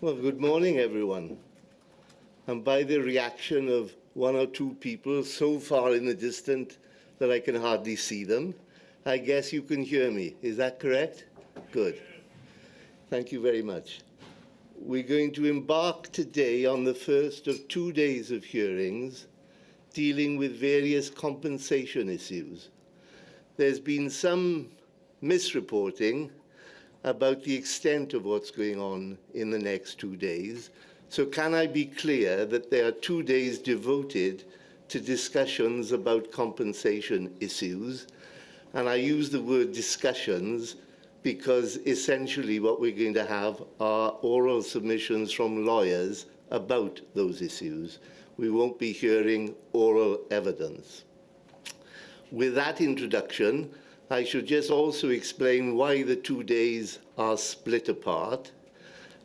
Well, good morning, everyone. And by the reaction of one or two people so far in the distance that I can hardly see them, I guess you can hear me. Is that correct? Good. Thank you very much. We're going to embark today on the first of 2 days of hearings dealing with various compensation issues. There's been some misreporting about the extent of what's going on in the next 2 days. So can I be clear that there are 2 days devoted to discussions about compensation issues? And I use the word discussions because essentially what we're going to have are oral submissions from lawyers about those issues. We won't be hearing oral evidence. With that introduction, I should just also explain why the 2 days are split apart.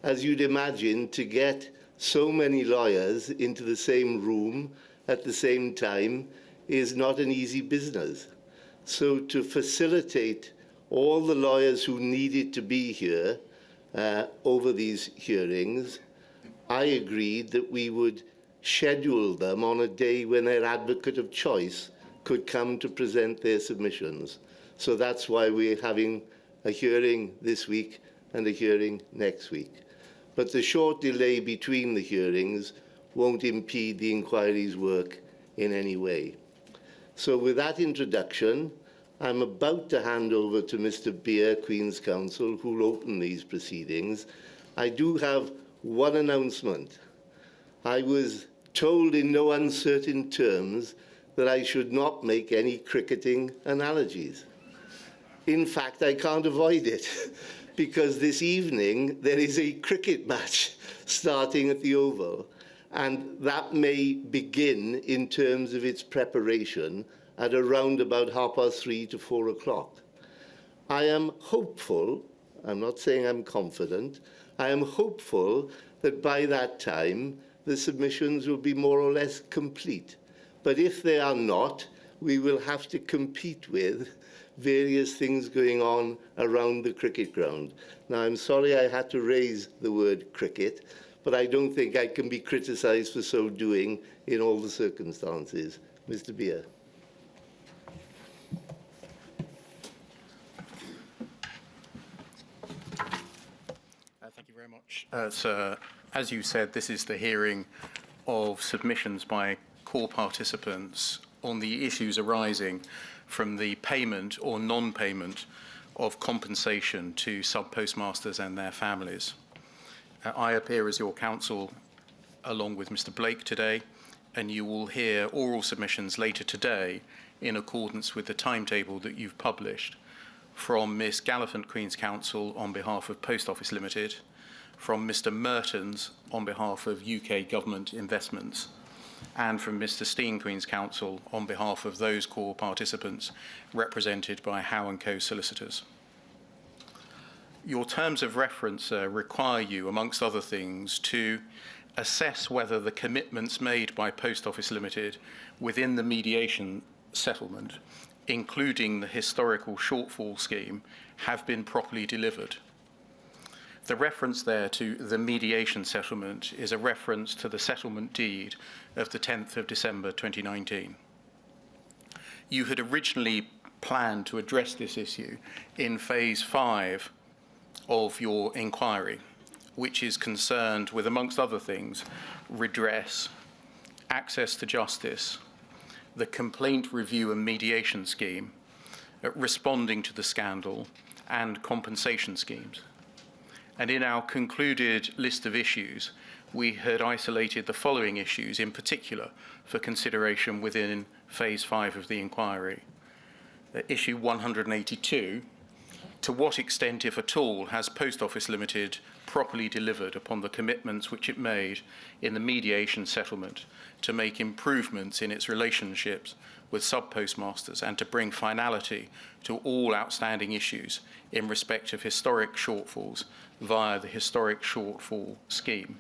As you'd imagine, to get so many lawyers into the same room at the same time is not an easy business. So to facilitate all the lawyers who needed to be here over these hearings, I agreed that we would schedule them on a day when their advocate of choice could come to present their submissions. So that's why we're having a hearing this week and a hearing next week. But the short delay between the hearings won't impede the inquiry's work in any way. So with that introduction, I'm about to hand over to Mr. Beer, Queen's Counsel, who will open these proceedings. I do have one announcement. I was told in no uncertain terms that I should not make any cricketing analogies. In fact, I can't avoid it because this evening there is a cricket match starting at the Oval, and that may begin in terms of its preparation at around about 3:30 to 4 o'clock. I am hopeful, I'm not saying I'm confident, I am hopeful that by that time the submissions will be more or less complete. But if they are not, we will have to compete with various things going on around the cricket ground. Now, I'm sorry I had to raise the word cricket, but I don't think I can be criticised for so doing in all the circumstances. Mr. Beer. Thank you very much, sir. As you said, this is the hearing of submissions by core participants on the issues arising from the payment or non-payment of compensation to sub-postmasters and their families. I appear as your counsel along with Mr. Blake today, and you will hear oral submissions later today in accordance with the timetable that you've published from Ms. Gallifant, Queen's Counsel, on behalf of Post Office Limited, from Mr. Mertens on behalf of UK Government Investments, and from Mr. Steen, Queen's Counsel, on behalf of those core participants represented by Howe & Co solicitors. Your terms of reference require you, amongst other things, to assess whether the commitments made by Post Office Limited within the mediation settlement, including the historical shortfall scheme, have been properly delivered. The reference there to the mediation settlement is a reference to the settlement deed of the 10th of December 2019. You had originally planned to address this issue in phase 5 of your inquiry, which is concerned with, amongst other things, redress, access to justice, the complaint review and mediation scheme, responding to the scandal, and compensation schemes. And in our concluded list of issues, we had isolated the following issues in particular for consideration within phase 5 of the inquiry. Issue 182, to what extent, if at all, has Post Office Limited properly delivered upon the commitments which it made in the mediation settlement to make improvements in its relationships with sub-postmasters and to bring finality to all outstanding issues in respect of historic shortfalls via the historic shortfall scheme.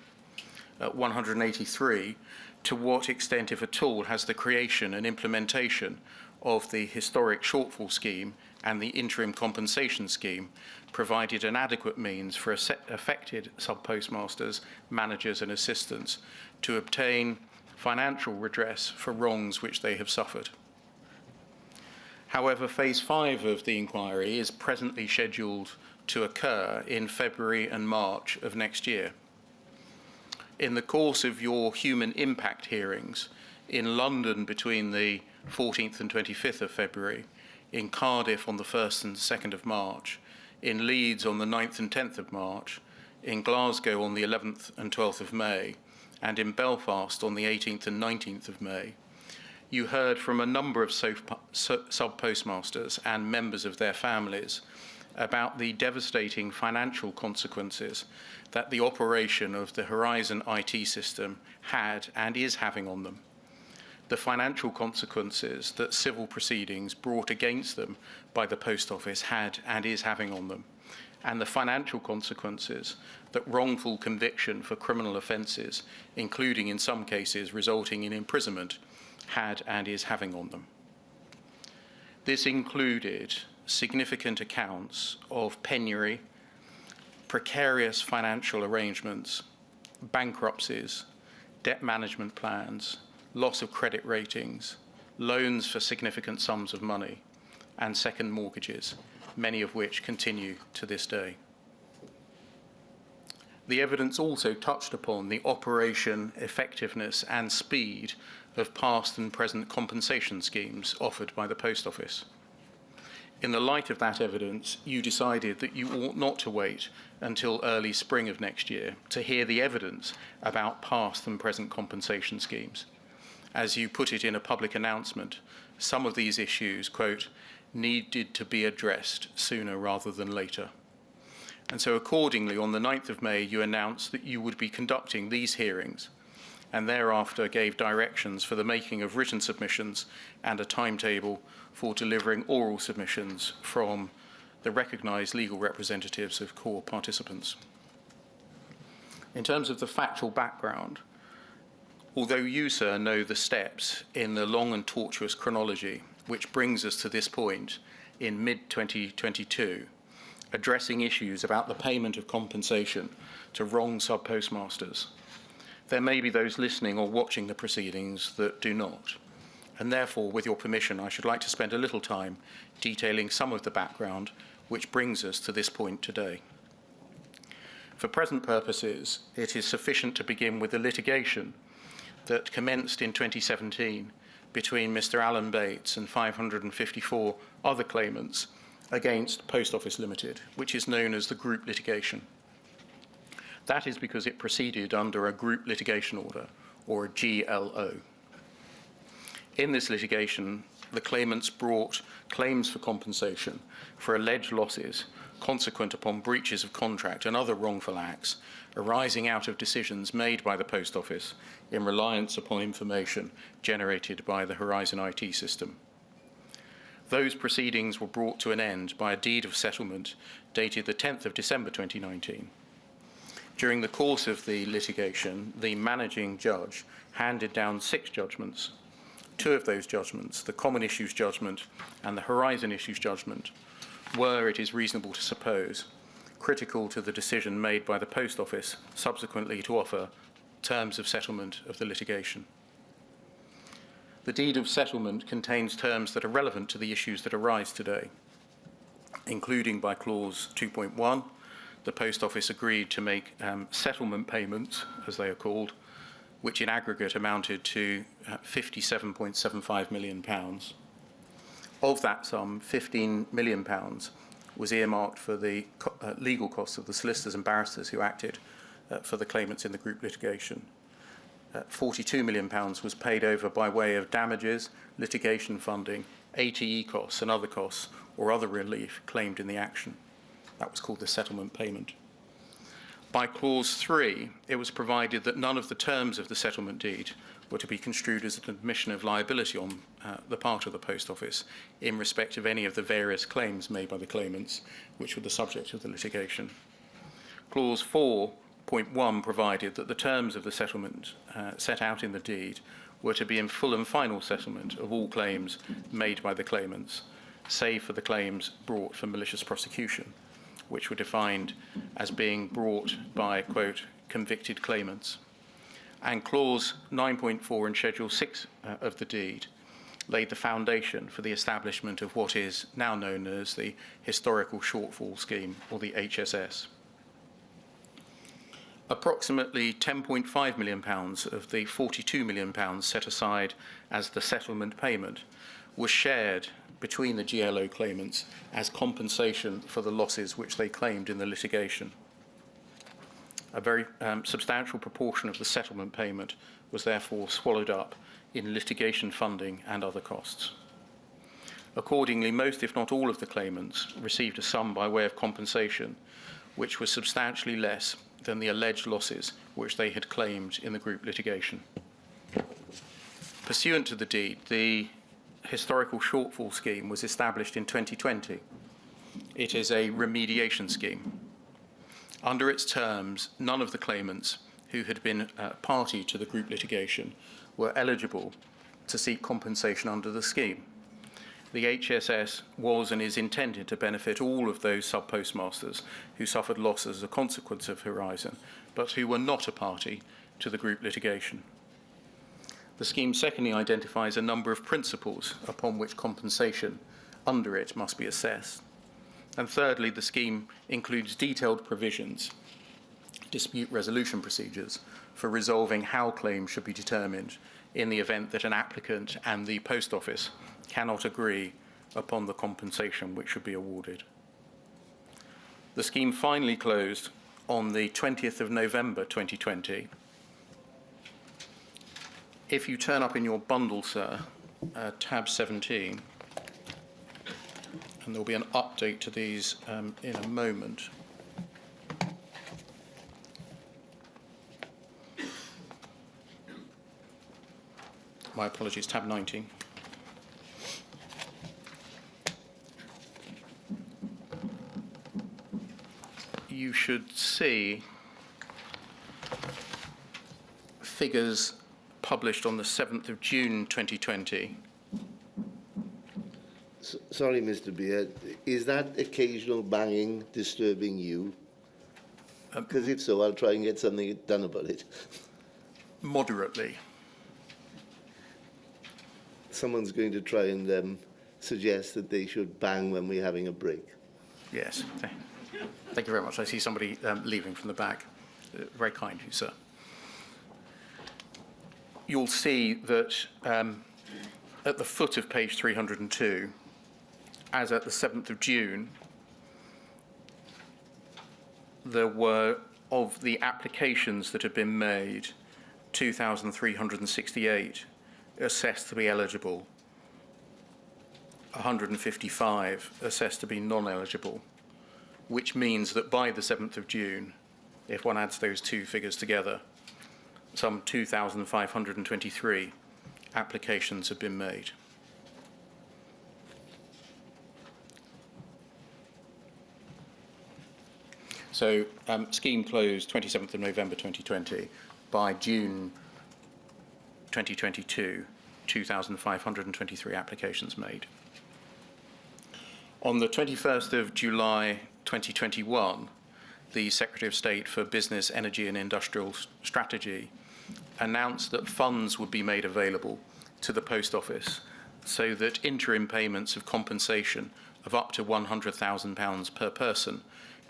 183, to what extent, if at all, has the creation and implementation of the historic shortfall scheme and the interim compensation scheme provided an adequate means for affected sub-postmasters, managers and assistants to obtain financial redress for wrongs which they have suffered. However, phase 5 of the inquiry is presently scheduled to occur in February and March of next year. In the course of your human impact hearings in London between the 14th and 25th of February, in Cardiff on the 1st and 2nd of March, in Leeds on the 9th and 10th of March, in Glasgow on the 11th and 12th of May, and in Belfast on the 18th and 19th of May, you heard from a number of sub-postmasters and members of their families about the devastating financial consequences that the operation of the Horizon IT system had and is having on them, the financial consequences that civil proceedings brought against them by the Post Office had and is having on them, and the financial consequences that wrongful conviction for criminal offences, including in some cases resulting in imprisonment, had and is having on them. This included significant accounts of penury, precarious financial arrangements, bankruptcies, debt management plans, loss of credit ratings, loans for significant sums of money, and second mortgages, many of which continue to this day. The evidence also touched upon the operation, effectiveness, and speed of past and present compensation schemes offered by the Post Office. In the light of that evidence, you decided that you ought not to wait until early spring of next year to hear the evidence about past and present compensation schemes. As you put it in a public announcement, some of these issues, quote, needed to be addressed sooner rather than later. And so accordingly, on the 9th of May, you announced that you would be conducting these hearings, and thereafter gave directions for the making of written submissions and a timetable for delivering oral submissions from the recognised legal representatives of core participants. In terms of the factual background, although you, sir, know the steps in the long and tortuous chronology which brings us to this point in mid-2022, addressing issues about the payment of compensation to wrong sub-postmasters, there may be those listening or watching the proceedings that do not. And therefore, with your permission, I should like to spend a little time detailing some of the background which brings us to this point today. For present purposes, it is sufficient to begin with the litigation that commenced in 2017 between Mr. Alan Bates and 554 other claimants against Post Office Limited, which is known as the group litigation. That is because it proceeded under a group litigation order, or a GLO. In this litigation, the claimants brought claims for compensation for alleged losses consequent upon breaches of contract and other wrongful acts arising out of decisions made by the Post Office in reliance upon information generated by the Horizon IT system. Those proceedings were brought to an end by a deed of settlement dated the 10th of December 2019. During the course of the litigation, the managing judge handed down 6 judgments. 2 of those judgments, the Common Issues Judgment and the Horizon Issues Judgment, were, it is reasonable to suppose, critical to the decision made by the Post Office subsequently to offer terms of settlement of the litigation. The deed of settlement contains terms that are relevant to the issues that arise today, including by clause 2.1, the Post Office agreed to make settlement payments, as they are called, which in aggregate amounted to £57.75 million. Of that sum, £15 million was earmarked for the legal costs of the solicitors and barristers who acted for the claimants in the group litigation. £42 million was paid over by way of damages, litigation funding, ATE costs and other costs or other relief claimed in the action. That was called the settlement payment. By clause 3, it was provided that none of the terms of the settlement deed were to be construed as an admission of liability on the part of the Post Office in respect of any of the various claims made by the claimants, which were the subject of the litigation. Clause 4.1 provided that the terms of the settlement set out in the deed were to be in full and final settlement of all claims made by the claimants, save for the claims brought for malicious prosecution, which were defined as being brought by, quote, convicted claimants. And Clause 9.4 in Schedule 6 of the deed laid the foundation for the establishment of what is now known as the Historical Shortfall Scheme, or the HSS. Approximately £10.5 million of the £42 million set aside as the settlement payment was shared between the GLO claimants as compensation for the losses which they claimed in the litigation. A very substantial proportion of the settlement payment was therefore swallowed up in litigation funding and other costs. Accordingly, most, if not all, of the claimants received a sum by way of compensation, which was substantially less than the alleged losses which they had claimed in the group litigation. Pursuant to the deed, the Historical Shortfall Scheme was established in 2020. It is a remediation scheme. Under its terms, none of the claimants who had been party to the group litigation were eligible to seek compensation under the scheme. The HSS was and is intended to benefit all of those sub-postmasters who suffered loss as a consequence of Horizon, but who were not a party to the group litigation. The scheme secondly identifies a number of principles upon which compensation under it must be assessed. And thirdly, the scheme includes detailed provisions, dispute resolution procedures, for resolving how claims should be determined in the event that an applicant and the post office cannot agree upon the compensation which should be awarded. The scheme finally closed on the 20th of November 2020. If you turn up in your bundle, sir, tab 17, and there'll be an update to these in a moment. My apologies, tab 19. You should see figures published on the 7th of June 2020. Sorry, Mr. Beard, is that occasional banging disturbing you? Because if so, I'll try and get something done about it. Moderately. Someone's going to try and suggest that they should bang when we're having a break. Yes. Thank you very much. I see somebody leaving from the back. Very kind of you, sir. You'll see that at the foot of page 302, as at the 7th of June, there were, of the applications that had been made, 2,368 assessed to be eligible, 155 assessed to be non-eligible, which means that by the 7th of June, if one adds those two figures together, some 2,523 applications have been made. So scheme closed 27th of November 2020. By June 2022, 2,523 applications made. On the 21st of July 2021, the Secretary of State for Business, Energy and Industrial Strategy announced that funds would be made available to the Post Office so that interim payments of compensation of up to £100,000 per person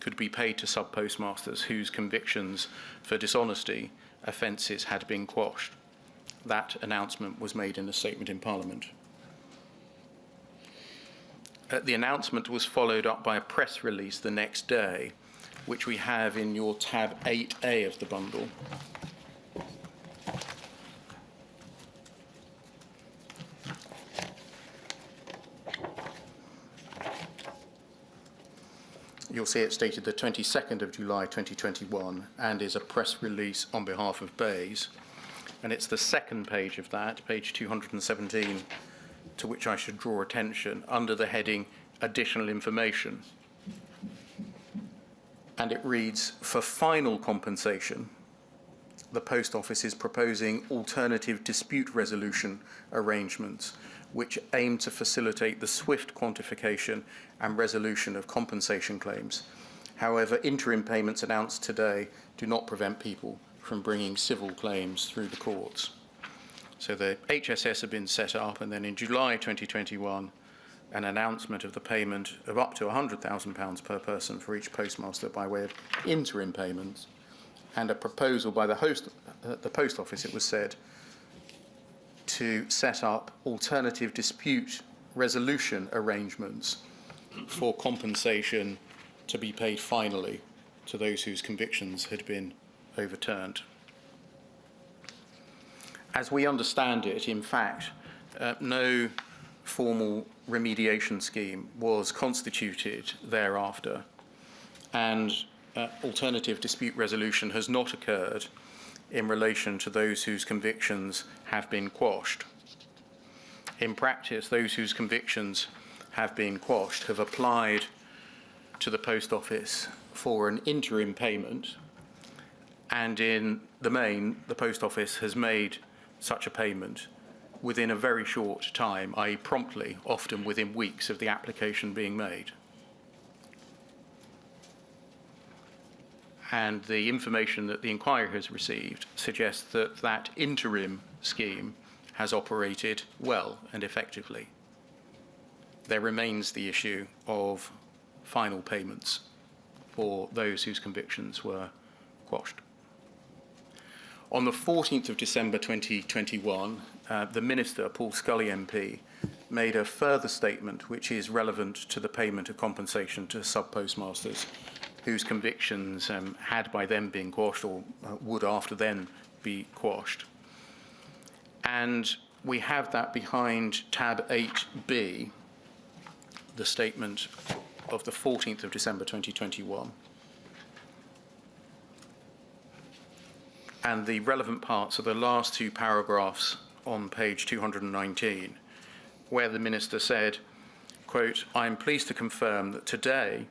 could be paid to sub-postmasters whose convictions for dishonesty offences had been quashed. That announcement was made in a statement in Parliament. The announcement was followed up by a press release the next day, which we have in your tab 8A of the bundle. You'll see it stated the 22nd of July 2021 and is a press release on behalf of Bays. And it's the second page of that, page 217, to which I should draw attention under the heading Additional Information. And it reads, for final compensation, the Post Office is proposing alternative dispute resolution arrangements which aim to facilitate the swift quantification and resolution of compensation claims. However, interim payments announced today do not prevent people from bringing civil claims through the courts. So the HSS have been set up, and then in July 2021, an announcement of the payment of up to £100,000 per person for each postmaster by way of interim payments, and a proposal by the post office, it was said, to set up alternative dispute resolution arrangements for compensation to be paid finally to those whose convictions had been overturned. As we understand it, in fact, no formal remediation scheme was constituted thereafter, and alternative dispute resolution has not occurred in relation to those whose convictions have been quashed. In practice, those whose convictions have been quashed have applied to the Post Office for an interim payment, and in the main, the Post Office has made such a payment within a very short time, i.e. promptly, often within weeks of the application being made. And the information that the inquiry has received suggests that that interim scheme has operated well and effectively. There remains the issue of final payments for those whose convictions were quashed. On the 14th of December 2021, the Minister, Paul Scully MP, made a further statement which is relevant to the payment of compensation to sub-postmasters whose convictions had by then been quashed or would after then be quashed. And we have that behind tab 8B, the statement of the 14th of December 2021. And the relevant parts are the last two paragraphs on page 219, where the Minister said, quote, "I am pleased to confirm that today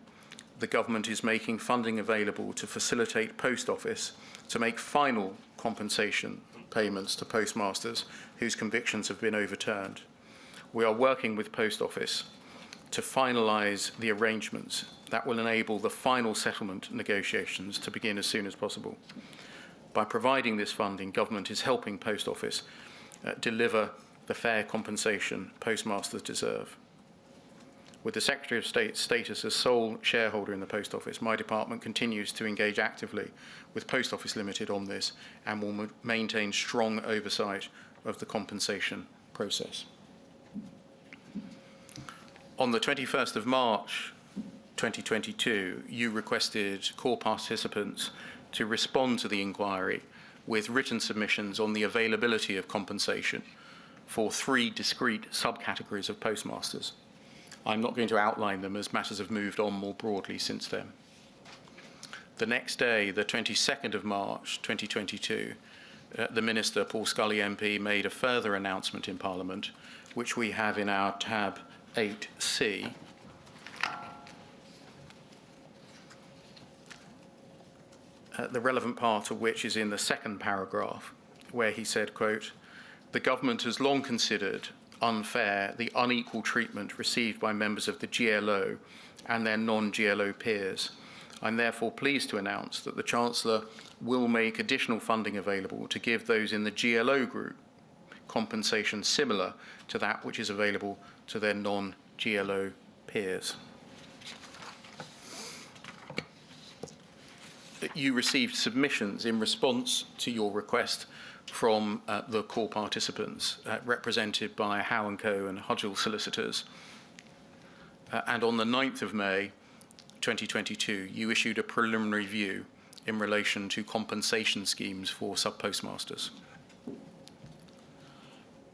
the government is making funding available to facilitate Post Office to make final compensation payments to postmasters whose convictions have been overturned. We are working with Post Office to finalise the arrangements that will enable the final settlement negotiations to begin as soon as possible. By providing this funding, government is helping Post Office deliver the fair compensation postmasters deserve. With the Secretary of State's status as sole shareholder in the Post Office, my department continues to engage actively with Post Office Limited on this and will maintain strong oversight of the compensation process." On the 21st of March 2022, you requested core participants to respond to the inquiry with written submissions on the availability of compensation for 3 discrete subcategories of postmasters. I'm not going to outline them as matters have moved on more broadly since then. The next day, the 22nd of March 2022, the Minister, Paul Scully MP, made a further announcement in Parliament, which we have in our tab 8C. The relevant part of which is in the second paragraph, where he said, quote, "The government has long considered unfair the unequal treatment received by members of the GLO and their non-GLO peers. I'm therefore pleased to announce that the Chancellor will make additional funding available to give those in the GLO group compensation similar to that which is available to their non-GLO peers." You received submissions in response to your request from the core participants, represented by Howe & Co and Hudgell solicitors. And on the 9th of May 2022, you issued a preliminary view in relation to compensation schemes for sub-postmasters.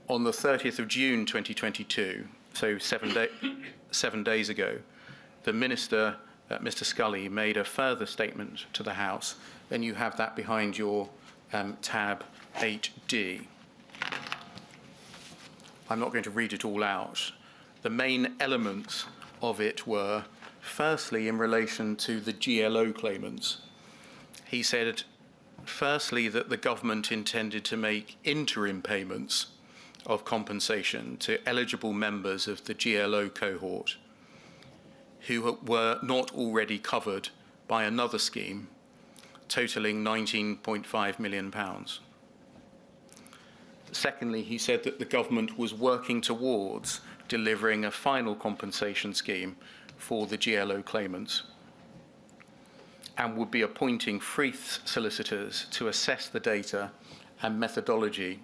On the 30th of June 2022, so 7 days ago, the Minister, Mr. Scully, made a further statement to the House, and you have that behind your tab 8D. I'm not going to read it all out. The main elements of it were, firstly, in relation to the GLO claimants. He said, firstly, that the government intended to make interim payments of compensation to eligible members of the GLO cohort who were not already covered by another scheme totaling £19.5 million. Secondly, he said that the government was working towards delivering a final compensation scheme for the GLO claimants and would be appointing Freeth's solicitors to assess the data and methodology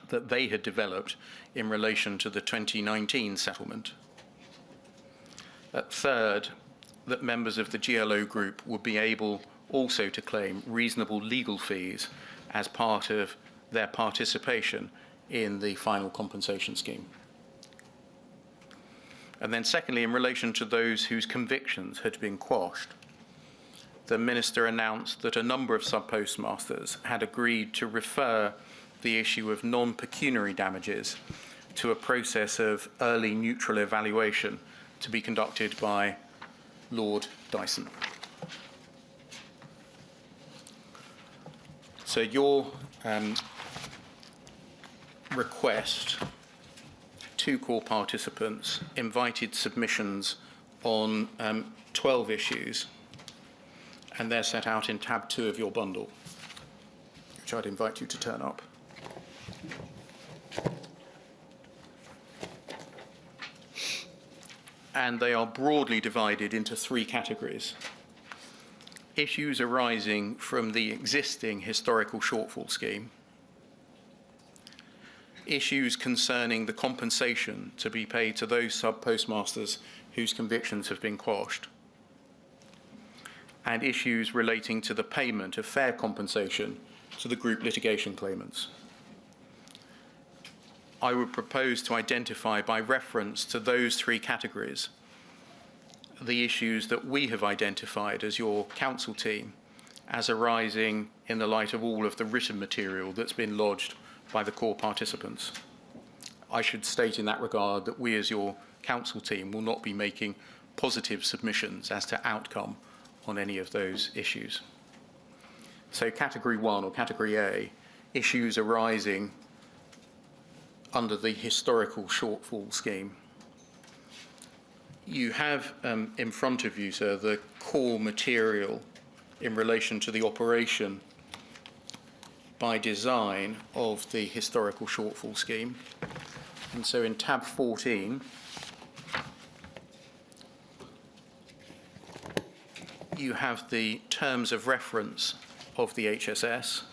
that they had developed in relation to the 2019 settlement. Third, that members of the GLO group would be able also to claim reasonable legal fees as part of their participation in the final compensation scheme. And then secondly, in relation to those whose convictions had been quashed, the Minister announced that a number of sub-postmasters had agreed to refer the issue of non-pecuniary damages to a process of early neutral evaluation to be conducted by Lord Dyson. So your request to core participants invited submissions on 12 issues, and they're set out in tab 2 of your bundle, which I'd invite you to turn up. And they are broadly divided into 3 categories. Issues arising from the existing historical shortfall scheme, issues concerning the compensation to be paid to those sub-postmasters whose convictions have been quashed, and issues relating to the payment of fair compensation to the group litigation claimants. I would propose to identify by reference to those 3 categories the issues that we have identified as your counsel team as arising in the light of all of the written material that's been lodged by the core participants. I should state in that regard that we as your counsel team will not be making positive submissions as to outcome on any of those issues. So category 1 or category A, issues arising under the historical shortfall scheme. You have in front of you, sir, the core material in relation to the operation by design of the historical shortfall scheme. And so in tab 14, you have the terms of reference of the HSS.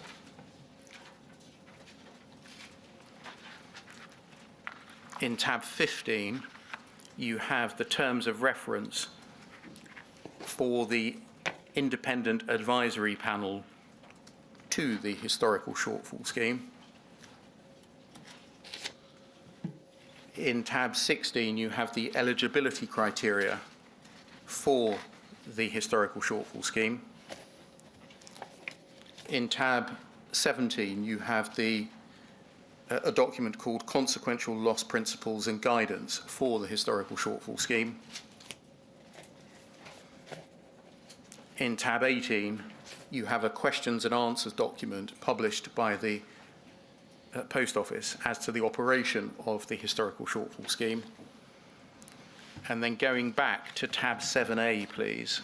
In tab 15, you have the terms of reference for the independent advisory panel to the historical shortfall scheme. In tab 16, you have the eligibility criteria for the historical shortfall scheme. In tab 17, you have a document called Consequential Loss Principles and Guidance for the historical shortfall scheme. In tab 18, you have a questions and answers document published by the Post Office as to the operation of the historical shortfall scheme. And then going back to tab 7A, please.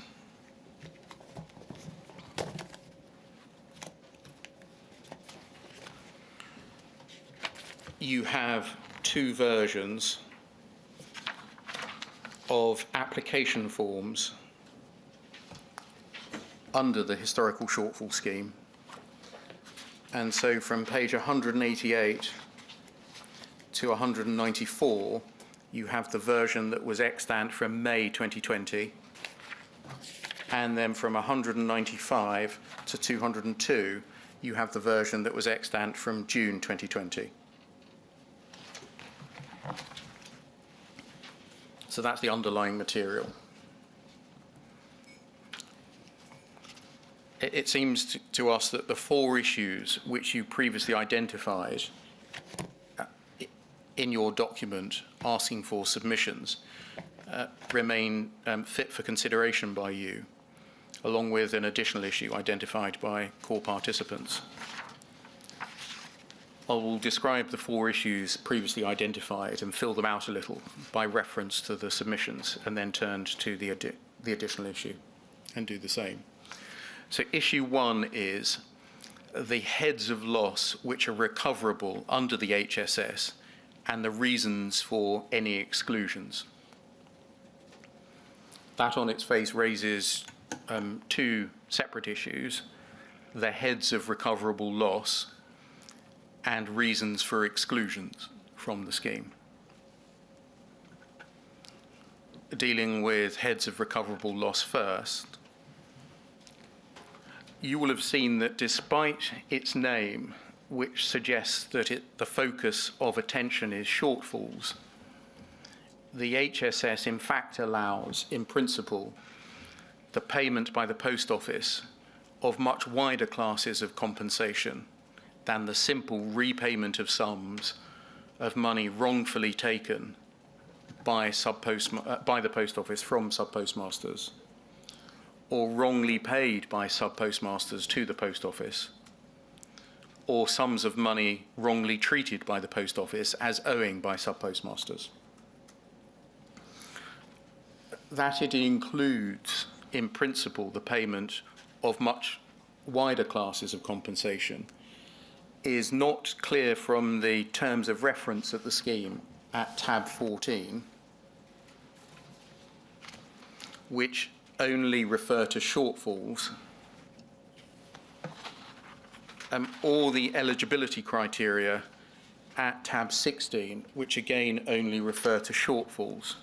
You have 2 versions of application forms under the historical shortfall scheme. And so from page 188 to 194, you have the version that was extant from May 2020. And then from 195 to 202, you have the version that was extant from June 2020. So that's the underlying material. It seems to us that the 4 issues which you previously identified in your document asking for submissions remain fit for consideration by you, along with an additional issue identified by core participants. I will describe the 4 issues previously identified and fill them out a little by reference to the submissions, and then turn to the additional issue and do the same. So issue 1 is the heads of loss which are recoverable under the HSS and the reasons for any exclusions. That on its face raises 2 separate issues: the heads of recoverable loss and reasons for exclusions from the scheme. Dealing with heads of recoverable loss first, you will have seen that despite its name, which suggests that the focus of attention is shortfalls, the HSS in fact allows, in principle, the payment by the Post Office of much wider classes of compensation than the simple repayment of sums of money wrongfully taken by the Post Office from sub-postmasters, or wrongly paid by sub-postmasters to the Post Office, or sums of money wrongly treated by the Post Office as owing by sub-postmasters. That it includes, in principle, the payment of much wider classes of compensation is not clear from the terms of reference of the scheme at tab 14, which only refer to shortfalls, or the eligibility criteria at tab 16, which again only refer to shortfalls.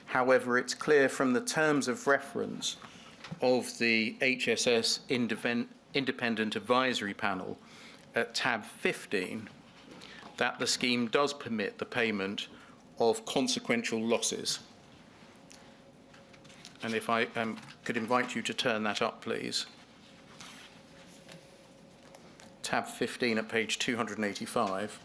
However, it's clear from the terms of reference of the HSS Independent Advisory Panel at tab 15 that the scheme does permit the payment of consequential losses. And if I could invite you to turn that up, please. Tab 15 at page 285.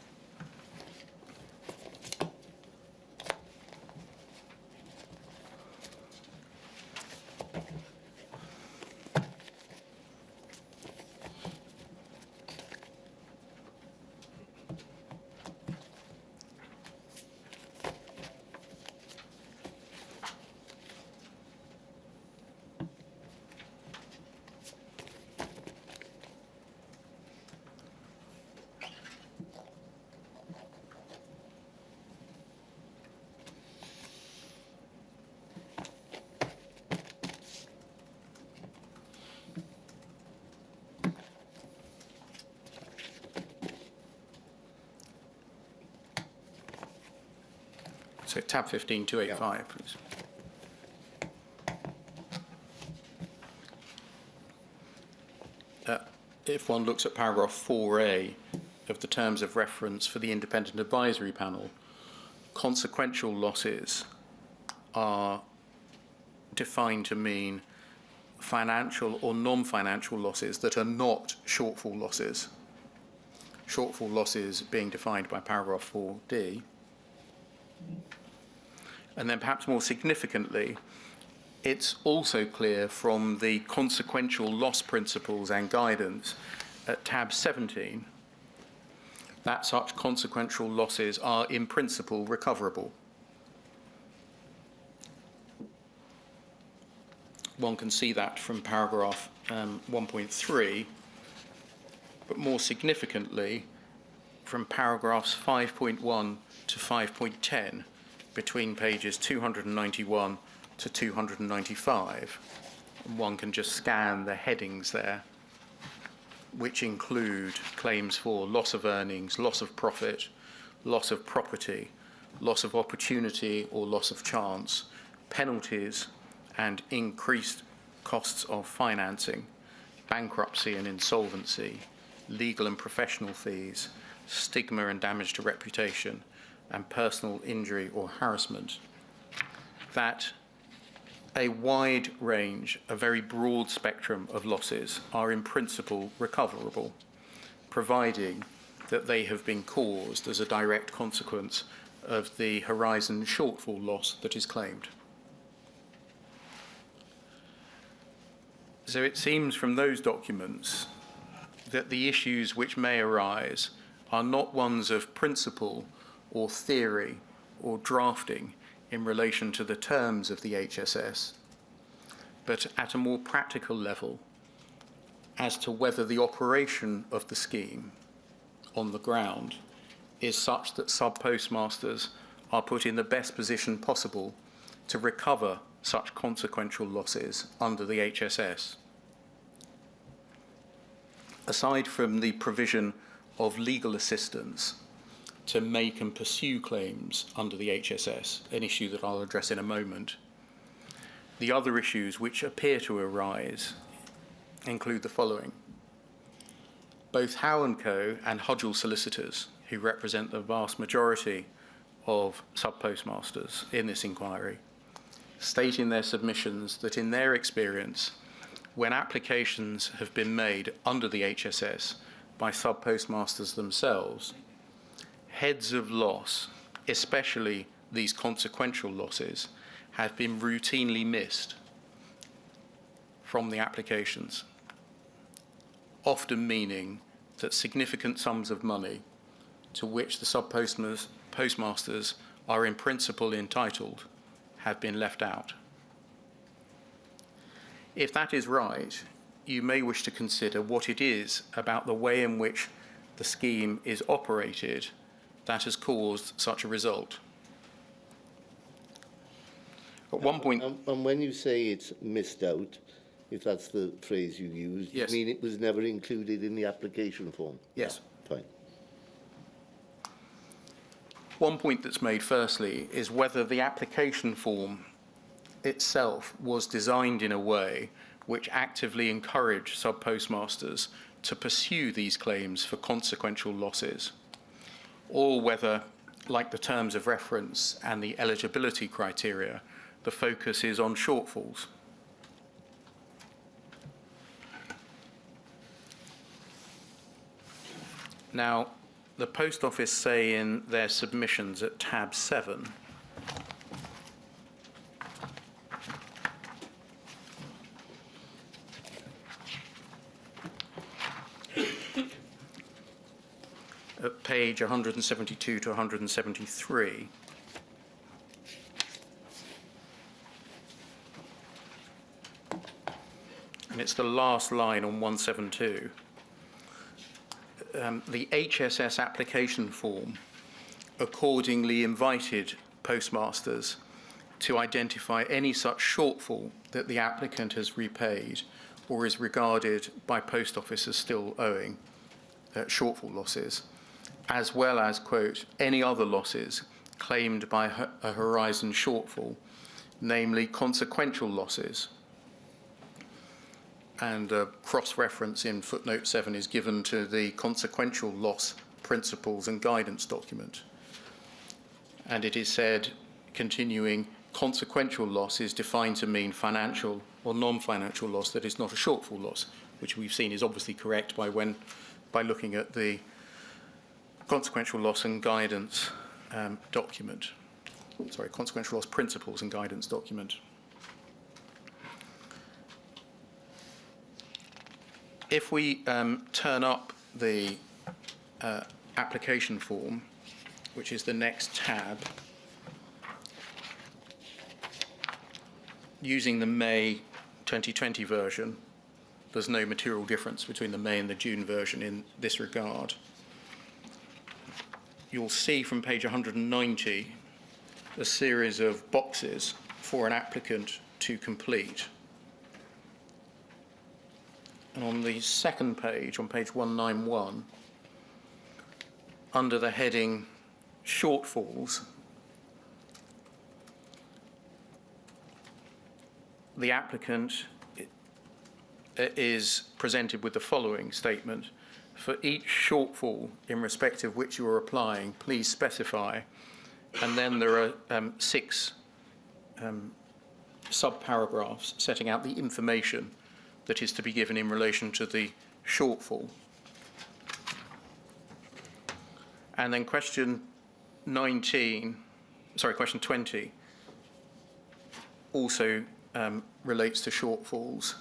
So tab 15, 285, please. If one looks at paragraph 4A of the terms of reference for the Independent Advisory Panel, consequential losses are defined to mean financial or non-financial losses that are not shortfall losses. Shortfall losses being defined by paragraph 4D. And then perhaps more significantly, it's also clear from the consequential loss principles and guidance at tab 17 that such consequential losses are in principle recoverable. One can see that from paragraph 1.3, but more significantly from paragraphs 5.1 to 5.10 between pages 291 to 295. And one can just scan the headings there, which include claims for loss of earnings, loss of profit, loss of property, loss of opportunity or loss of chance, penalties and increased costs of financing, bankruptcy and insolvency, legal and professional fees, stigma and damage to reputation, and personal injury or harassment. That a wide range, a very broad spectrum of losses are in principle recoverable, providing that they have been caused as a direct consequence of the horizon shortfall loss that is claimed. So it seems from those documents that the issues which may arise are not ones of principle or theory or drafting in relation to the terms of the HSS, but at a more practical level as to whether the operation of the scheme on the ground is such that sub-postmasters are put in the best position possible to recover such consequential losses under the HSS. Aside from the provision of legal assistance to make and pursue claims under the HSS, an issue that I'll address in a moment, the other issues which appear to arise include the following. Both Howe & Co. and Hudgell solicitors, who represent the vast majority of sub-postmasters in this inquiry, state in their submissions that in their experience, when applications have been made under the HSS by sub-postmasters themselves, heads of loss, especially these consequential losses, have been routinely missed from the applications, often meaning that significant sums of money to which the sub-postmasters are in principle entitled have been left out. If that is right, you may wish to consider what it is about the way in which the scheme is operated that has caused such a result. At one point... And when you say it's missed out, if that's the phrase you used, Yes. you mean it was never included in the application form? Yes. Fine. One point that's made firstly is whether the application form itself was designed in a way which actively encouraged sub-postmasters to pursue these claims for consequential losses, or whether, like the terms of reference and the eligibility criteria, the focus is on shortfalls. Now, the Post Office say in their submissions at tab 7 at page 172 to 173, and it's the last line on 172. The HSS application form accordingly invited postmasters to identify any such shortfall that the applicant has repaid or is regarded by Post Office as still owing shortfall losses, as well as, quote, any other losses claimed by a horizon shortfall, namely consequential losses. And a cross-reference in footnote 7 is given to the consequential loss principles and guidance document. And it is said, continuing, consequential loss is defined to mean financial or non-financial loss that is not a shortfall loss, which we've seen is obviously correct by looking at the consequential loss and guidance document. Sorry, consequential loss principles and guidance document. If we turn up the application form, which is the next tab, using the May 2020 version, there's no material difference between the May and the June version in this regard. You'll see from page 190 a series of boxes for an applicant to complete. And on the second page, on page 191, under the heading Shortfalls, the applicant is presented with the following statement. For each shortfall in respect of which you are applying, please specify. And then there are 6 sub-paragraphs setting out the information that is to be given in relation to the shortfall. And then question 20 also relates to shortfalls.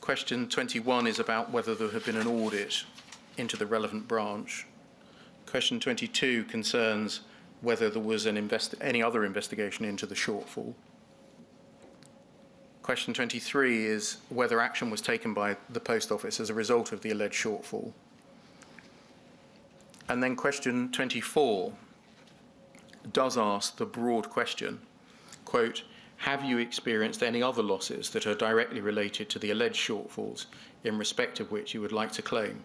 Question 21 is about whether there had been an audit into the relevant branch. Question 22 concerns whether there was any other investigation into the shortfall. Question 23 is whether action was taken by the Post Office as a result of the alleged shortfall. And then question 24 does ask the broad question, quote, have you experienced any other losses that are directly related to the alleged shortfalls in respect of which you would like to claim?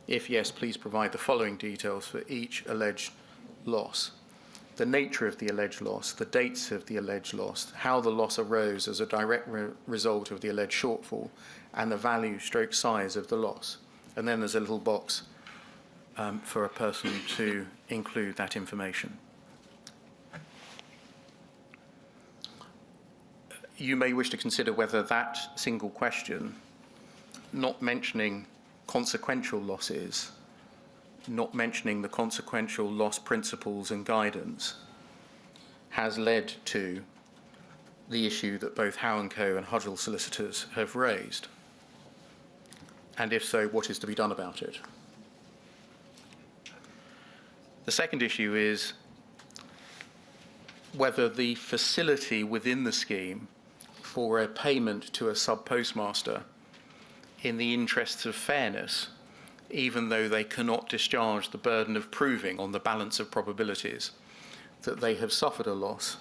If yes, please provide the following details for each alleged loss. The nature of the alleged loss, the dates of the alleged loss, how the loss arose as a direct result of the alleged shortfall, and the value / size of the loss. And then there's a little box for a person to include that information. You may wish to consider whether that single question, not mentioning consequential losses, not mentioning the consequential loss principles and guidance, has led to the issue that both Howe & Co and Hudgell solicitors have raised. And if so, what is to be done about it? The second issue is whether the facility within the scheme for a payment to a sub-postmaster in the interests of fairness, even though they cannot discharge the burden of proving on the balance of probabilities that they have suffered a loss,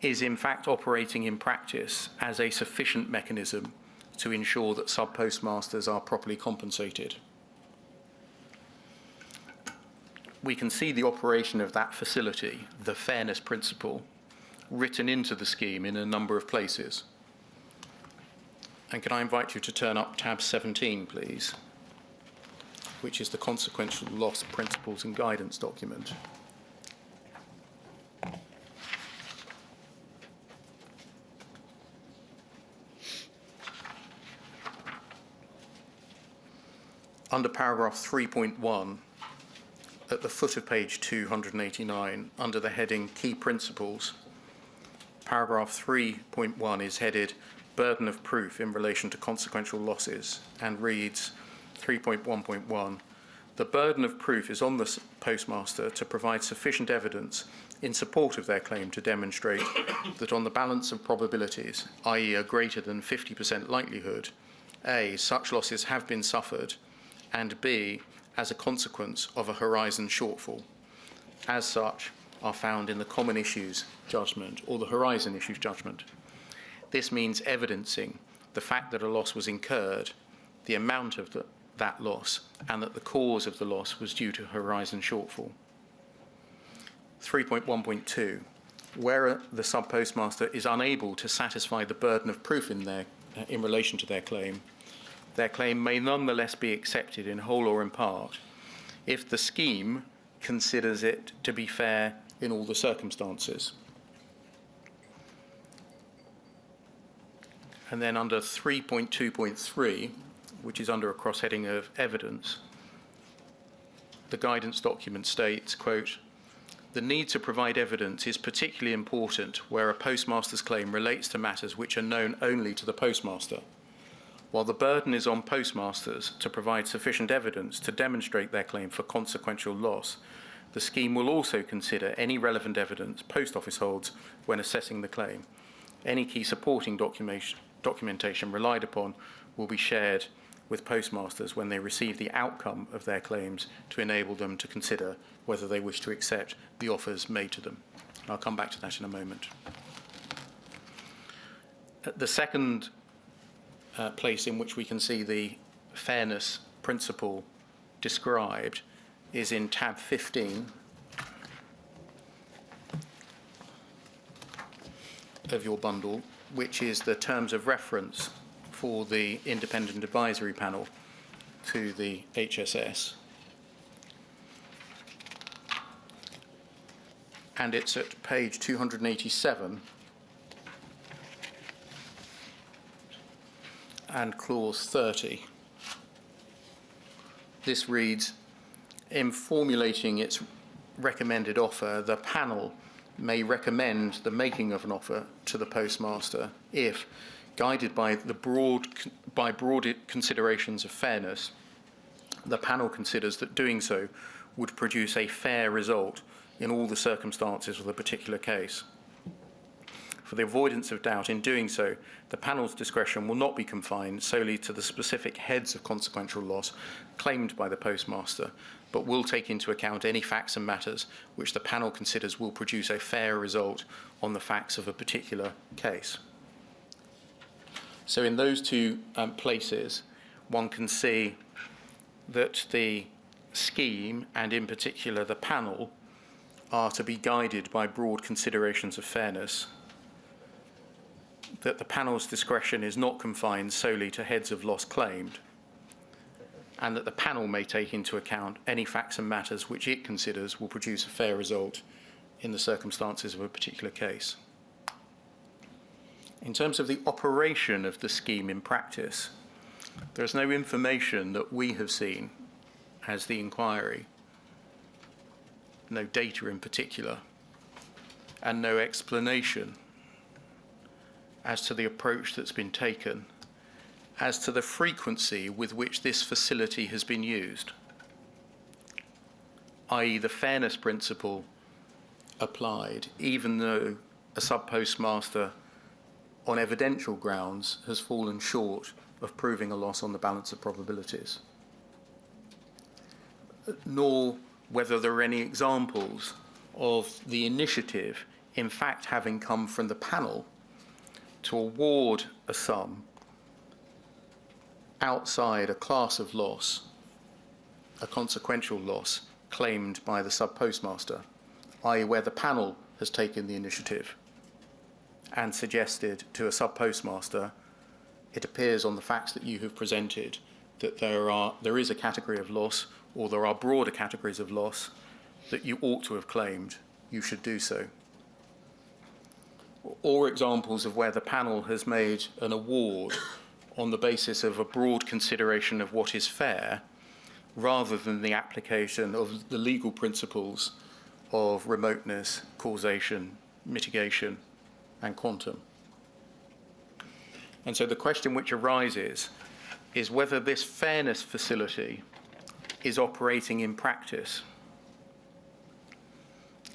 is in fact operating in practice as a sufficient mechanism to ensure that sub-postmasters are properly compensated. We can see the operation of that facility, the fairness principle, written into the scheme in a number of places. And can I invite you to turn up tab 17, please, which is the consequential loss principles and guidance document. Under paragraph 3.1, at the foot of page 289, under the heading Key Principles, paragraph 3.1 is headed Burden of Proof in relation to consequential losses and reads 3.1.1, the burden of proof is on the postmaster to provide sufficient evidence in support of their claim to demonstrate that on the balance of probabilities, i.e. a greater than 50% likelihood, A, such losses have been suffered, and B, as a consequence of a horizon shortfall, as such are found in the common issues judgment or the horizon issues judgment. This means evidencing the fact that a loss was incurred, the amount of that loss, and that the cause of the loss was due to horizon shortfall. 3.1.2, where the sub-postmaster is unable to satisfy the burden of proof in relation to their claim may nonetheless be accepted in whole or in part if the scheme considers it to be fair in all the circumstances. And then under 3.2.3, which is under a cross-heading of evidence, the guidance document states, quote, the need to provide evidence is particularly important where a postmaster's claim relates to matters which are known only to the postmaster. While the burden is on postmasters to provide sufficient evidence to demonstrate their claim for consequential loss, the scheme will also consider any relevant evidence Post Office holds when assessing the claim. Any key supporting documentation relied upon will be shared with postmasters when they receive the outcome of their claims to enable them to consider whether they wish to accept the offers made to them. I'll come back to that in a moment. The second place in which we can see the fairness principle described is in tab 15 of your bundle, which is the terms of reference for the independent advisory panel to the HSS. And it's at page 287 and clause 30. This reads, in formulating its recommended offer, the panel may recommend the making of an offer to the postmaster if, guided by broad considerations of fairness, the panel considers that doing so would produce a fair result in all the circumstances of the particular case. For the avoidance of doubt in doing so, the panel's discretion will not be confined solely to the specific heads of consequential loss claimed by the postmaster, but will take into account any facts and matters which the panel considers will produce a fair result on the facts of a particular case. So in those two places, one can see that the scheme, and in particular the panel, are to be guided by broad considerations of fairness, that the panel's discretion is not confined solely to heads of loss claimed, and that the panel may take into account any facts and matters which it considers will produce a fair result in the circumstances of a particular case. In terms of the operation of the scheme in practice, there is no information that we have seen as the inquiry, no data in particular, and no explanation as to the approach that's been taken, as to the frequency with which this facility has been used, i.e. the fairness principle applied, even though a sub-postmaster on evidential grounds has fallen short of proving a loss on the balance of probabilities, nor whether there are any examples of the initiative in fact having come from the panel to award a sum outside a class of loss, a consequential loss claimed by the sub-postmaster, i.e. where the panel has taken the initiative and suggested to a sub-postmaster, it appears on the facts that you have presented that there is a category of loss, or there are broader categories of loss that you ought to have claimed, you should do so. Or examples of where the panel has made an award on the basis of a broad consideration of what is fair, rather than the application of the legal principles of remoteness, causation, mitigation, and quantum. And so the question which arises is whether this fairness facility is operating in practice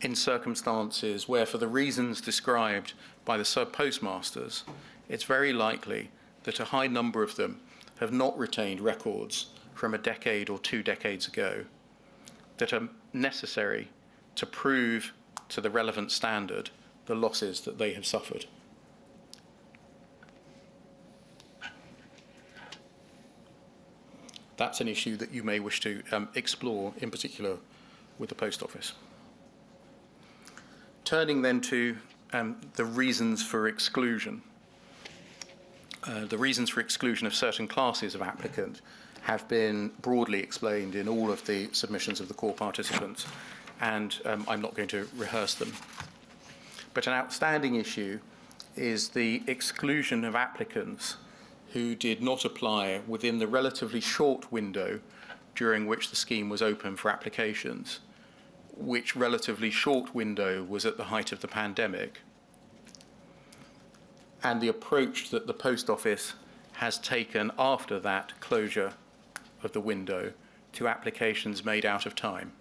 in circumstances where, for the reasons described by the sub-postmasters, it's very likely that a high number of them have not retained records from a decade or 2 decades ago that are necessary to prove to the relevant standard the losses that they have suffered. That's an issue that you may wish to explore, in particular with the Post Office. Turning then to the reasons for exclusion. The reasons for exclusion of certain classes of applicant have been broadly explained in all of the submissions of the core participants, and I'm not going to rehearse them. But an outstanding issue is the exclusion of applicants who did not apply within the relatively short window during which the scheme was open for applications, which relatively short window was at the height of the pandemic, and the approach that the Post Office has taken after that closure of the window to applications made out of time.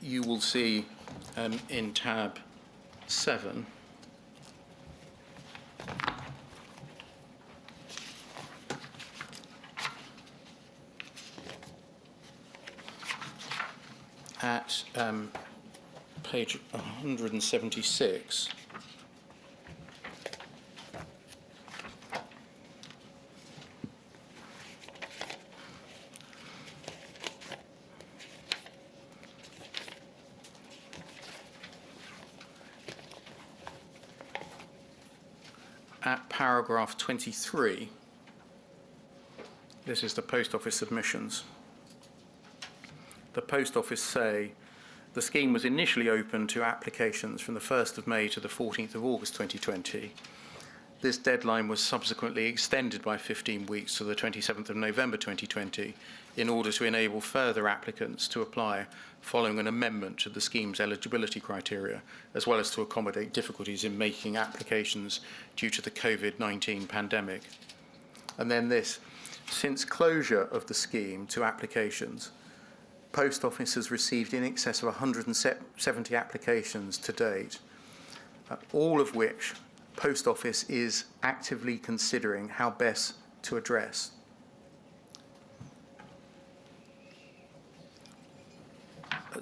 You will see in tab 7 at page 176, at paragraph 23, this is the Post Office submissions. The Post Office say the scheme was initially open to applications from the 1st of May to the 14th of August 2020, this deadline was subsequently extended by 15 weeks to the 27th of November 2020 in order to enable further applicants to apply following an amendment to the scheme's eligibility criteria, as well as to accommodate difficulties in making applications due to the COVID-19 pandemic. And then this, since closure of the scheme to applications, Post Office has received in excess of 170 applications to date, all of which Post Office is actively considering how best to address.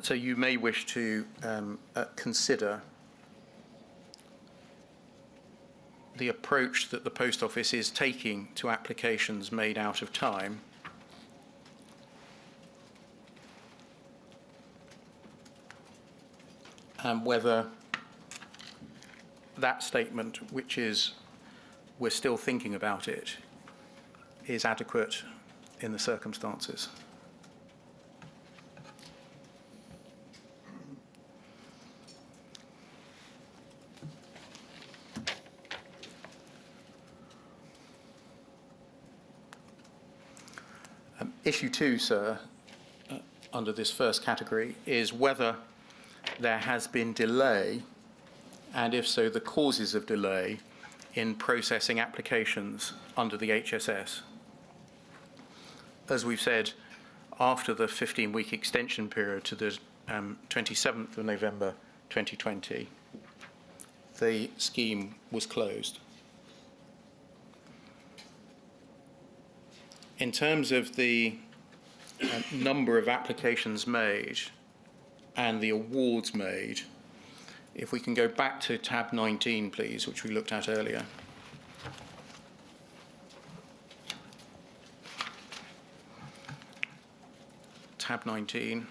So you may wish to consider the approach that the Post Office is taking to applications made out of time, and whether that statement, which is we're still thinking about it, is adequate in the circumstances. Issue 2, sir, under this first category, is whether there has been delay, and if so, the causes of delay in processing applications under the HSS. As we've said, after the 15-week extension period to the 27th of November 2020, the scheme was closed. In terms of the number of applications made and the awards made, if we can go back to tab 19, please, which we looked at earlier. Tab 19.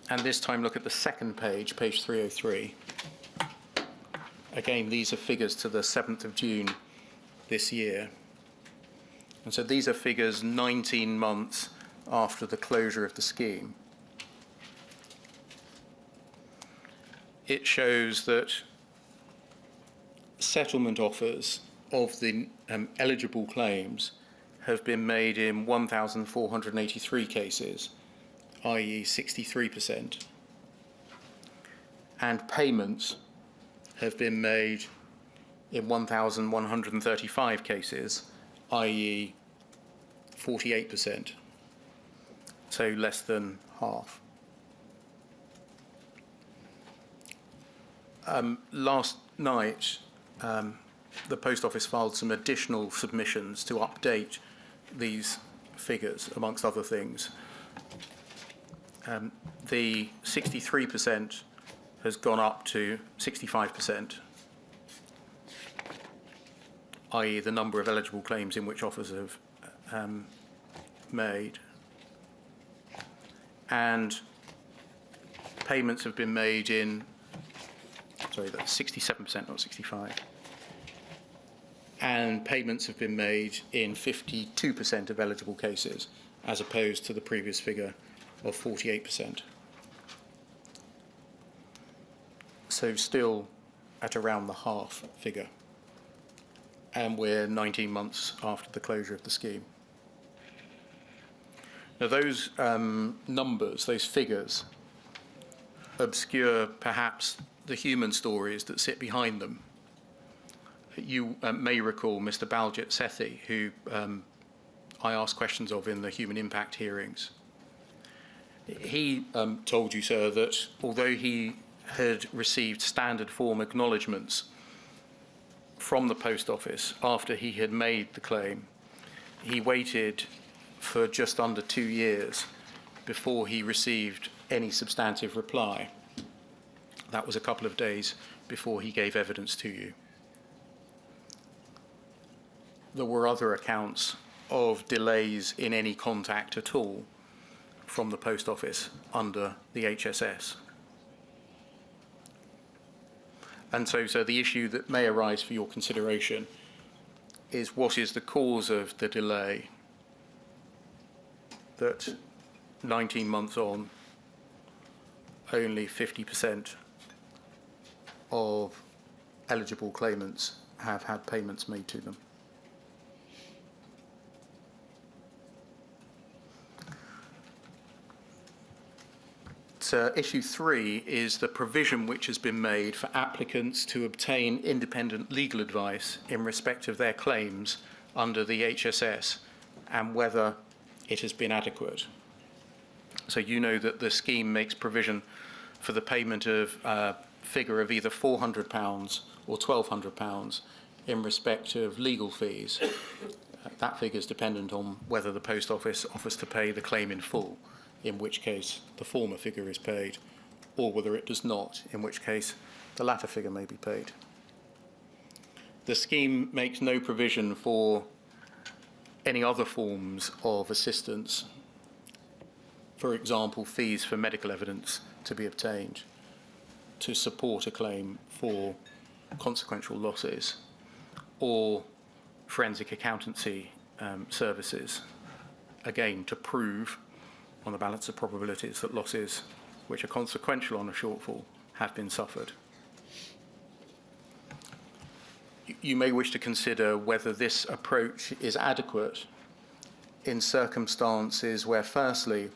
And this time look at the second page, page 303. Again, these are figures to the 7th of June this year. And so these are figures 19 months after the closure of the scheme. It shows that settlement offers of the eligible claims have been made in 1,483 cases, i.e. 63%, and payments have been made in 1,135 cases, i.e. 48%, so less than half. Last night, the Post Office filed some additional submissions to update these figures, amongst other things. The 63% has gone up to 65%, i.e. the number of eligible claims in which offers have made. And payments have been made in, sorry, that's 67%, not 65. And payments have been made in 52% of eligible cases, as opposed to the previous figure of 48%. So still at around the half figure. And we're 19 months after the closure of the scheme. Now those numbers, those figures, obscure perhaps the human stories that sit behind them. You may recall Mr. Baljit Sethi, who I asked questions of in the human impact hearings. He told you, sir, that although he had received standard form acknowledgements from the Post Office after he had made the claim, he waited for just under 2 years before he received any substantive reply. That was a couple of days before he gave evidence to you. There were other accounts of delays in any contact at all from the Post Office under the HSS. And so the issue that may arise for your consideration is what is the cause of the delay that 19 months on, only 50% of eligible claimants have had payments made to them. So issue 3 is the provision which has been made for applicants to obtain independent legal advice in respect of their claims under the HSS and whether it has been adequate. So you know that the scheme makes provision for the payment of a figure of either £400 or £1,200 in respect of legal fees. That figure is dependent on whether the Post Office offers to pay the claim in full, in which case the former figure is paid, or whether it does not, in which case the latter figure may be paid. The scheme makes no provision for any other forms of assistance, for example, fees for medical evidence to be obtained to support a claim for consequential losses, or forensic accountancy services, again, to prove on the balance of probabilities that losses which are consequential on a shortfall have been suffered. You may wish to consider whether this approach is adequate in circumstances where, firstly,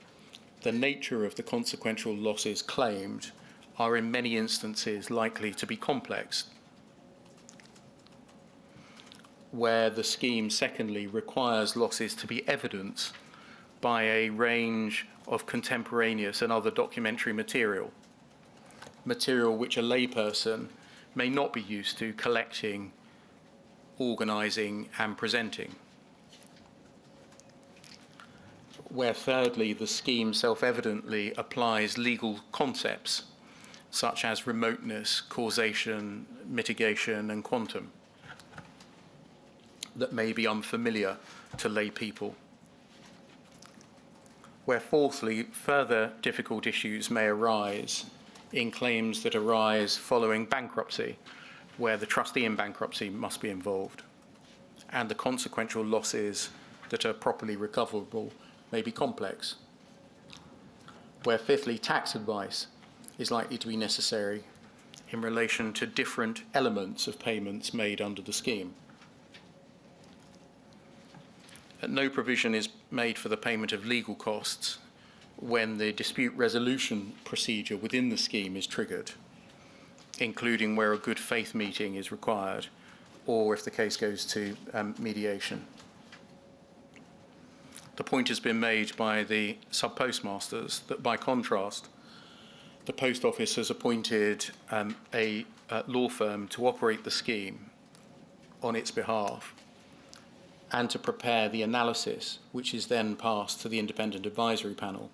the nature of the consequential losses claimed are in many instances likely to be complex, where the scheme, secondly, requires losses to be evidenced by a range of contemporaneous and other documentary material which a layperson may not be used to collecting, organising and presenting. Where thirdly, the scheme self-evidently applies legal concepts such as remoteness, causation, mitigation and quantum that may be unfamiliar to lay people. Where fourthly, further difficult issues may arise in claims that arise following bankruptcy, where the trustee in bankruptcy must be involved, and the consequential losses that are properly recoverable may be complex. Where fifthly, tax advice is likely to be necessary in relation to different elements of payments made under the scheme. No provision is made for the payment of legal costs when the dispute resolution procedure within the scheme is triggered, including where a good faith meeting is required or if the case goes to mediation. The point has been made by the sub-postmasters that, by contrast, the Post Office has appointed a law firm to operate the scheme on its behalf and to prepare the analysis, which is then passed to the independent advisory panel,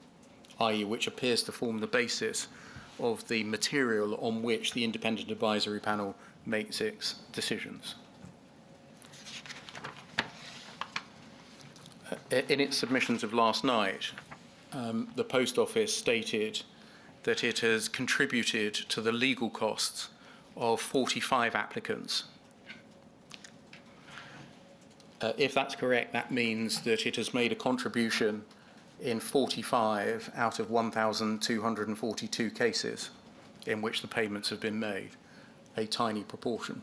i.e. which appears to form the basis of the material on which the independent advisory panel makes its decisions. In its submissions of last night, the Post Office stated that it has contributed to the legal costs of 45 applicants. If that's correct, that means that it has made a contribution in 45 out of 1,242 cases in which the payments have been made, a tiny proportion.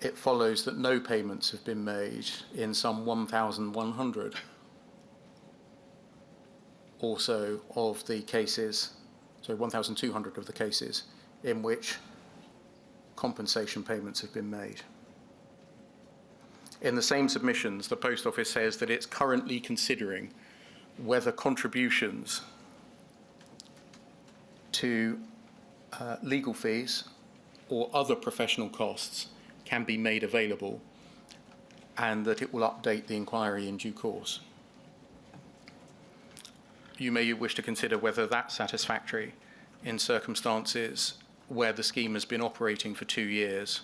It follows that no payments have been made in some 1,100 or so of the cases, so 1,200 of the cases in which compensation payments have been made. In the same submissions, the Post Office says that it's currently considering whether contributions to legal fees or other professional costs can be made available, and that it will update the inquiry in due course. You may wish to consider whether that's satisfactory in circumstances where the scheme has been operating for 2 years,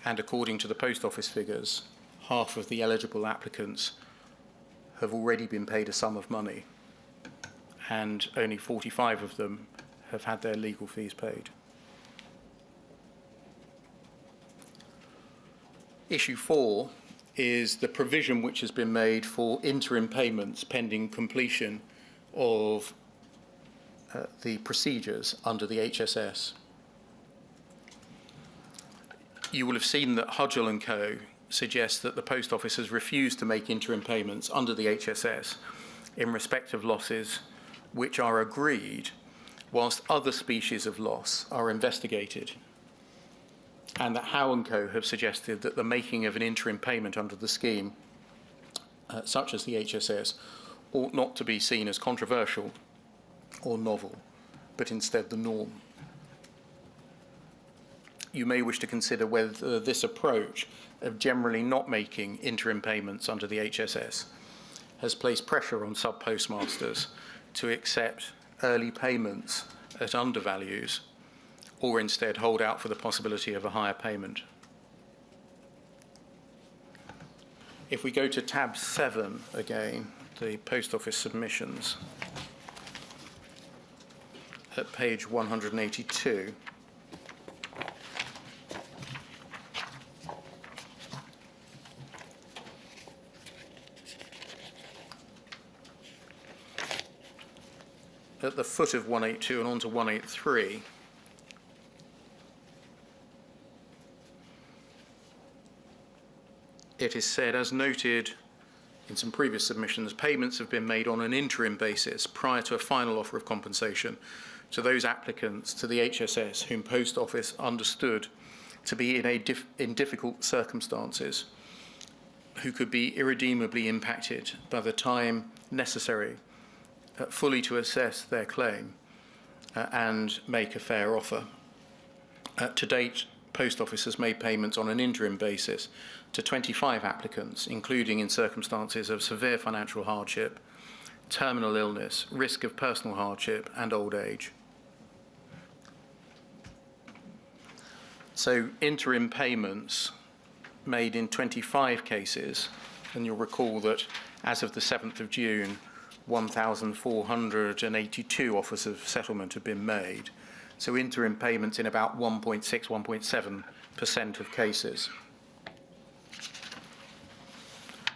and according to the Post Office figures, half of the eligible applicants have already been paid a sum of money, and only 45 of them have had their legal fees paid. Issue 4 is the provision which has been made for interim payments pending completion of the procedures under the HSS. You will have seen that Hudgell and Co. suggests that the Post Office has refused to make interim payments under the HSS in respect of losses which are agreed whilst other species of loss are investigated, and that Howe & Co. have suggested that the making of an interim payment under the scheme, such as the HSS, ought not to be seen as controversial or novel, but instead the norm. You may wish to consider whether this approach of generally not making interim payments under the HSS has placed pressure on sub-postmasters to accept early payments at undervalues, or instead hold out for the possibility of a higher payment. If we go to tab 7 again, the Post Office submissions, at page 182, at the foot of 182 and onto 183, it is said, as noted in some previous submissions, payments have been made on an interim basis prior to a final offer of compensation to those applicants to the HSS whom Post Office understood to be in difficult circumstances, who could be irredeemably impacted by the time necessary fully to assess their claim and make a fair offer. To date, Post Office has made payments on an interim basis to 25 applicants, including in circumstances of severe financial hardship, terminal illness, risk of personal hardship, and old age. So interim payments made in 25 cases, and you'll recall that as of the 7th of June, 1,482 offers of settlement have been made. So interim payments in about 1.6, 1.7% of cases.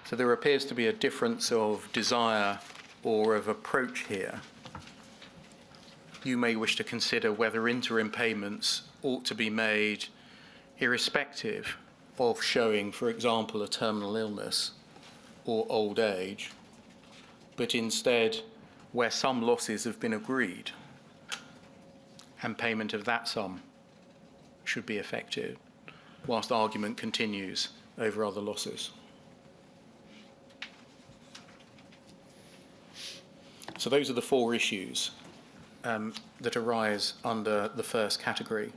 So there appears to be a difference of desire or of approach here. You may wish to consider whether interim payments ought to be made irrespective of showing, for example, a terminal illness or old age, but instead where some losses have been agreed and payment of that sum should be effected whilst argument continues over other losses. So those are the 4 issues that arise under the first category.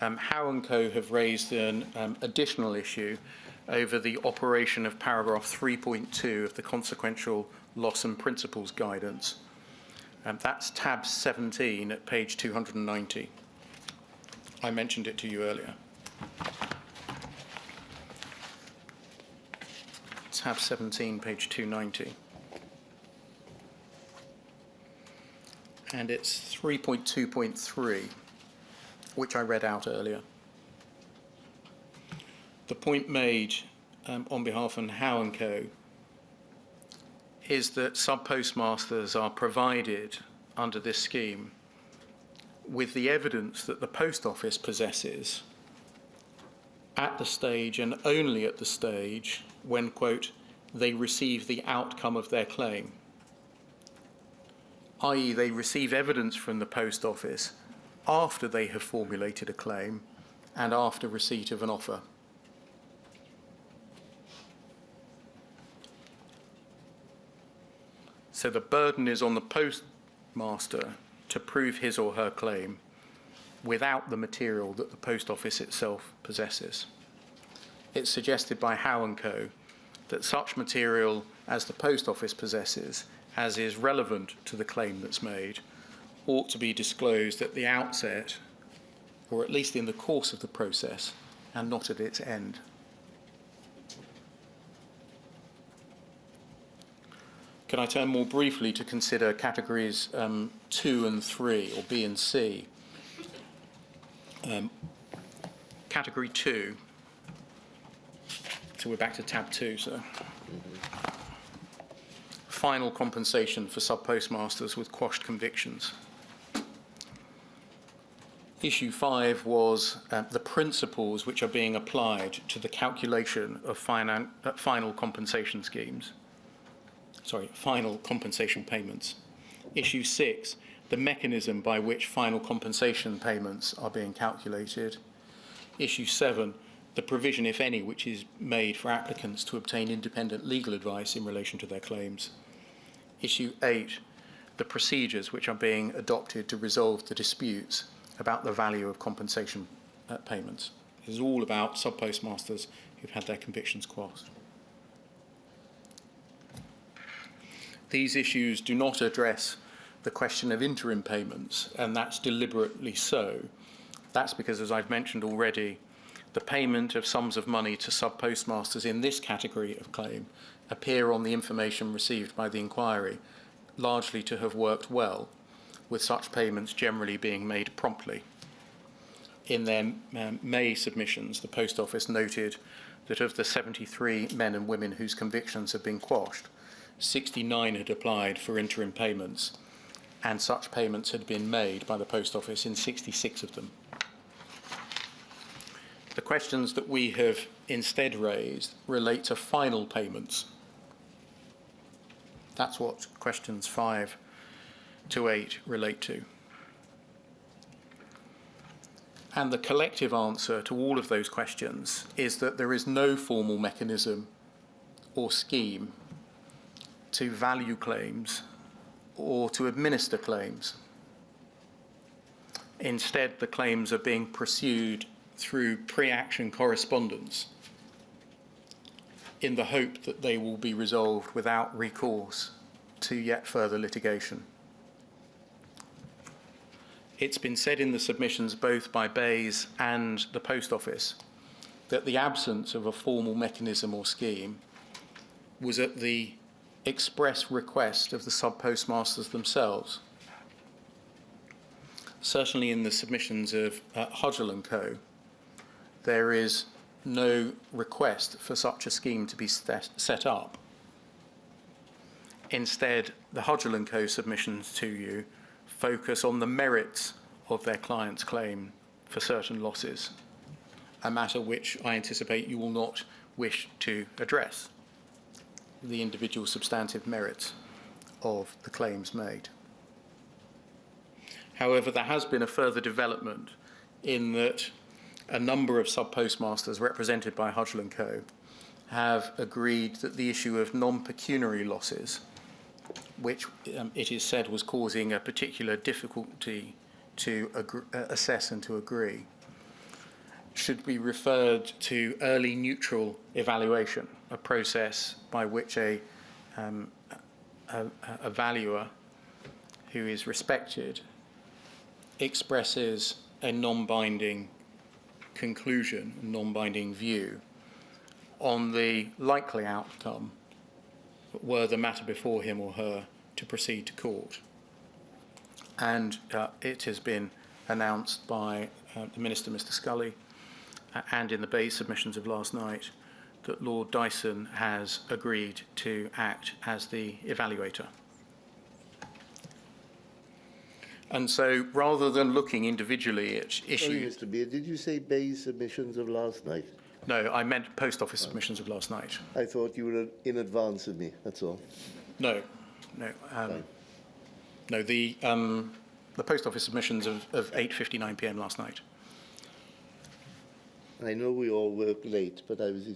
Howe & Co. have raised an additional issue over the operation of paragraph 3.2 of the consequential loss and principles guidance. That's tab 17 at page 290. I mentioned it to you earlier. Tab 17, page 290. And it's 3.2.3, which I read out earlier. The point made on behalf of Howe & Co. is that sub-postmasters are provided under this scheme with the evidence that the Post Office possesses at the stage and only at the stage when, quote, they receive the outcome of their claim, i.e. they receive evidence from the Post Office after they have formulated a claim and after receipt of an offer. So the burden is on the postmaster to prove his or her claim without the material that the Post Office itself possesses. It's suggested by Howe & Co. that such material as the Post Office possesses, as is relevant to the claim that's made, ought to be disclosed at the outset, or at least in the course of the process, and not at its end. Can I turn more briefly to consider categories 2 and 3, or B and C? Category 2, so we're back to tab 2, sir. Final compensation for sub-postmasters with quashed convictions. Issue 5 was the principles which are being applied to the calculation of final compensation schemes. Final compensation payments. Issue 6, the mechanism by which final compensation payments are being calculated. Issue 7, the provision, if any, which is made for applicants to obtain independent legal advice in relation to their claims. Issue 8, the procedures which are being adopted to resolve the disputes about the value of compensation payments. This is all about sub-postmasters who've had their convictions quashed. These issues do not address the question of interim payments, and that's deliberately so. That's because, as I've mentioned already, the payment of sums of money to sub-postmasters in this category of claim appear on the information received by the inquiry largely to have worked well, with such payments generally being made promptly. In their May submissions, the Post Office noted that of the 73 men and women whose convictions had been quashed, 69 had applied for interim payments, and such payments had been made by the Post Office in 66 of them. The questions that we have instead raised relate to final payments. That's what questions 5 to 8 relate to. And the collective answer to all of those questions is that there is no formal mechanism or scheme to value claims or to administer claims. Instead, the claims are being pursued through pre-action correspondence in the hope that they will be resolved without recourse to yet further litigation. It's been said in the submissions both by Bayes and the Post Office that the absence of a formal mechanism or scheme was at the express request of the sub-postmasters themselves. Certainly in the submissions of Hodgell & Co., there is no request for such a scheme to be set up. Instead, the Hodgell & Co. submissions to you focus on the merits of their client's claim for certain losses, a matter which I anticipate you will not wish to address, the individual substantive merits of the claims made. However, there has been a further development in that a number of sub-postmasters represented by Hodgell & Co. have agreed that the issue of non-pecuniary losses, which it is said was causing a particular difficulty to assess and to agree, should be referred to early neutral evaluation, a process by which a valuer who is respected expresses a non-binding conclusion, a non-binding view on the likely outcome were the matter before him or her to proceed to court. And it has been announced by the Minister, Mr. Scully, and in the Bayes submissions of last night, that Lord Dyson has agreed to act as the evaluator. And so, rather than looking individually at issues... Sorry, Mr. Beard, did you say Bayes submissions of last night? No, I meant Post Office submissions of last night. I thought you were in advance of me, that's all. No. No, the Post Office submissions of 8:59 p.m. last night. I know we all work late, but I was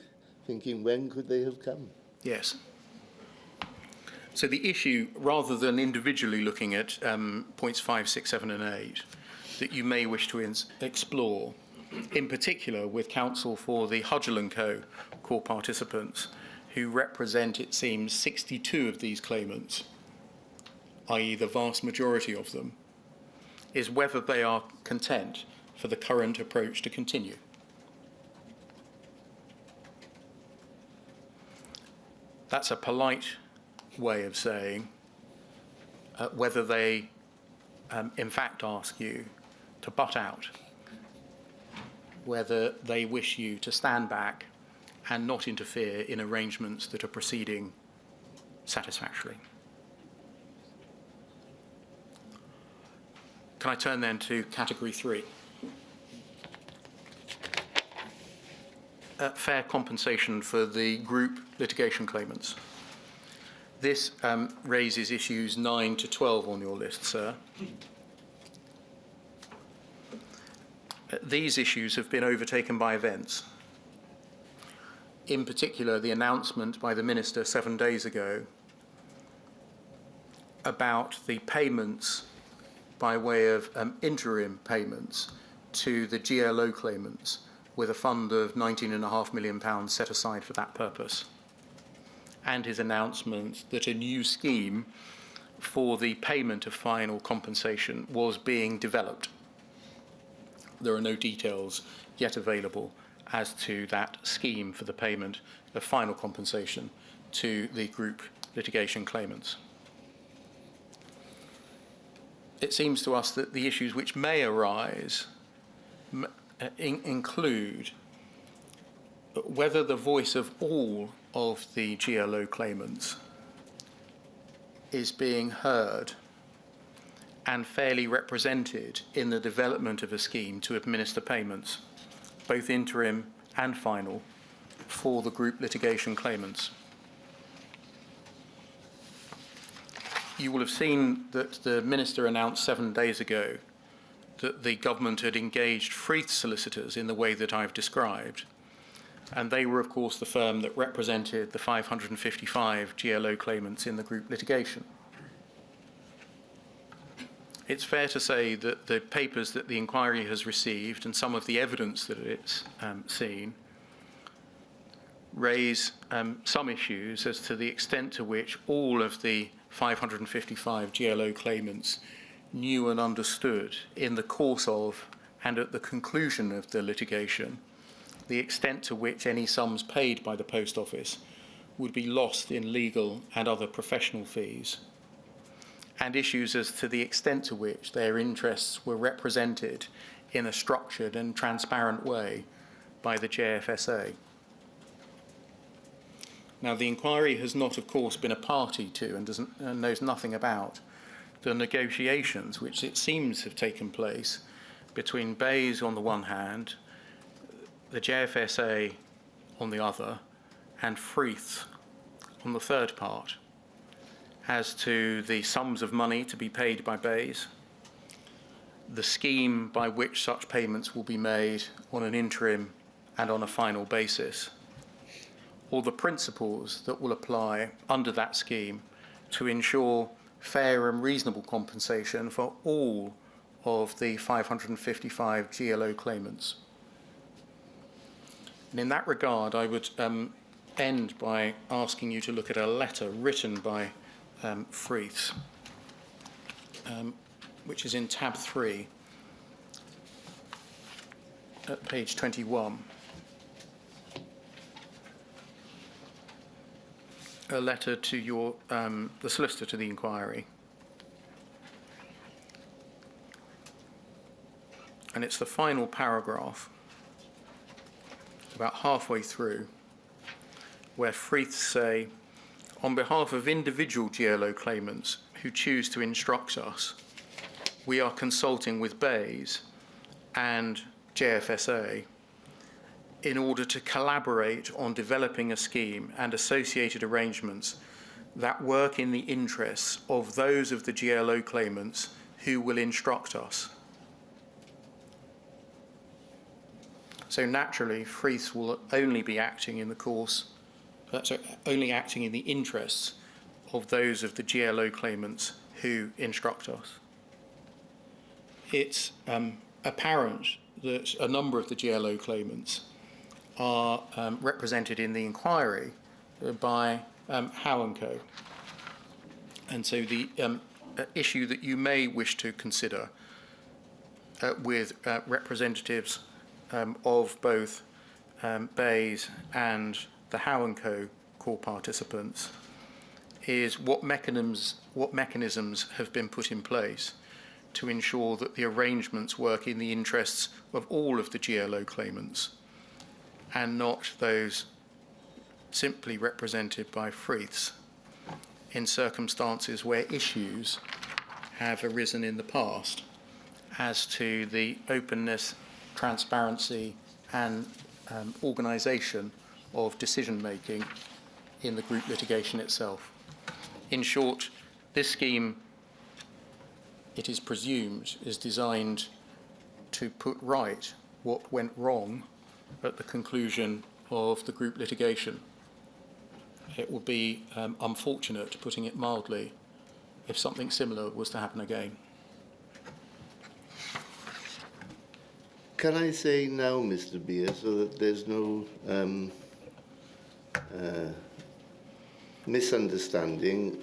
thinking, when could they have come? Yes. So the issue, rather than individually looking at points 5, 6, 7 and 8, that you may wish to explore, in particular with counsel for the Hodgell & Co. core participants, who represent, it seems, 62 of these claimants, i.e. the vast majority of them, is whether they are content for the current approach to continue. That's a polite way of saying whether they in fact ask you to butt out, whether they wish you to stand back and not interfere in arrangements that are proceeding satisfactorily. Can I turn then to category 3? fair compensation for the group litigation claimants. This raises issues 9 to 12 on your list, sir. These issues have been overtaken by events. In particular, the announcement by the Minister 7 days ago about the payments by way of interim payments to the GLO claimants, with a fund of £19.5 million set aside for that purpose, and his announcement that a new scheme for the payment of final compensation was being developed. There are no details yet available as to that scheme for the payment of final compensation to the group litigation claimants. It seems to us that the issues which may arise include whether the voice of all of the GLO claimants is being heard and fairly represented in the development of a scheme to administer payments, both interim and final, for the group litigation claimants. You will have seen that the Minister announced 7 days ago that the government had engaged Freeth solicitors in the way that I've described, and they were, of course, the firm that represented the 555 GLO claimants in the group litigation. It's fair to say that the papers that the inquiry has received and some of the evidence that it's seen raise some issues as to the extent to which all of the 555 GLO claimants knew and understood in the course of and at the conclusion of the litigation the extent to which any sums paid by the Post Office would be lost in legal and other professional fees, and issues as to the extent to which their interests were represented in a structured and transparent way by the JFSA. Now, the inquiry has not, of course, been a party to and knows nothing about the negotiations which it seems have taken place between Bayes on the one hand, the JFSA on the other, and Freeth on the third part, as to the sums of money to be paid by Bayes, the scheme by which such payments will be made on an interim and on a final basis, or the principles that will apply under that scheme to ensure fair and reasonable compensation for all of the 555 GLO claimants. And in that regard, I would end by asking you to look at a letter written by Freeth, which is in tab 3 at page 21. A letter to your the solicitor to the inquiry, and it's the final paragraph, about halfway through, where Freeth say, on behalf of individual GLO claimants who choose to instruct us, we are consulting with Bayes and JFSA in order to collaborate on developing a scheme and associated arrangements that work in the interests of those of the GLO claimants who will instruct us. So naturally, Freeth will only be acting in the course, only acting in the interests of those of the GLO claimants who instruct us. It's apparent that a number of the GLO claimants are represented in the inquiry by Howe & Co. And so the issue that you may wish to consider with representatives of both Bayes and the Howe & Co. core participants is what mechanisms have been put in place to ensure that the arrangements work in the interests of all of the GLO claimants and not those simply represented by Freeths in circumstances where issues have arisen in the past as to the openness, transparency and organisation of decision-making in the group litigation itself. In short, this scheme, it is presumed, is designed to put right what went wrong at the conclusion of the group litigation. It would be unfortunate, putting it mildly, if something similar was to happen again. Can I say now, Mr. Beer, so that there's no misunderstanding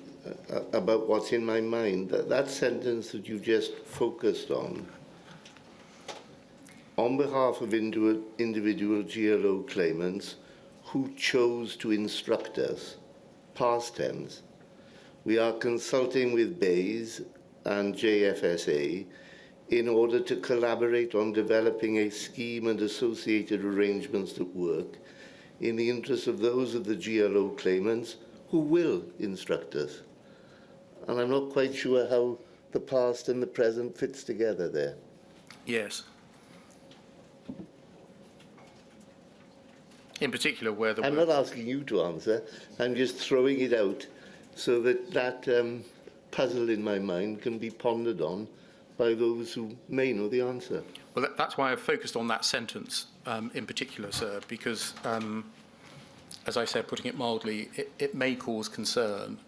about what's in my mind, that sentence that you just focused on behalf of individual GLO claimants who chose to instruct us, past tense, we are consulting with BAYS and JFSA in order to collaborate on developing a scheme and associated arrangements that work in the interest of those of the GLO claimants who will instruct us. And I'm not quite sure how the past and the present fits together there. Yes. In particular, where the I'm not asking you to answer, I'm just throwing it out so that that puzzle in my mind can be pondered on by those who may know the answer. Well, that's why I've focused on that sentence in particular, sir, because, as I said, putting it mildly, it may cause concern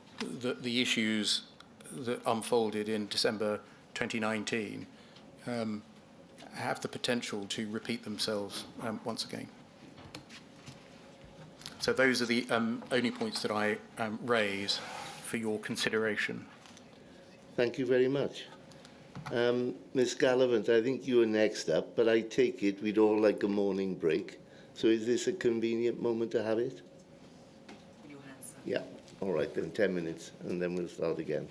that the issues that unfolded in December 2019 have the potential to repeat themselves once again. So those are the only points that I raise for your consideration. Thank you very much. Ms. Gallivant, I think you are next up, but I take it we'd all like a morning break. So is this a convenient moment to have it? Your hands up. Yeah. All right, then 10 minutes, and then we'll start again.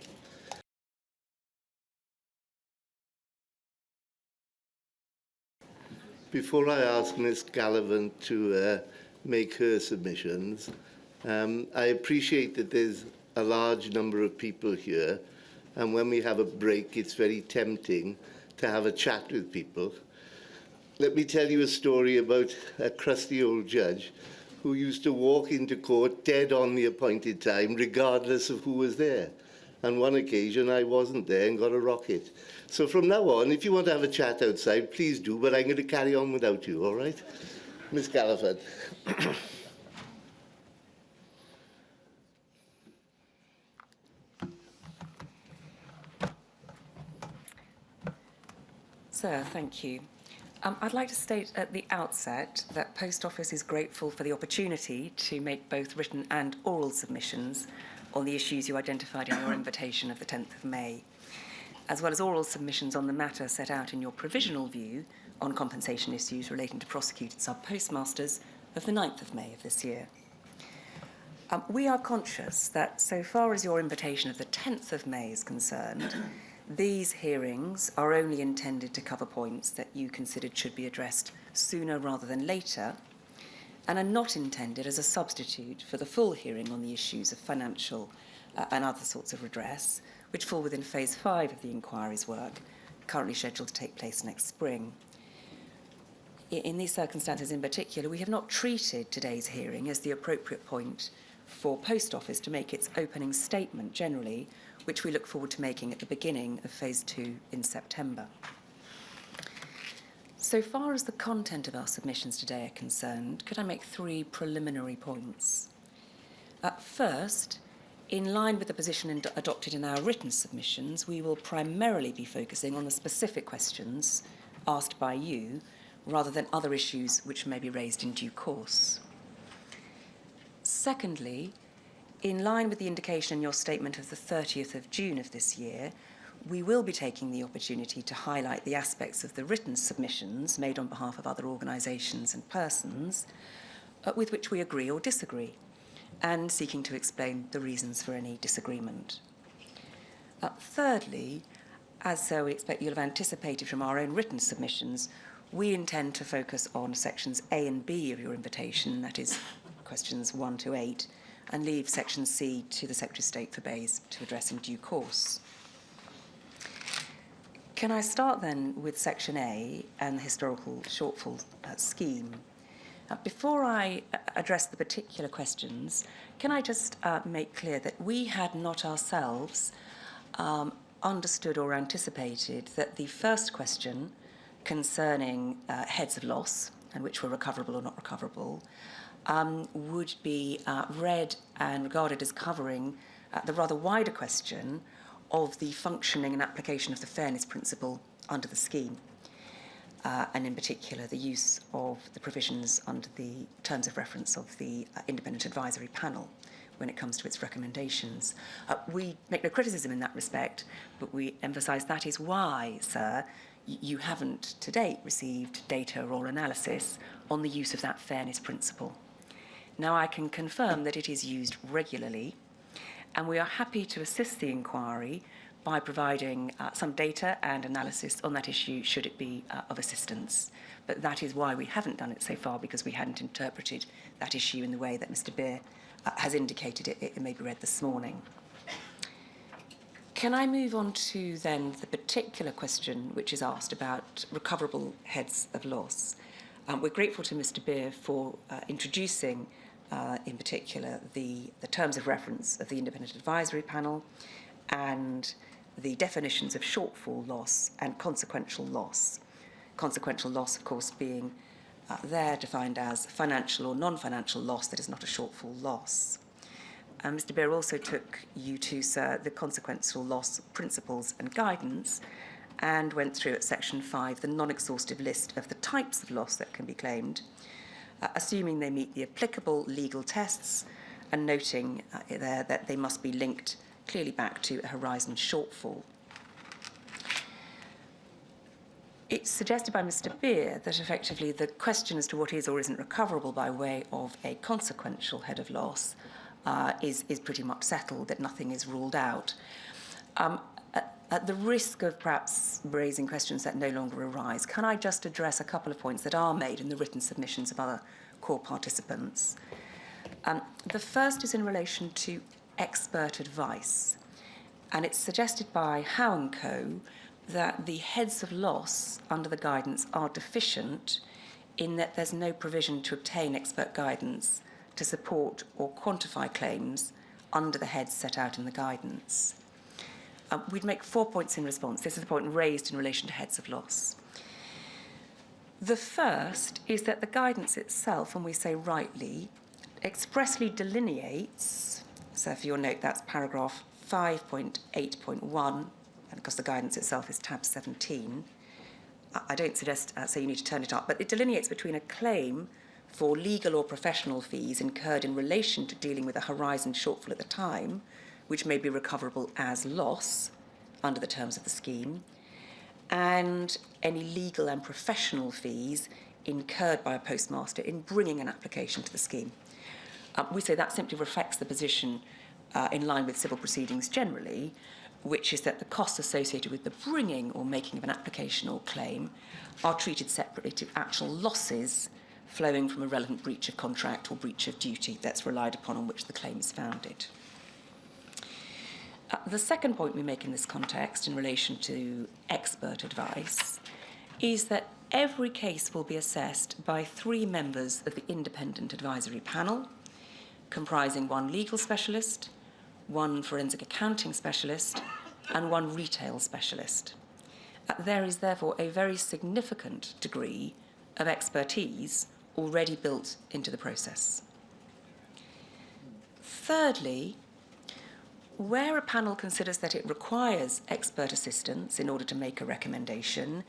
Before I ask Ms. Gallivant to make her submissions, I appreciate that there's a large number of people here, and when we have a break, it's very tempting to have a chat with people. Let me tell you a story about a crusty old judge who used to walk into court dead on the appointed time, regardless of who was there. On one occasion, I wasn't there and got a rocket. So from now on, if you want to have a chat outside, please do, but I'm going to carry on without you, all right? Ms. Galliford. Sir, thank you. I'd like to state at the outset that Post Office is grateful for the opportunity to make both written and oral submissions on the issues you identified in your invitation of the 10th of May, as well as oral submissions on the matter set out in your provisional view on compensation issues relating to prosecuted sub-postmasters of the 9th of May of this year. We are conscious that so far as your invitation of the 10th of May is concerned, these hearings are only intended to cover points that you considered should be addressed sooner rather than later, and are not intended as a substitute for the full hearing on the issues of financial and other sorts of redress, which fall within Phase 5 of the inquiry's work, currently scheduled to take place next spring. In these circumstances in particular, we have not treated today's hearing as the appropriate point for Post Office to make its opening statement generally, which we look forward to making at the beginning of Phase 2 in September. So far as the content of our submissions today are concerned, could I make 3 preliminary points? First, in line with the position adopted in our written submissions, we will primarily be focusing on the specific questions asked by you, rather than other issues which may be raised in due course. Secondly, in line with the indication in your statement of the 30th of June of this year, we will be taking the opportunity to highlight the aspects of the written submissions made on behalf of other organisations and persons with which we agree or disagree, and seeking to explain the reasons for any disagreement. Thirdly, as we expect you'll have anticipated from our own written submissions, we intend to focus on sections A and B of your invitation, that is, questions 1 to 8, and leave section C to the Secretary of State for BAYS to address in due course. Can I start then with section A and the historical shortfall scheme? Before I address the particular questions, can I just make clear that we had not ourselves understood or anticipated that the first question concerning heads of loss, and which were recoverable or not recoverable, would be read and regarded as covering the rather wider question of the functioning and application of the fairness principle under the scheme, and in particular the use of the provisions under the terms of reference of the independent advisory panel when it comes to its recommendations. We make no criticism in that respect, but we emphasise that is why, sir, you haven't to date received data or analysis on the use of that fairness principle. Now, I can confirm that it is used regularly, and we are happy to assist the inquiry by providing some data and analysis on that issue should it be of assistance. But that is why we haven't done it so far, because we hadn't interpreted that issue in the way that Mr. Beer has indicated it may be read this morning. Can I move on to then the particular question which is asked about recoverable heads of loss? We're grateful to Mr. Beer for introducing in particular the terms of reference of the independent advisory panel and the definitions of shortfall loss and consequential loss. Consequential loss, of course, being there defined as financial or non-financial loss that is not a shortfall loss. Mr. Beer also took you to, sir, the consequential loss principles and guidance and went through at section 5 the non-exhaustive list of the types of loss that can be claimed, assuming they meet the applicable legal tests and noting there that they must be linked clearly back to a horizon shortfall. It's suggested by Mr. Beer that effectively the question as to what is or isn't recoverable by way of a consequential head of loss is pretty much settled, that nothing is ruled out. At the risk of perhaps raising questions that no longer arise, can I just address a couple of points that are made in the written submissions of other core participants? The first is in relation to expert advice, and it's suggested by Howe & Co. that the heads of loss under the guidance are deficient in that there's no provision to obtain expert guidance to support or quantify claims under the heads set out in the guidance. We'd make 4 points in response. This is a point raised in relation to heads of loss. The first is that the guidance itself, and we say rightly, expressly delineates, so for your note that's paragraph 5.8.1, and because the guidance itself is tab 17, I don't suggest, so you need to turn it up, but it delineates between a claim for legal or professional fees incurred in relation to dealing with a horizon shortfall at the time, which may be recoverable as loss under the terms of the scheme, and any legal and professional fees incurred by a postmaster in bringing an application to the scheme. We say that simply reflects the position in line with civil proceedings generally, which is that the costs associated with the bringing or making of an application or claim are treated separately to actual losses flowing from a relevant breach of contract or breach of duty that's relied upon on which the claim is founded. The second point we make in this context in relation to expert advice is that every case will be assessed by 3 members of the independent advisory panel, comprising 1 legal specialist, 1 forensic accounting specialist, and 1 retail specialist. There is therefore a very significant degree of expertise already built into the process. Thirdly, where a panel considers that it requires expert assistance in order to make a recommendation,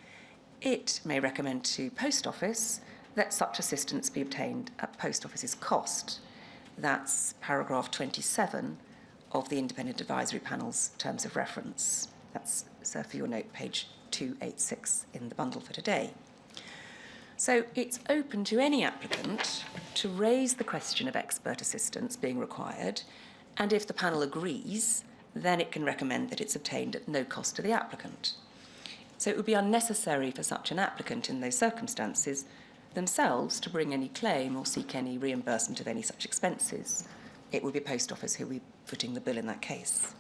it may recommend to Post Office that such assistance be obtained at Post Office's cost. That's paragraph 27 of the Independent Advisory Panel's terms of reference. That's, sir, for your note, page 286 in the bundle for today. So it's open to any applicant to raise the question of expert assistance being required, and if the panel agrees, then it can recommend that it's obtained at no cost to the applicant. So it would be unnecessary for such an applicant in those circumstances themselves to bring any claim or seek any reimbursement of any such expenses. It would be Post Office who would be footing the bill in that case.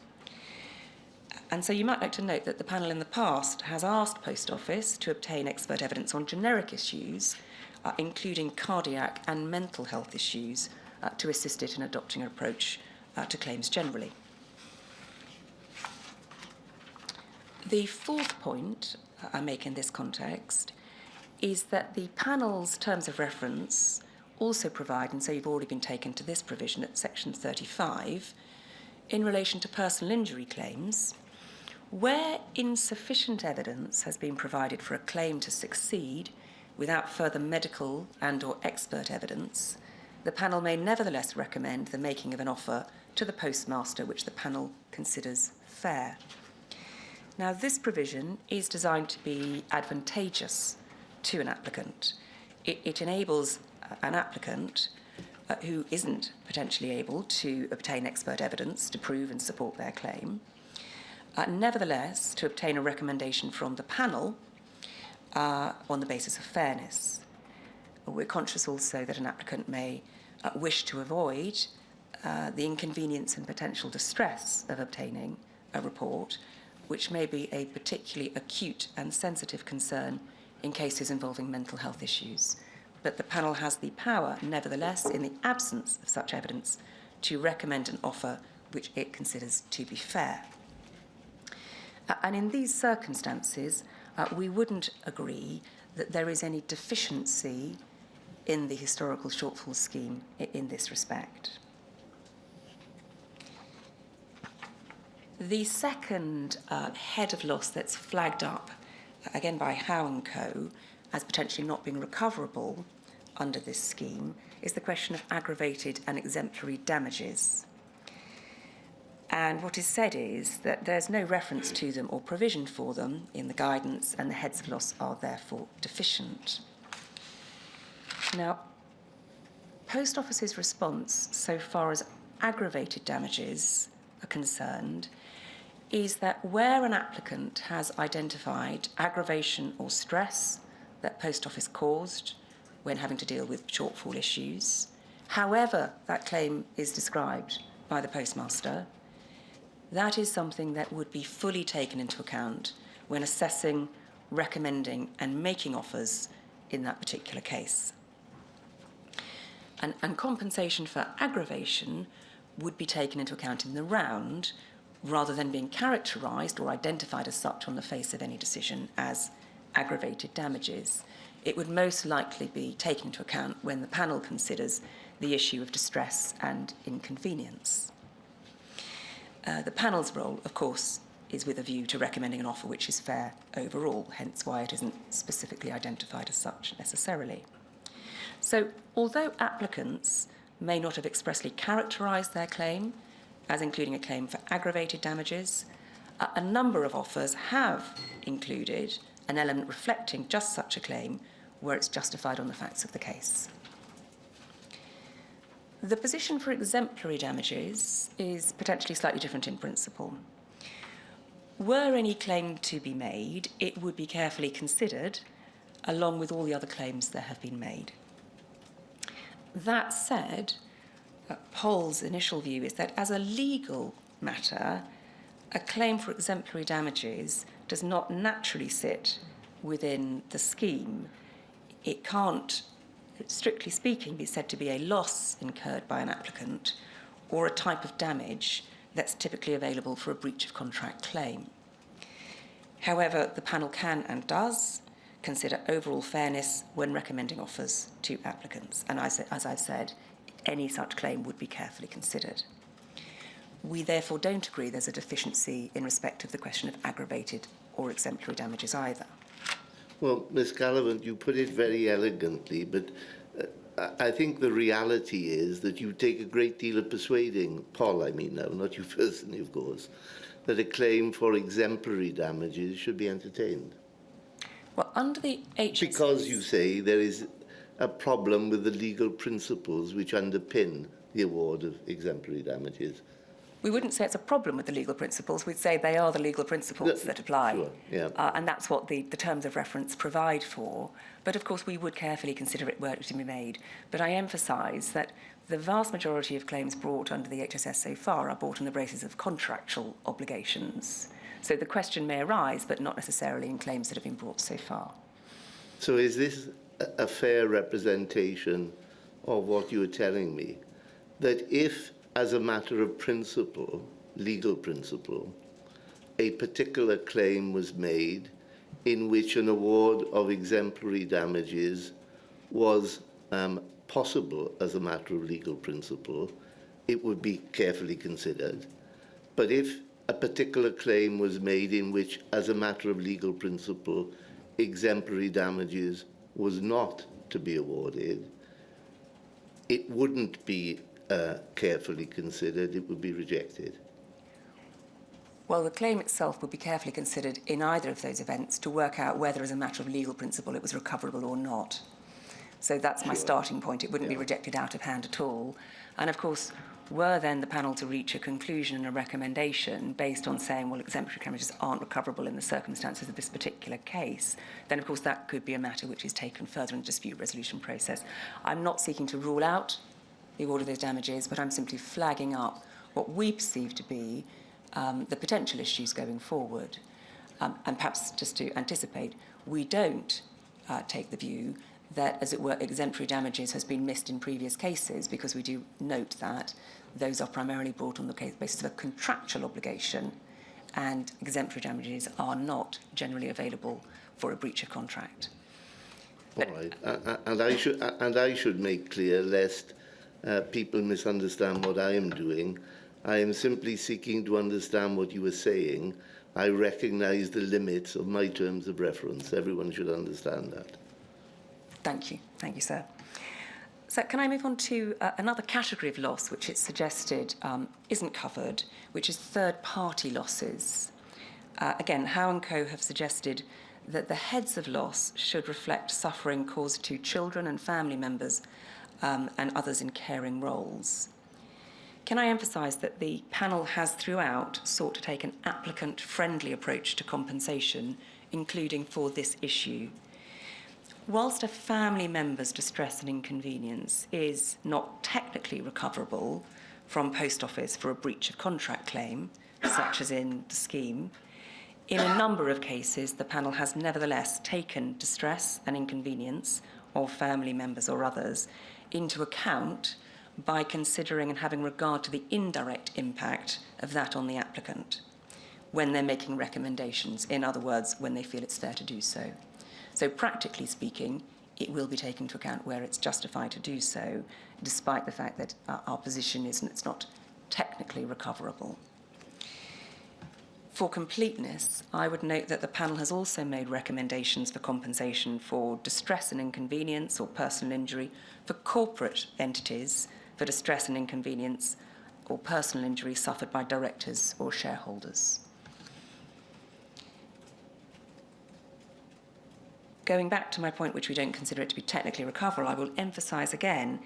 And so you might like to note that the panel in the past has asked Post Office to obtain expert evidence on generic issues, including cardiac and mental health issues, to assist it in adopting an approach to claims generally. The fourth point I make in this context is that the panel's terms of reference also provide, and so you've already been taken to this provision at section 35, in relation to personal injury claims, where insufficient evidence has been provided for a claim to succeed without further medical and/or expert evidence, the panel may nevertheless recommend the making of an offer to the postmaster which the panel considers fair. Now, this provision is designed to be advantageous to an applicant. It enables an applicant who isn't potentially able to obtain expert evidence to prove and support their claim, nevertheless, to obtain a recommendation from the panel on the basis of fairness. We're conscious also that an applicant may wish to avoid the inconvenience and potential distress of obtaining a report, which may be a particularly acute and sensitive concern in cases involving mental health issues. But the panel has the power, nevertheless, in the absence of such evidence, to recommend an offer which it considers to be fair. And in these circumstances, we wouldn't agree that there is any deficiency in the historical shortfall scheme in this respect. The second head of loss that's flagged up, again by Howe & Co, as potentially not being recoverable under this scheme, is the question of aggravated and exemplary damages. And what is said is that there's no reference to them or provision for them in the guidance, and the heads of loss are therefore deficient. Now, Post Office's response so far as aggravated damages are concerned is that where an applicant has identified aggravation or stress that Post Office caused when having to deal with shortfall issues, however that claim is described by the postmaster, that is something that would be fully taken into account when assessing, recommending and making offers in that particular case. And compensation for aggravation would be taken into account in the round, rather than being characterised or identified as such on the face of any decision as aggravated damages. It would most likely be taken into account when the panel considers the issue of distress and inconvenience. The panel's role, of course, is with a view to recommending an offer which is fair overall, hence why it isn't specifically identified as such necessarily. So, although applicants may not have expressly characterised their claim as including a claim for aggravated damages, a number of offers have included an element reflecting just such a claim where it's justified on the facts of the case. The position for exemplary damages is potentially slightly different in principle. Were any claim to be made, it would be carefully considered along with all the other claims that have been made. That said, Poll's initial view is that as a legal matter, a claim for exemplary damages does not naturally sit within the scheme. It can't, strictly speaking, be said to be a loss incurred by an applicant or a type of damage that's typically available for a breach of contract claim. However, the panel can and does consider overall fairness when recommending offers to applicants. And as I've said, any such claim would be carefully considered. We therefore don't agree there's a deficiency in respect of the question of aggravated or exemplary damages either. Well, Ms. Gallivan, you put it very elegantly, but I think the reality is that you take a great deal of persuading, Paul, I mean now, not you personally, of course, that a claim for exemplary damages should be entertained. Well, under the HSC... Because you say there is a problem with the legal principles which underpin the award of exemplary damages. We wouldn't say it's a problem with the legal principles. We'd say they are the legal principles that apply. Sure, yeah. And that's what the terms of reference provide for. But, of course, we would carefully consider it were it to be made. But I emphasise that the vast majority of claims brought under the HSS so far are brought on the basis of contractual obligations. So the question may arise, but not necessarily in claims that have been brought so far. So is this a fair representation of what you were telling me? That if, as a matter of principle, legal principle, a particular claim was made in which an award of exemplary damages was possible as a matter of legal principle, it would be carefully considered. But if a particular claim was made in which, as a matter of legal principle, exemplary damages was not to be awarded, it wouldn't be carefully considered, it would be rejected. Well, the claim itself would be carefully considered in either of those events to work out whether, as a matter of legal principle, it was recoverable or not. So that's my starting point. It wouldn't be rejected out of hand at all. And of course, were then the panel to reach a conclusion and a recommendation based on saying, well, exemplary damages aren't recoverable in the circumstances of this particular case, then of course that could be a matter which is taken further in the dispute resolution process. I'm not seeking to rule out the award of those damages, but I'm simply flagging up what we perceive to be the potential issues going forward. And perhaps just to anticipate, we don't take the view that, as it were, exemplary damages has been missed in previous cases, because we do note that those are primarily brought on the basis of a contractual obligation, and exemplary damages are not generally available for a breach of contract. All right, and I should make clear, lest people misunderstand what I am doing. I am simply seeking to understand what you were saying. I recognise the limits of my terms of reference. Everyone should understand that. Thank you, sir. So can I move on to another category of loss which it's suggested isn't covered, which is third-party losses. Again, Howe & Co have suggested that the heads of loss should reflect suffering caused to children and family members and others in caring roles. Can I emphasise that the panel has throughout sought to take an applicant-friendly approach to compensation, including for this issue. Whilst a family member's distress and inconvenience is not technically recoverable from Post Office for a breach of contract claim, such as in the scheme, in a number of cases the panel has nevertheless taken distress and inconvenience of family members or others into account by considering and having regard to the indirect impact of that on the applicant when they're making recommendations, in other words, when they feel it's fair to do so. So practically speaking, it will be taken into account where it's justified to do so, despite the fact that our position is it's not technically recoverable. For completeness, I would note that the panel has also made recommendations for compensation for distress and inconvenience or personal injury for corporate entities, for distress and inconvenience or personal injury suffered by directors or shareholders. Going back to my point, which we don't consider it to be technically recoverable, I will emphasise again,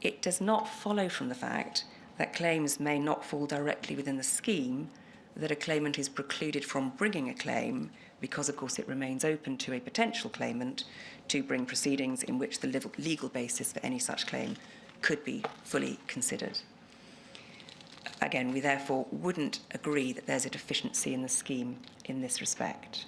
it does not follow from the fact that claims may not fall directly within the scheme that a claimant is precluded from bringing a claim because, of course, it remains open to a potential claimant to bring proceedings in which the legal basis for any such claim could be fully considered. Again, we therefore wouldn't agree that there's a deficiency in the scheme in this respect.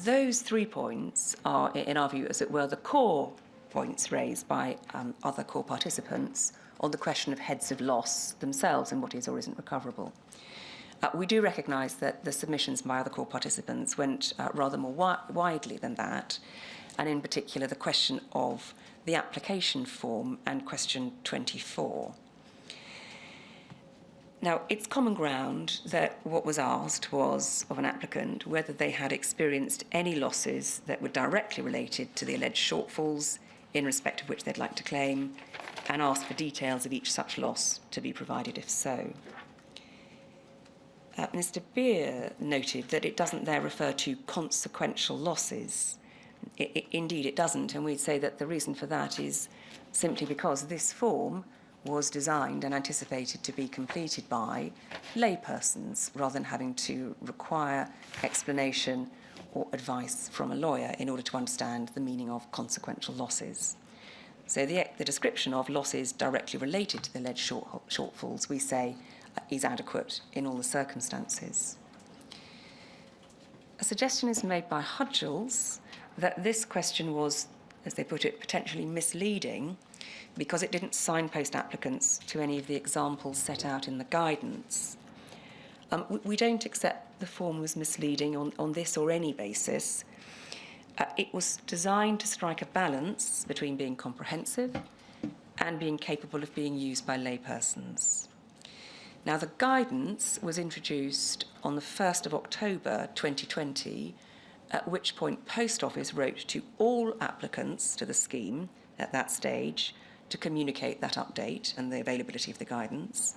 Those 3 points are, in our view, as it were, the core points raised by other core participants on the question of heads of loss themselves and what is or isn't recoverable. We do recognise that the submissions by other core participants went rather more widely than that, and in particular the question of the application form and question 24. Now, it's common ground that what was asked was of an applicant whether they had experienced any losses that were directly related to the alleged shortfalls in respect of which they'd like to claim, and asked for details of each such loss to be provided if so. Mr. Beer noted that it doesn't there refer to consequential losses. Indeed, it doesn't, and we'd say that the reason for that is simply because this form was designed and anticipated to be completed by laypersons rather than having to require explanation or advice from a lawyer in order to understand the meaning of consequential losses. So the description of losses directly related to the alleged shortfalls, we say, is adequate in all the circumstances. A suggestion is made by Hudgels that this question was, as they put it, potentially misleading because it didn't signpost applicants to any of the examples set out in the guidance. We don't accept the form was misleading on this or any basis. It was designed to strike a balance between being comprehensive and being capable of being used by laypersons. Now, the guidance was introduced on the 1st of October 2020, at which point Post Office wrote to all applicants to the scheme at that stage to communicate that update and the availability of the guidance.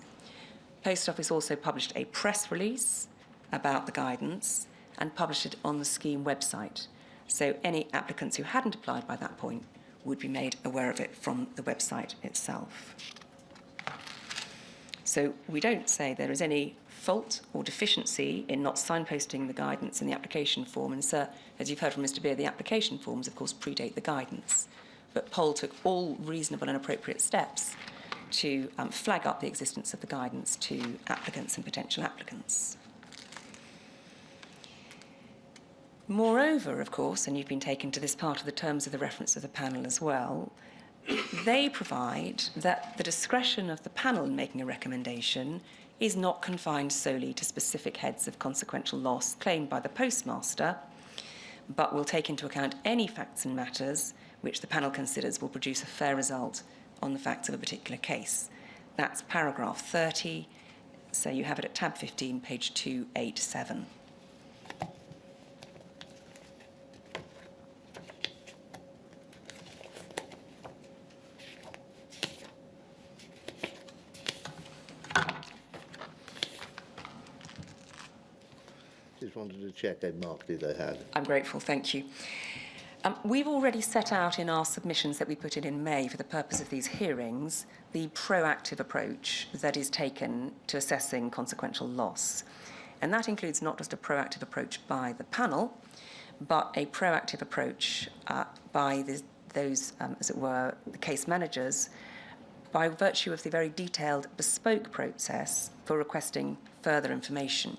Post Office also published a press release about the guidance and published it on the scheme website. So any applicants who hadn't applied by that point would be made aware of it from the website itself. So we don't say there is any fault or deficiency in not signposting the guidance in the application form. And sir, as you've heard from Mr. Beer, the application forms, of course, predate the guidance. But Poll took all reasonable and appropriate steps to flag up the existence of the guidance to applicants and potential applicants. Moreover, of course, and you've been taken to this part of the terms of the reference of the panel as well, they provide that the discretion of the panel in making a recommendation is not confined solely to specific heads of consequential loss claimed by the postmaster, but will take into account any facts and matters which the panel considers will produce a fair result on the facts of a particular case. That's paragraph 30, so you have it at tab 15, page 287. Just wanted to check I'd marked it, I had. I'm grateful, thank you. We've already set out in our submissions that we put in May for the purpose of these hearings the proactive approach that is taken to assessing consequential loss. And that includes not just a proactive approach by the panel, but a proactive approach by those, as it were, the case managers, by virtue of the very detailed bespoke process for requesting further information.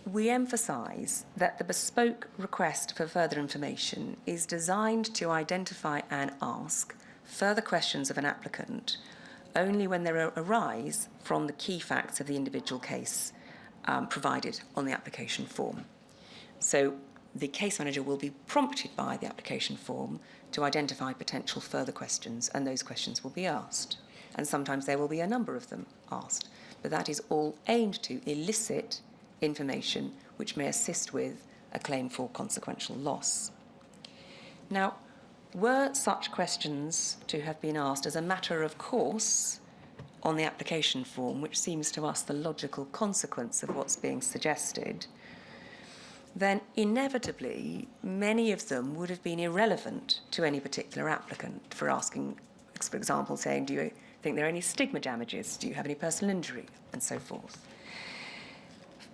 We emphasise that the bespoke request for further information is designed to identify and ask further questions of an applicant only when they arise from the key facts of the individual case provided on the application form. So the case manager will be prompted by the application form to identify potential further questions, and those questions will be asked. And sometimes there will be a number of them asked, but that is all aimed to elicit information which may assist with a claim for consequential loss. Now, were such questions to have been asked as a matter of course on the application form, which seems to us the logical consequence of what's being suggested, then inevitably many of them would have been irrelevant to any particular applicant for asking, for example, saying, do you think there are any stigma damages? Do you have any personal injury? And so forth.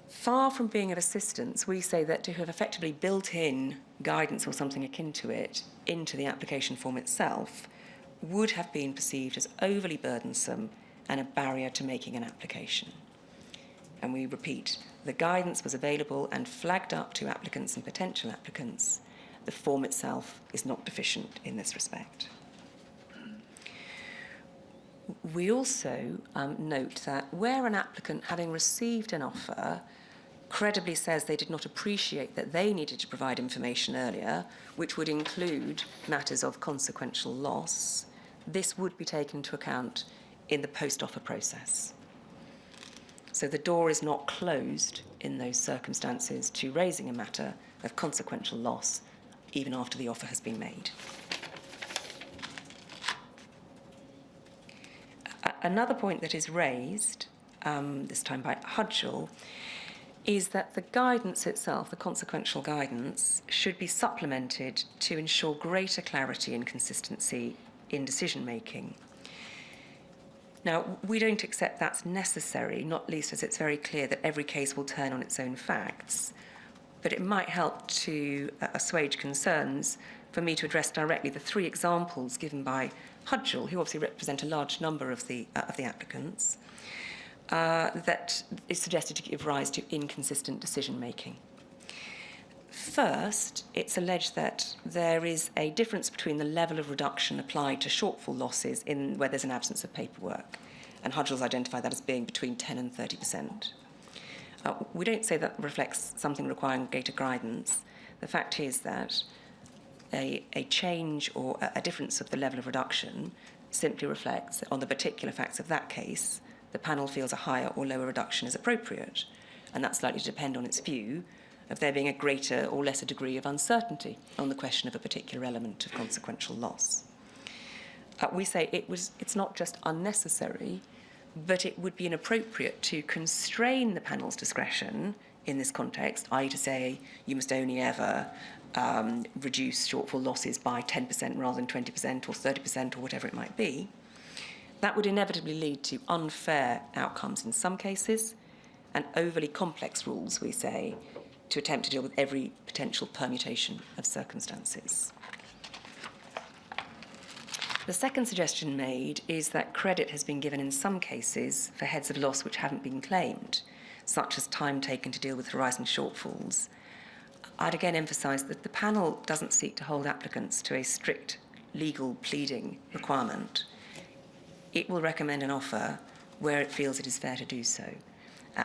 Far from being of assistance, we say that to have effectively built in guidance or something akin to it into the application form itself would have been perceived as overly burdensome and a barrier to making an application. And we repeat, the guidance was available and flagged up to applicants and potential applicants. The form itself is not deficient in this respect. We also note that where an applicant, having received an offer, credibly says they did not appreciate that they needed to provide information earlier, which would include matters of consequential loss, this would be taken into account in the post-offer process. So the door is not closed in those circumstances to raising a matter of consequential loss, even after the offer has been made. Another point that is raised, this time by Hudgell, is that the guidance itself, the consequential guidance, should be supplemented to ensure greater clarity and consistency in decision-making. Now, we don't accept that's necessary, not least as it's very clear that every case will turn on its own facts, but it might help to assuage concerns for me to address directly the three examples given by Hudgell, who obviously represent a large number of the applicants, that is suggested to give rise to inconsistent decision-making. First, it's alleged that there is a difference between the level of reduction applied to shortfall losses where there's an absence of paperwork, and Hudgell's identified that as being between 10 and 30%. We don't say that reflects something requiring greater guidance. The fact is that a change or a difference of the level of reduction simply reflects that on the particular facts of that case, the panel feels a higher or lower reduction is appropriate, and that's likely to depend on its view of there being a greater or lesser degree of uncertainty on the question of a particular element of consequential loss. We say it's not just unnecessary, but it would be inappropriate to constrain the panel's discretion in this context, i.e. to say you must only ever reduce shortfall losses by 10% rather than 20% or 30% or whatever it might be. That would inevitably lead to unfair outcomes in some cases and overly complex rules, we say, to attempt to deal with every potential permutation of circumstances. The second suggestion made is that credit has been given in some cases for heads of loss which haven't been claimed, such as time taken to deal with horizon shortfalls. I'd again emphasise that the panel doesn't seek to hold applicants to a strict legal pleading requirement. It will recommend an offer where it feels it is fair to do so.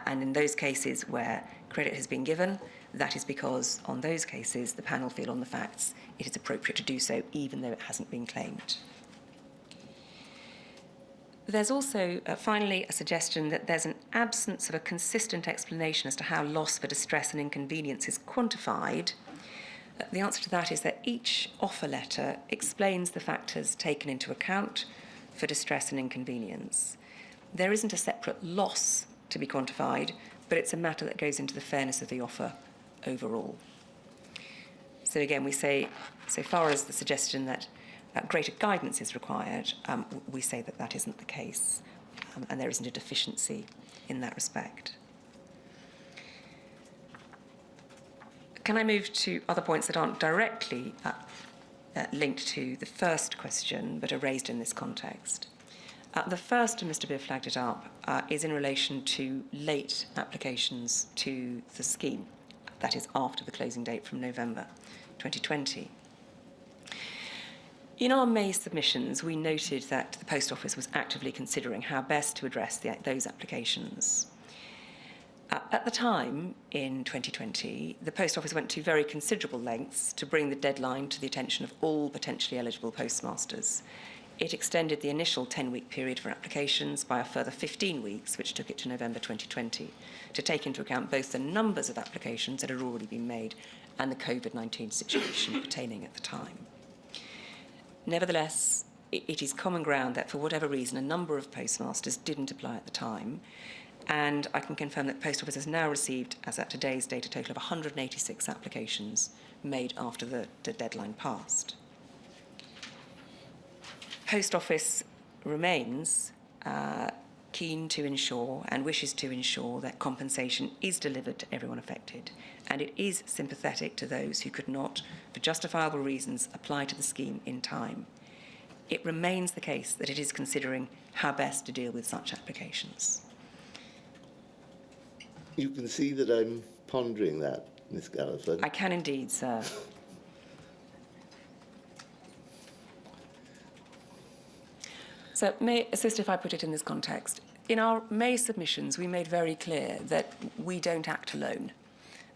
And in those cases where credit has been given, that is because on those cases the panel feel on the facts it is appropriate to do so even though it hasn't been claimed. There's also, finally, a suggestion that there's an absence of a consistent explanation as to how loss for distress and inconvenience is quantified. The answer to that is that each offer letter explains the factors taken into account for distress and inconvenience. There isn't a separate loss to be quantified, but it's a matter that goes into the fairness of the offer overall. So again, we say, so far as the suggestion that greater guidance is required, we say that that isn't the case, and there isn't a deficiency in that respect. Can I move to other points that aren't directly linked to the first question, but are raised in this context? The first, and Mr. Beer flagged it up, is in relation to late applications to the scheme, that is after the closing date from November 2020. In our May submissions, we noted that the Post Office was actively considering how best to address those applications. At the time, in 2020, the Post Office went to very considerable lengths to bring the deadline to the attention of all potentially eligible postmasters. It extended the initial 10-week period for applications by a further 15 weeks, which took it to November 2020, to take into account both the numbers of applications that had already been made and the COVID-19 situation pertaining at the time. Nevertheless, it is common ground that for whatever reason, a number of postmasters didn't apply at the time, and I can confirm that the Post Office has now received, as at today's date, a total of 186 applications made after the deadline passed. Post Office remains keen to ensure and wishes to ensure that compensation is delivered to everyone affected, and it is sympathetic to those who could not, for justifiable reasons, apply to the scheme in time. It remains the case that it is considering how best to deal with such applications. You can see that I'm pondering that, Ms. Galliford. I can indeed, sir. So may I assist if I put it in this context? In our May submissions, we made very clear that we don't act alone,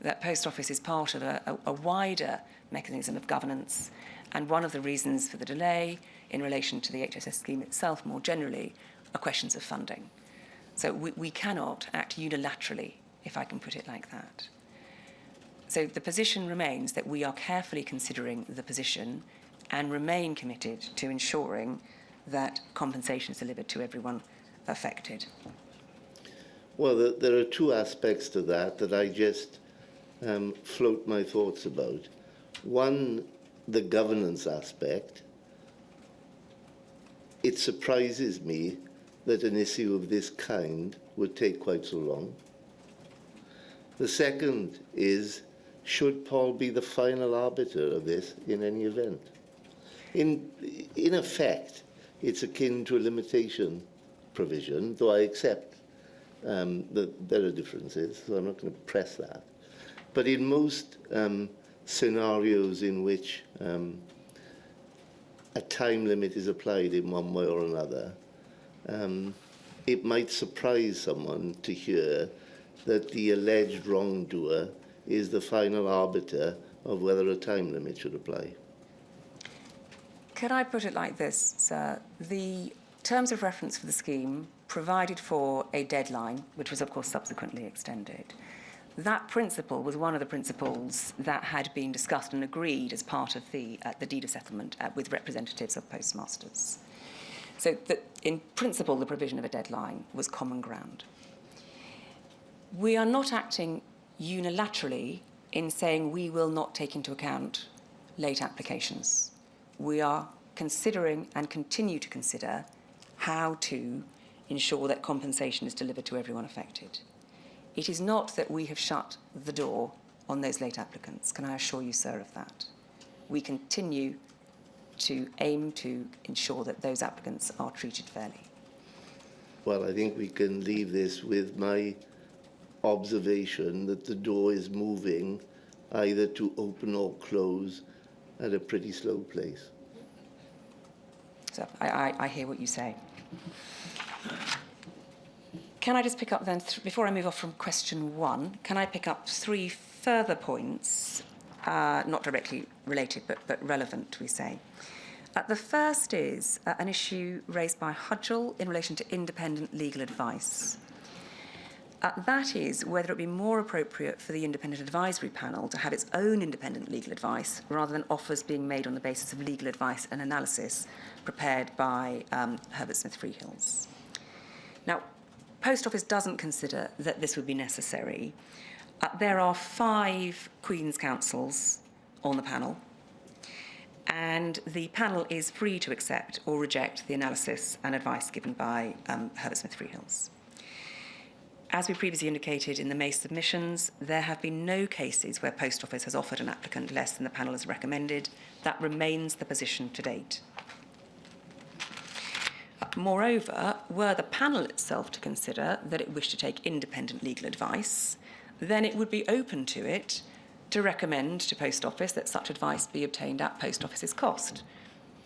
that Post Office is part of a wider mechanism of governance, and one of the reasons for the delay in relation to the HSS scheme itself more generally are questions of funding. So we cannot act unilaterally, if I can put it like that. So the position remains that we are carefully considering the position and remain committed to ensuring that compensation is delivered to everyone affected. Well, there are two aspects to that I just float my thoughts about. One, the governance aspect. It surprises me that an issue of this kind would take quite so long. The second is, should Paul be the final arbiter of this in any event? In effect, it's akin to a limitation provision, though I accept that there are differences, so I'm not going to press that. But in most scenarios in which a time limit is applied in one way or another, it might surprise someone to hear that the alleged wrongdoer is the final arbiter of whether a time limit should apply. Could I put it like this, sir? The terms of reference for the scheme provided for a deadline, which was, of course, subsequently extended. That principle was one of the principles that had been discussed and agreed as part of the deed of settlement with representatives of postmasters. So, in principle, the provision of a deadline was common ground. We are not acting unilaterally in saying we will not take into account late applications. We are considering and continue to consider how to ensure that compensation is delivered to everyone affected. It is not that we have shut the door on those late applicants. Can I assure you, sir, of that? We continue to aim to ensure that those applicants are treated fairly. Well, I think we can leave this with my observation that the door is moving either to open or close at a pretty slow pace. So I hear what you say. Can I just pick up then, before I move off from question one, can I pick up three further points, not directly related but relevant, we say? The first is an issue raised by Hudgell in relation to independent legal advice. That is whether it would be more appropriate for the independent advisory panel to have its own independent legal advice rather than offers being made on the basis of legal advice and analysis prepared by Herbert Smith Freehills. Now, Post Office doesn't consider that this would be necessary. There are 5 Queen's counsels on the panel, and the panel is free to accept or reject the analysis and advice given by Herbert Smith Freehills. As we previously indicated in the May submissions, there have been no cases where Post Office has offered an applicant less than the panel has recommended. That remains the position to date. Moreover, were the panel itself to consider that it wished to take independent legal advice, then it would be open to it to recommend to Post Office that such advice be obtained at Post Office's cost,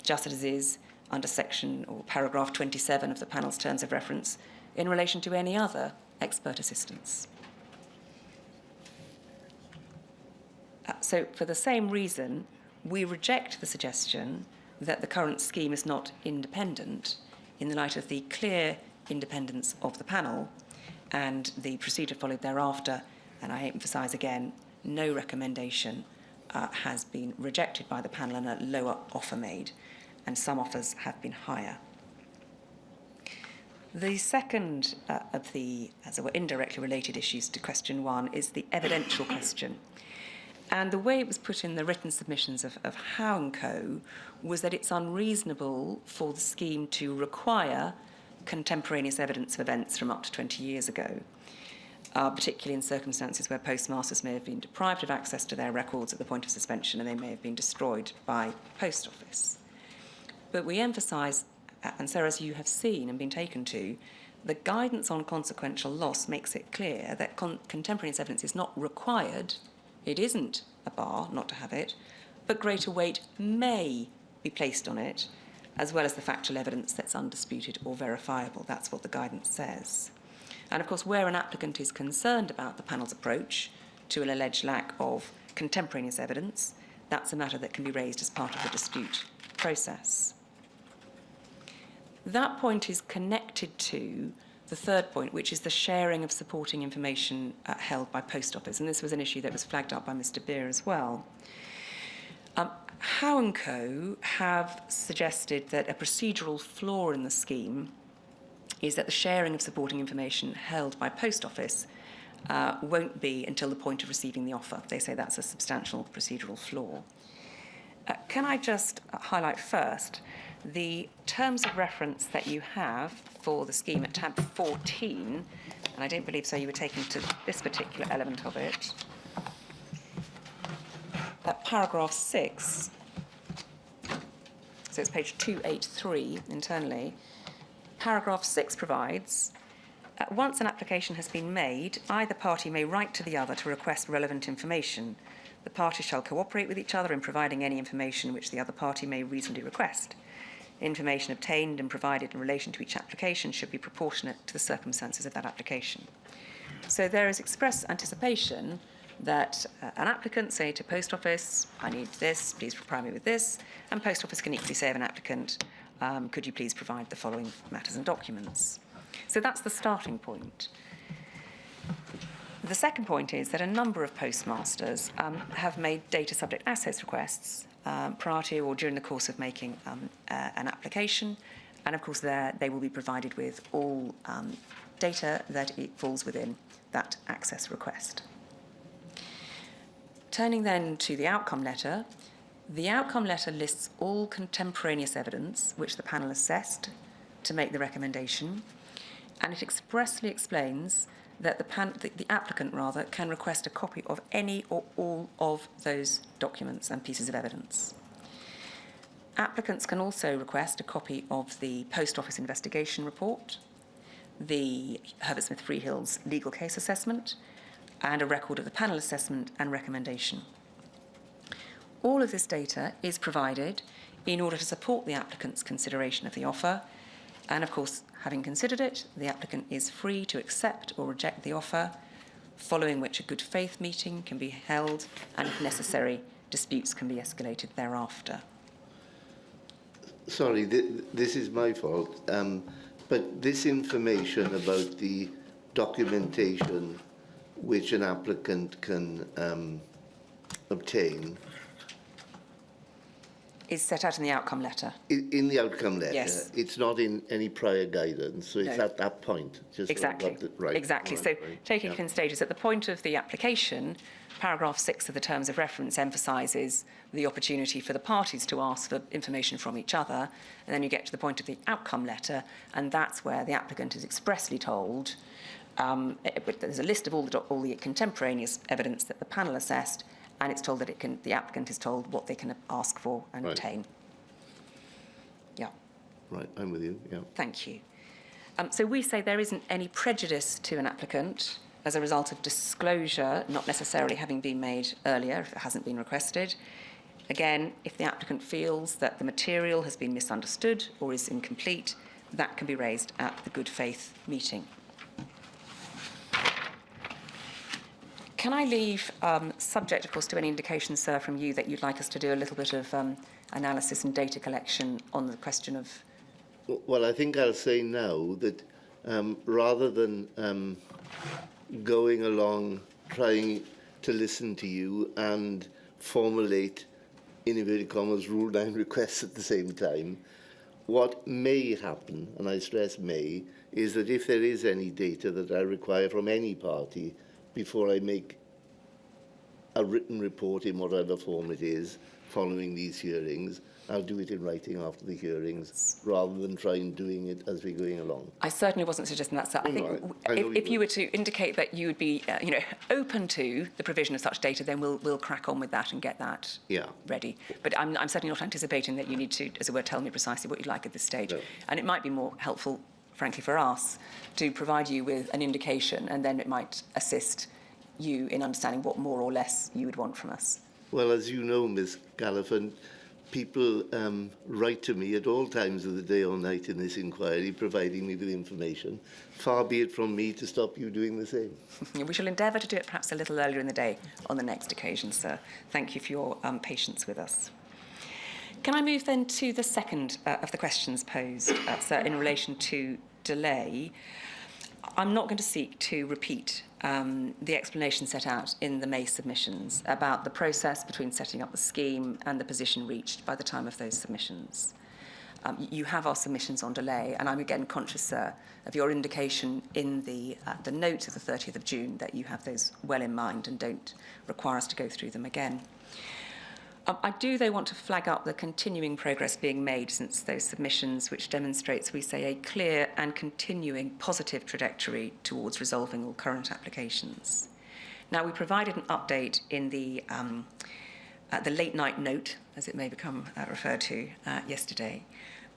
just as is under section or paragraph 27 of the panel's terms of reference in relation to any other expert assistance. So for the same reason, we reject the suggestion that the current scheme is not independent in the light of the clear independence of the panel and the procedure followed thereafter. And I emphasise again, no recommendation has been rejected by the panel and a lower offer made, and some offers have been higher. The second of the, as it were, indirectly related issues to question one is the evidential question. And the way it was put in the written submissions of Howe & Co. was that it's unreasonable for the scheme to require contemporaneous evidence of events from up to 20 years ago, particularly in circumstances where postmasters may have been deprived of access to their records at the point of suspension and they may have been destroyed by Post Office. But we emphasise, and so as you have seen and been taken to, the guidance on consequential loss makes it clear that contemporaneous evidence is not required. It isn't a bar not to have it, but greater weight may be placed on it, as well as the factual evidence that's undisputed or verifiable. That's what the guidance says. And of course, where an applicant is concerned about the panel's approach to an alleged lack of contemporaneous evidence, that's a matter that can be raised as part of the dispute process. That point is connected to the third point, which is the sharing of supporting information held by Post Office. And this was an issue that was flagged up by Mr. Beer as well. Howe & Co. have suggested that a procedural flaw in the scheme is that the sharing of supporting information held by Post Office won't be until the point of receiving the offer. They say that's a substantial procedural flaw. Can I just highlight first the terms of reference that you have for the scheme at tab 14, and I don't believe so you were taken to this particular element of it. That paragraph 6, so it's page 283 internally. Paragraph 6 provides, once an application has been made, either party may write to the other to request relevant information. The parties shall cooperate with each other in providing any information which the other party may reasonably request. Information obtained and provided in relation to each application should be proportionate to the circumstances of that application. So there is express anticipation that an applicant say to Post Office, I need this, please provide me with this, and Post Office can equally say of an applicant, could you please provide the following matters and documents. So that's the starting point. The second point is that a number of postmasters have made data subject access requests prior to or during the course of making an application, and of course they will be provided with all data that it falls within that access request. Turning then to the outcome letter, the outcome letter lists all contemporaneous evidence which the panel assessed to make the recommendation, and it expressly explains that the applicant can request a copy of any or all of those documents and pieces of evidence. Applicants can also request a copy of the Post Office investigation report, the Herbert Smith Freehills legal case assessment, and a record of the panel assessment and recommendation. All of this data is provided in order to support the applicant's consideration of the offer, and of course, having considered it, the applicant is free to accept or reject the offer, following which a good faith meeting can be held, and if necessary, disputes can be escalated thereafter. Sorry, this is my fault, but this information about the documentation which an applicant can obtain Is set out in the outcome letter. in the outcome letter. Yes. It's not in any prior guidance, so it's No. at that point. Just Exactly. Right. Exactly. Right, So right. taking it in stages, at the point of the application, paragraph 6 of the terms of reference emphasises the opportunity for the parties to ask for information from each other, and then you get to the point of the outcome letter, and that's where the applicant is expressly told, but there's a list of all the contemporaneous evidence that the panel assessed, and it's told that the applicant is told what they can ask for and Right. obtain. Yeah. Right, I'm with you, yeah. Thank you. So we say there isn't any prejudice to an applicant as a result of disclosure not necessarily having been made earlier if it hasn't been requested. Again, if the applicant feels that the material has been misunderstood or is incomplete, that can be raised at the good faith meeting. Can I leave, subject, of course, to any indication, sir, from you that you'd like us to do a little bit of analysis and data collection on the question of... Well, I think I'll say now that rather than going along trying to listen to you and formulate, in inverted commas, Rule 9 requests at the same time, what may happen, and I stress may, is that if there is any data that I require from any party before I make a written report in whatever form it is following these hearings, I'll do it in writing after the hearings rather than trying doing it as we're going along. I certainly wasn't suggesting that, sir. I think if you were to indicate that you would be, open to the provision of such data, then we'll crack on with that and get that ready. But I'm certainly not anticipating that you need to, as it were, tell me precisely what you'd like at this stage. No. And it might be more helpful, frankly, for us to provide you with an indication, and then it might assist you in understanding what more or less you would want from us. Well, as you know, Ms. Gallifan, people write to me at all times of the day or night in this inquiry, providing me with information. Far be it from me to stop you doing the same. We shall endeavour to do it perhaps a little earlier in the day on the next occasion, sir. Thank you for your patience with us. Can I move then to the second of the questions posed, sir, in relation to delay? I'm not going to seek to repeat the explanation set out in the May submissions about the process between setting up the scheme and the position reached by the time of those submissions. You have our submissions on delay, and I'm again conscious, sir, of your indication in the notes of the 30th of June that you have those well in mind and don't require us to go through them again. I do, though, want to flag up the continuing progress being made since those submissions, which demonstrates, we say, a clear and continuing positive trajectory towards resolving all current applications. Now, we provided an update in the late night note, as it may become referred to, yesterday.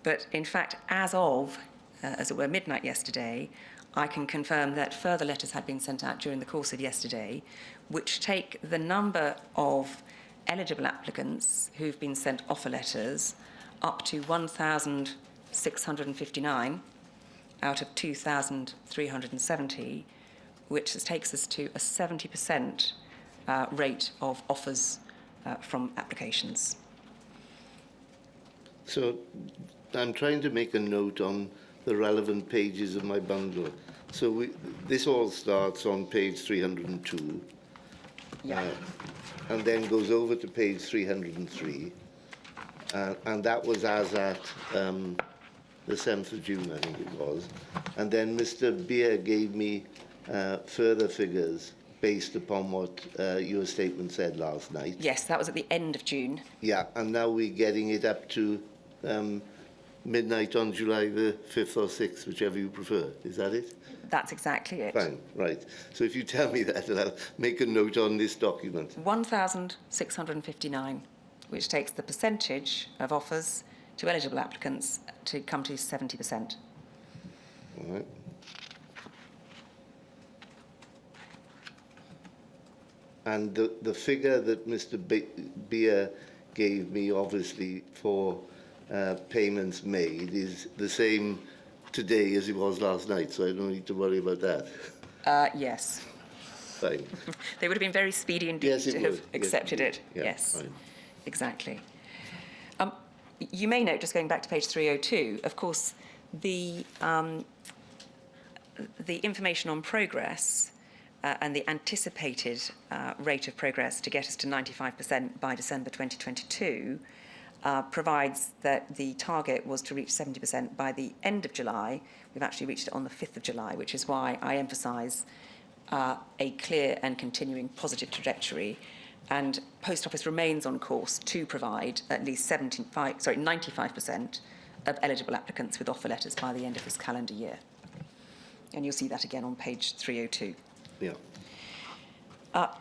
But in fact, as of, as it were, midnight yesterday, I can confirm that further letters had been sent out during the course of yesterday, which take the number of eligible applicants who've been sent offer letters up to 1,659 out of 2,370, which takes us to a 70% rate of offers from applications. So I'm trying to make a note on the relevant pages of my bundle. So this all starts on page 302, and then goes over to page 303, and that was as at the 7th of June, I think it was. And then Mr. Beer gave me further figures based upon what your statement said last night. Yes, that was at the end of June. Yeah, and now we're getting it up to midnight on July the 5th or 6th, whichever you prefer. Is that it? That's exactly it. Fine, right. So if you tell me that, then I'll make a note on this document. 1,659, which takes the percentage of offers to eligible applicants to come to 70%. All right. And the figure that Mr. Beer gave me, obviously, for payments made is the same today as it was last night, so I don't need to worry about that. Yes. Fine. They would have been very speedy indeed Yes, it to would. have accepted Yes, it. yeah, Yes, fine. exactly. You may note, just going back to page 302, of course, the information on progress and the anticipated rate of progress to get us to 95% by December 2022 provides that the target was to reach 70% by the end of July. We've actually reached it on the 5th of July, which is why I emphasise a clear and continuing positive trajectory. And Post Office remains on course to provide at least 95% of eligible applicants with offer letters by the end of this calendar year. And you'll see that again on page 302. Yeah.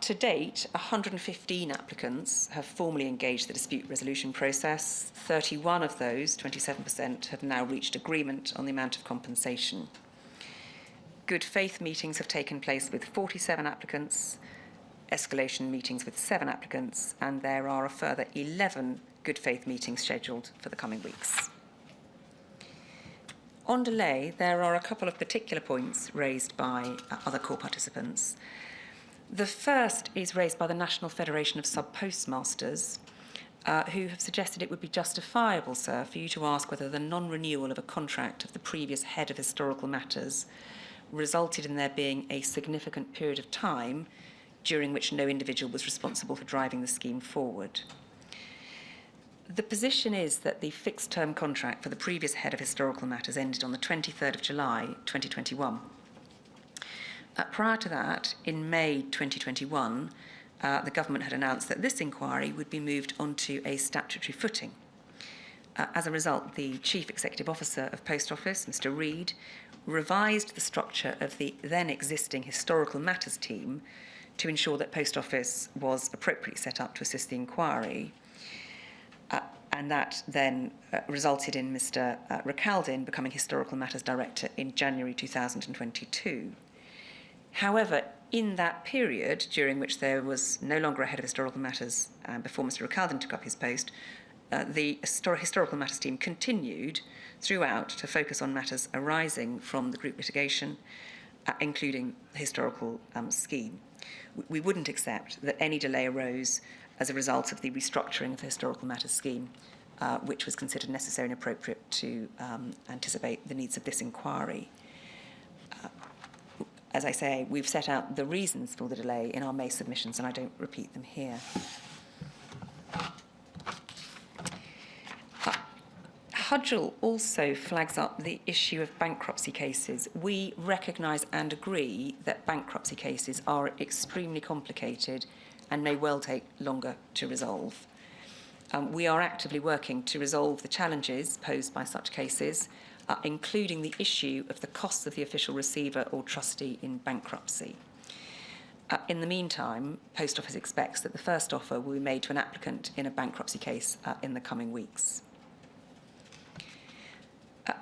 To date, 115 applicants have formally engaged the dispute resolution process. 31 of those, 27%, have now reached agreement on the amount of compensation. Good faith meetings have taken place with 47 applicants, escalation meetings with 7 applicants, and there are a further 11 good faith meetings scheduled for the coming weeks. On delay, there are a couple of particular points raised by other core participants. The first is raised by the National Federation of Sub-Postmasters, who have suggested it would be justifiable, sir, for you to ask whether the non-renewal of a contract of the previous head of historical matters resulted in there being a significant period of time during which no individual was responsible for driving the scheme forward. The position is that the fixed-term contract for the previous head of historical matters ended on the 23rd of July 2021. Prior to that, in May 2021, the government had announced that this inquiry would be moved onto a statutory footing. As a result, the Chief Executive Officer of Post Office, Mr. Reid, revised the structure of the then existing historical matters team to ensure that Post Office was appropriately set up to assist the inquiry. And that then resulted in Mr. Recaldin becoming Historical Matters Director in January 2022. However, in that period, during which there was no longer a head of historical matters before Mr. Recaldin took up his post, the historical matters team continued throughout to focus on matters arising from the group litigation, including the historical scheme. We wouldn't accept that any delay arose as a result of the restructuring of the historical matters scheme, which was considered necessary and appropriate to anticipate the needs of this inquiry. As I say, we've set out the reasons for the delay in our May submissions, and I don't repeat them here. Hudgell also flags up the issue of bankruptcy cases. We recognise and agree that bankruptcy cases are extremely complicated and may well take longer to resolve. We are actively working to resolve the challenges posed by such cases, including the issue of the costs of the official receiver or trustee in bankruptcy. In the meantime, Post Office expects that the first offer will be made to an applicant in a bankruptcy case in the coming weeks.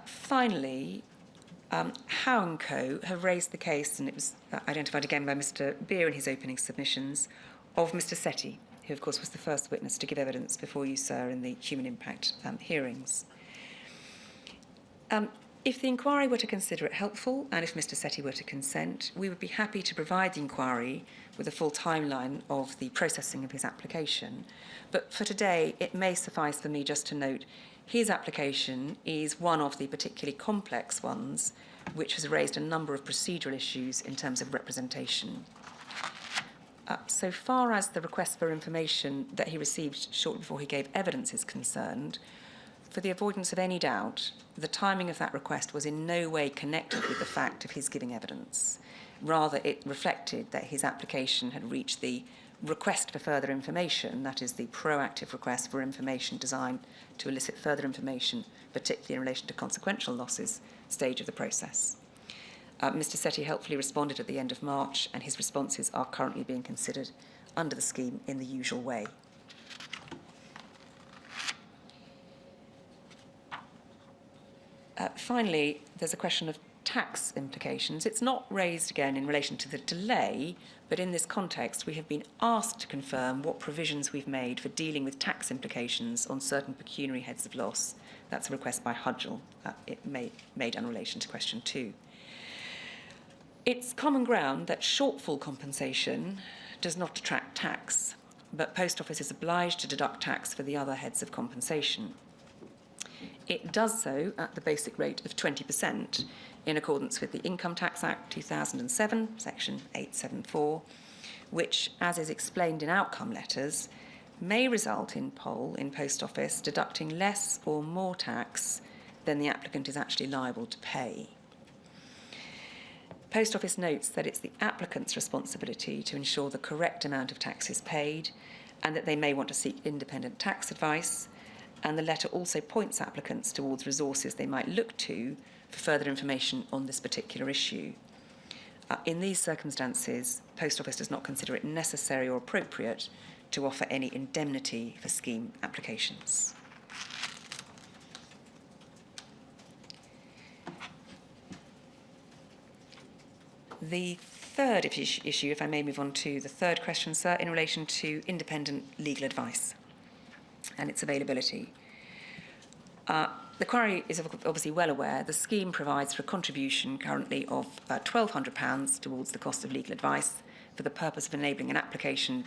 Finally, Howe & Co. have raised the case, and it was identified again by Mr. Beer in his opening submissions, of Mr. Setti, who of course was the first witness to give evidence before you, sir, in the human impact hearings. If the inquiry were to consider it helpful, and if Mr. Setti were to consent, we would be happy to provide the inquiry with a full timeline of the processing of his application. But for today, it may suffice for me just to note his application is one of the particularly complex ones, which has raised a number of procedural issues in terms of representation. So far as the request for information that he received shortly before he gave evidence is concerned, for the avoidance of any doubt, the timing of that request was in no way connected with the fact of his giving evidence. Rather, it reflected that his application had reached the request for further information, that is, the proactive request for information designed to elicit further information, particularly in relation to consequential losses, stage of the process. Mr. Setti helpfully responded at the end of March, and his responses are currently being considered under the scheme in the usual way. Finally, there's a question of tax implications. It's not raised again in relation to the delay, but in this context, we have been asked to confirm what provisions we've made for dealing with tax implications on certain pecuniary heads of loss. That's a request by Hudgell. Made in relation to question 2. It's common ground that shortfall compensation does not detract tax, but Post Office is obliged to deduct tax for the other heads of compensation. It does so at the basic rate of 20% in accordance with the Income Tax Act 2007, section 874, which, as is explained in outcome letters, may result in Post Office deducting less or more tax than the applicant is actually liable to pay. Post Office notes that it's the applicant's responsibility to ensure the correct amount of tax is paid, and that they may want to seek independent tax advice, and the letter also points applicants towards resources they might look to for further information on this particular issue. In these circumstances, Post Office does not consider it necessary or appropriate to offer any indemnity for scheme applications. The third issue, if I may move on to the third question, sir, in relation to independent legal advice and its availability. The query is obviously well aware the scheme provides for a contribution currently of £1,200 towards the cost of legal advice for the purpose of enabling an applicant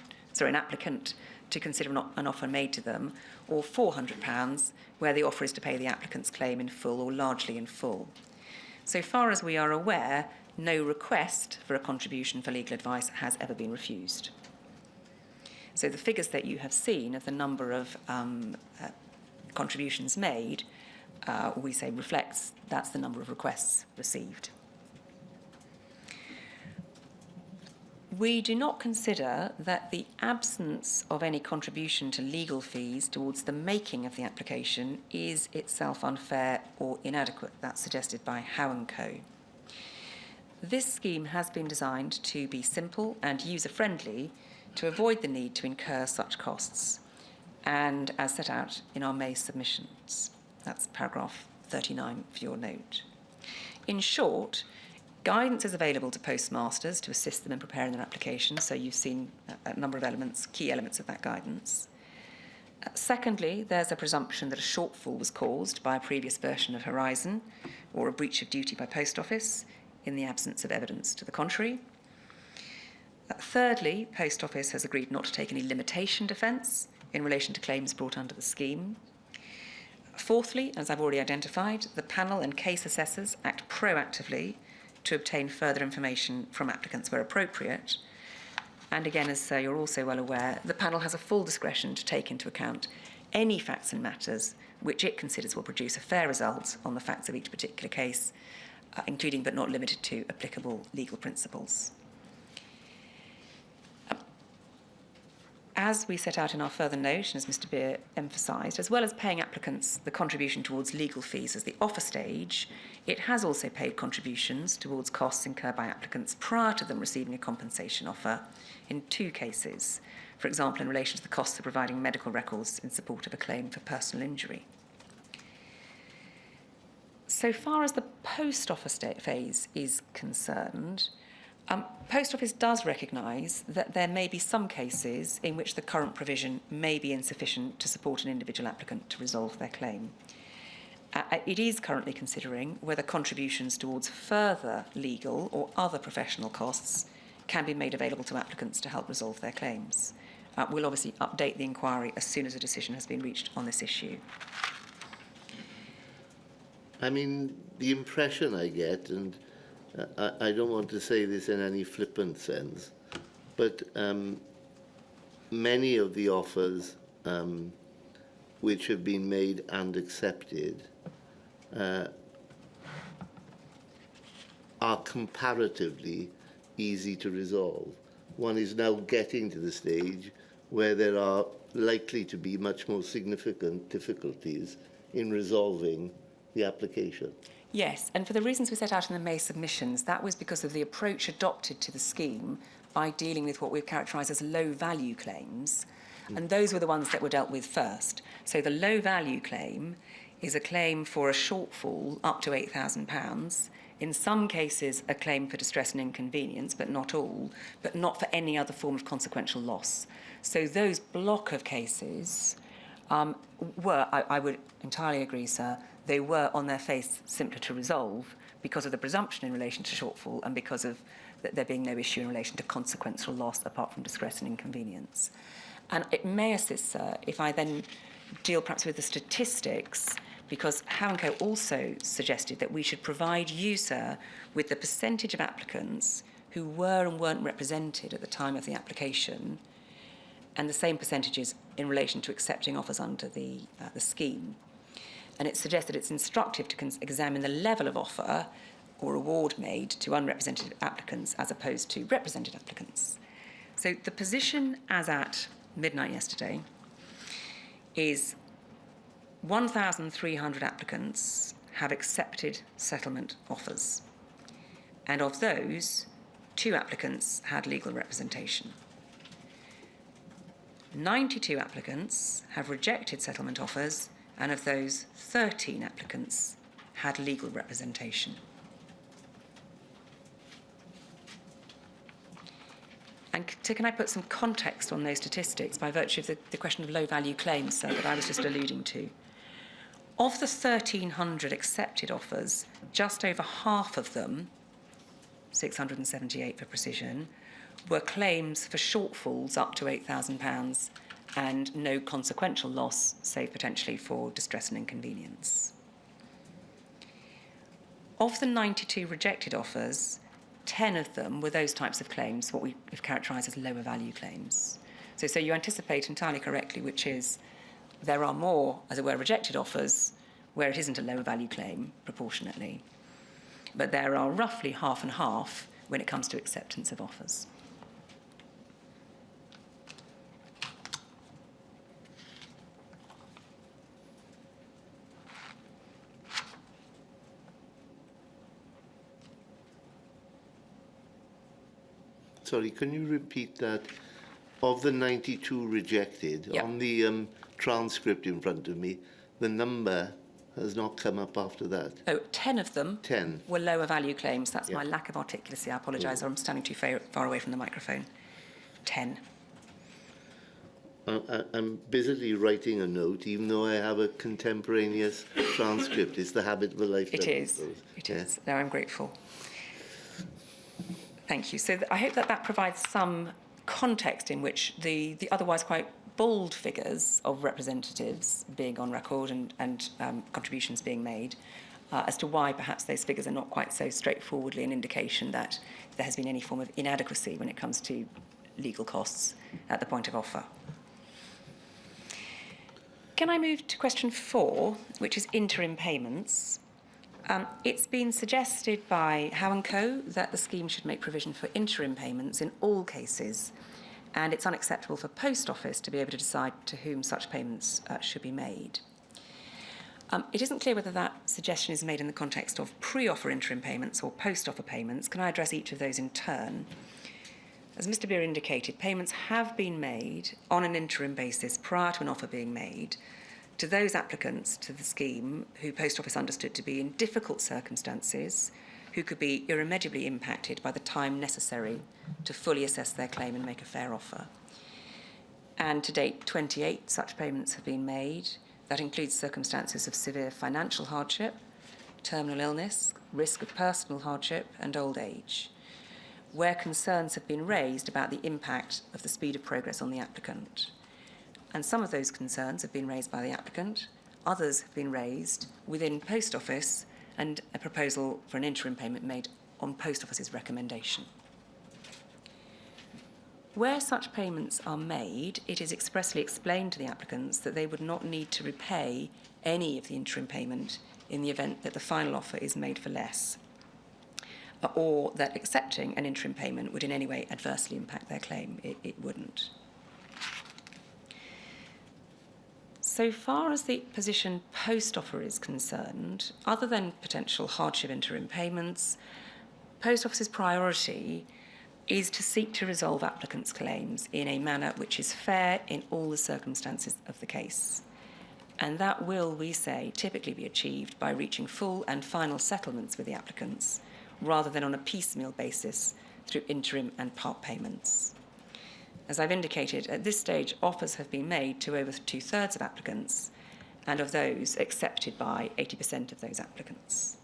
to consider an offer made to them, or £400 where the offer is to pay the applicant's claim in full or largely in full. So far as we are aware, no request for a contribution for legal advice has ever been refused. So the figures that you have seen of the number of contributions made, we say reflects that's the number of requests received. We do not consider that the absence of any contribution to legal fees towards the making of the application is itself unfair or inadequate. That's suggested by Howe & Co. This scheme has been designed to be simple and user-friendly to avoid the need to incur such costs, and as set out in our May submissions. That's paragraph 39 for your note. In short, guidance is available to postmasters to assist them in preparing their application, so you've seen a number of elements, key elements of that guidance. Secondly, there's a presumption that a shortfall was caused by a previous version of Horizon or a breach of duty by Post Office in the absence of evidence to the contrary. Thirdly, Post Office has agreed not to take any limitation defence in relation to claims brought under the scheme. Fourthly, as I've already identified, the panel and case assessors act proactively to obtain further information from applicants where appropriate. And again, as you're also well aware, the panel has a full discretion to take into account any facts and matters which it considers will produce a fair result on the facts of each particular case, including but not limited to applicable legal principles. As we set out in our further note, and as Mr. Beer emphasised, as well as paying applicants the contribution towards legal fees as the offer stage, it has also paid contributions towards costs incurred by applicants prior to them receiving a compensation offer in 2 cases, for example, in relation to the costs of providing medical records in support of a claim for personal injury. So far as the post office phase is concerned, Post Office does recognise that there may be some cases in which the current provision may be insufficient to support an individual applicant to resolve their claim. It is currently considering whether contributions towards further legal or other professional costs can be made available to applicants to help resolve their claims. We'll obviously update the inquiry as soon as a decision has been reached on this issue. I mean, the impression I get, and I don't want to say this in any flippant sense, but many of the offers which have been made and accepted are comparatively easy to resolve. One is now getting to the stage where there are likely to be much more significant difficulties in resolving the application. Yes, and for the reasons we set out in the May submissions, that was because of the approach adopted to the scheme by dealing with what we've characterised as low-value claims, and those were the ones that were dealt with first. So the low-value claim is a claim for a shortfall up to £8,000, in some cases a claim for distress and inconvenience, but not all, but not for any other form of consequential loss. So those block of cases were, I would entirely agree, sir, they were on their face simpler to resolve because of the presumption in relation to shortfall and because of there being no issue in relation to consequential loss apart from distress and inconvenience. And it may assist, sir, if I then deal perhaps with the statistics, because Howe & Co also suggested that we should provide you, sir, with the percentage of applicants who were and weren't represented at the time of the application, and the same percentages in relation to accepting offers under the scheme. And it suggests that it's instructive to examine the level of offer or award made to unrepresented applicants as opposed to represented applicants. So the position as at midnight yesterday is 1,300 applicants have accepted settlement offers. And of those, 2 applicants had legal representation. 92 applicants have rejected settlement offers, and of those, 13 applicants had legal representation. And can I put some context on those statistics by virtue of the question of low-value claims, sir, that I was just alluding to? Of the 1,300 accepted offers, just over half of them, 678 for precision, were claims for shortfalls up to £8,000 and no consequential loss, save potentially for distress and inconvenience. Of the 92 rejected offers, 10 of them were those types of claims, what we have characterised as lower value claims. So you anticipate entirely correctly, which is there are more, as it were, rejected offers where it isn't a lower value claim proportionately. But there are roughly half and half when it comes to acceptance of offers. Sorry, can you repeat that? Of the 92 rejected, Yep. on the transcript in front of me, the number has not come up after that. Oh, 10 of them 10. were lower value claims. That's Yeah. my lack of articulacy. I apologise, or I'm standing too far away from the microphone. 10. I'm busily writing a note, even though I have a contemporaneous transcript. It's the habit of a lifetime. It is. It is. No, I'm grateful. Thank you. So I hope that provides some context in which the otherwise quite bold figures of representatives being on record and contributions being made, as to why perhaps those figures are not quite so straightforwardly an indication that there has been any form of inadequacy when it comes to legal costs at the point of offer. Can I move to question 4, which is interim payments? It's been suggested by Howe & Co that the scheme should make provision for interim payments in all cases, and it's unacceptable for Post Office to be able to decide to whom such payments should be made. It isn't clear whether that suggestion is made in the context of pre-offer interim payments or post-offer payments. Can I address each of those in turn? As Mr. Beer indicated, payments have been made on an interim basis prior to an offer being made to those applicants to the scheme who Post Office understood to be in difficult circumstances, who could be irremediably impacted by the time necessary to fully assess their claim and make a fair offer. And to date, 28 such payments have been made. That includes circumstances of severe financial hardship, terminal illness, risk of personal hardship, and old age, where concerns have been raised about the impact of the speed of progress on the applicant. And some of those concerns have been raised by the applicant, others have been raised within Post Office, and a proposal for an interim payment made on Post Office's recommendation. Where such payments are made, it is expressly explained to the applicants that they would not need to repay any of the interim payment in the event that the final offer is made for less, or that accepting an interim payment would in any way adversely impact their claim. It wouldn't. So far as the position post offer is concerned, other than potential hardship interim payments, Post Office's priority is to seek to resolve applicants' claims in a manner which is fair in all the circumstances of the case. And that will, we say, typically be achieved by reaching full and final settlements with the applicants, rather than on a piecemeal basis through interim and part payments. As I've indicated, at this stage, offers have been made to over 2/3 of applicants, and of those, accepted by 80% of those applicants.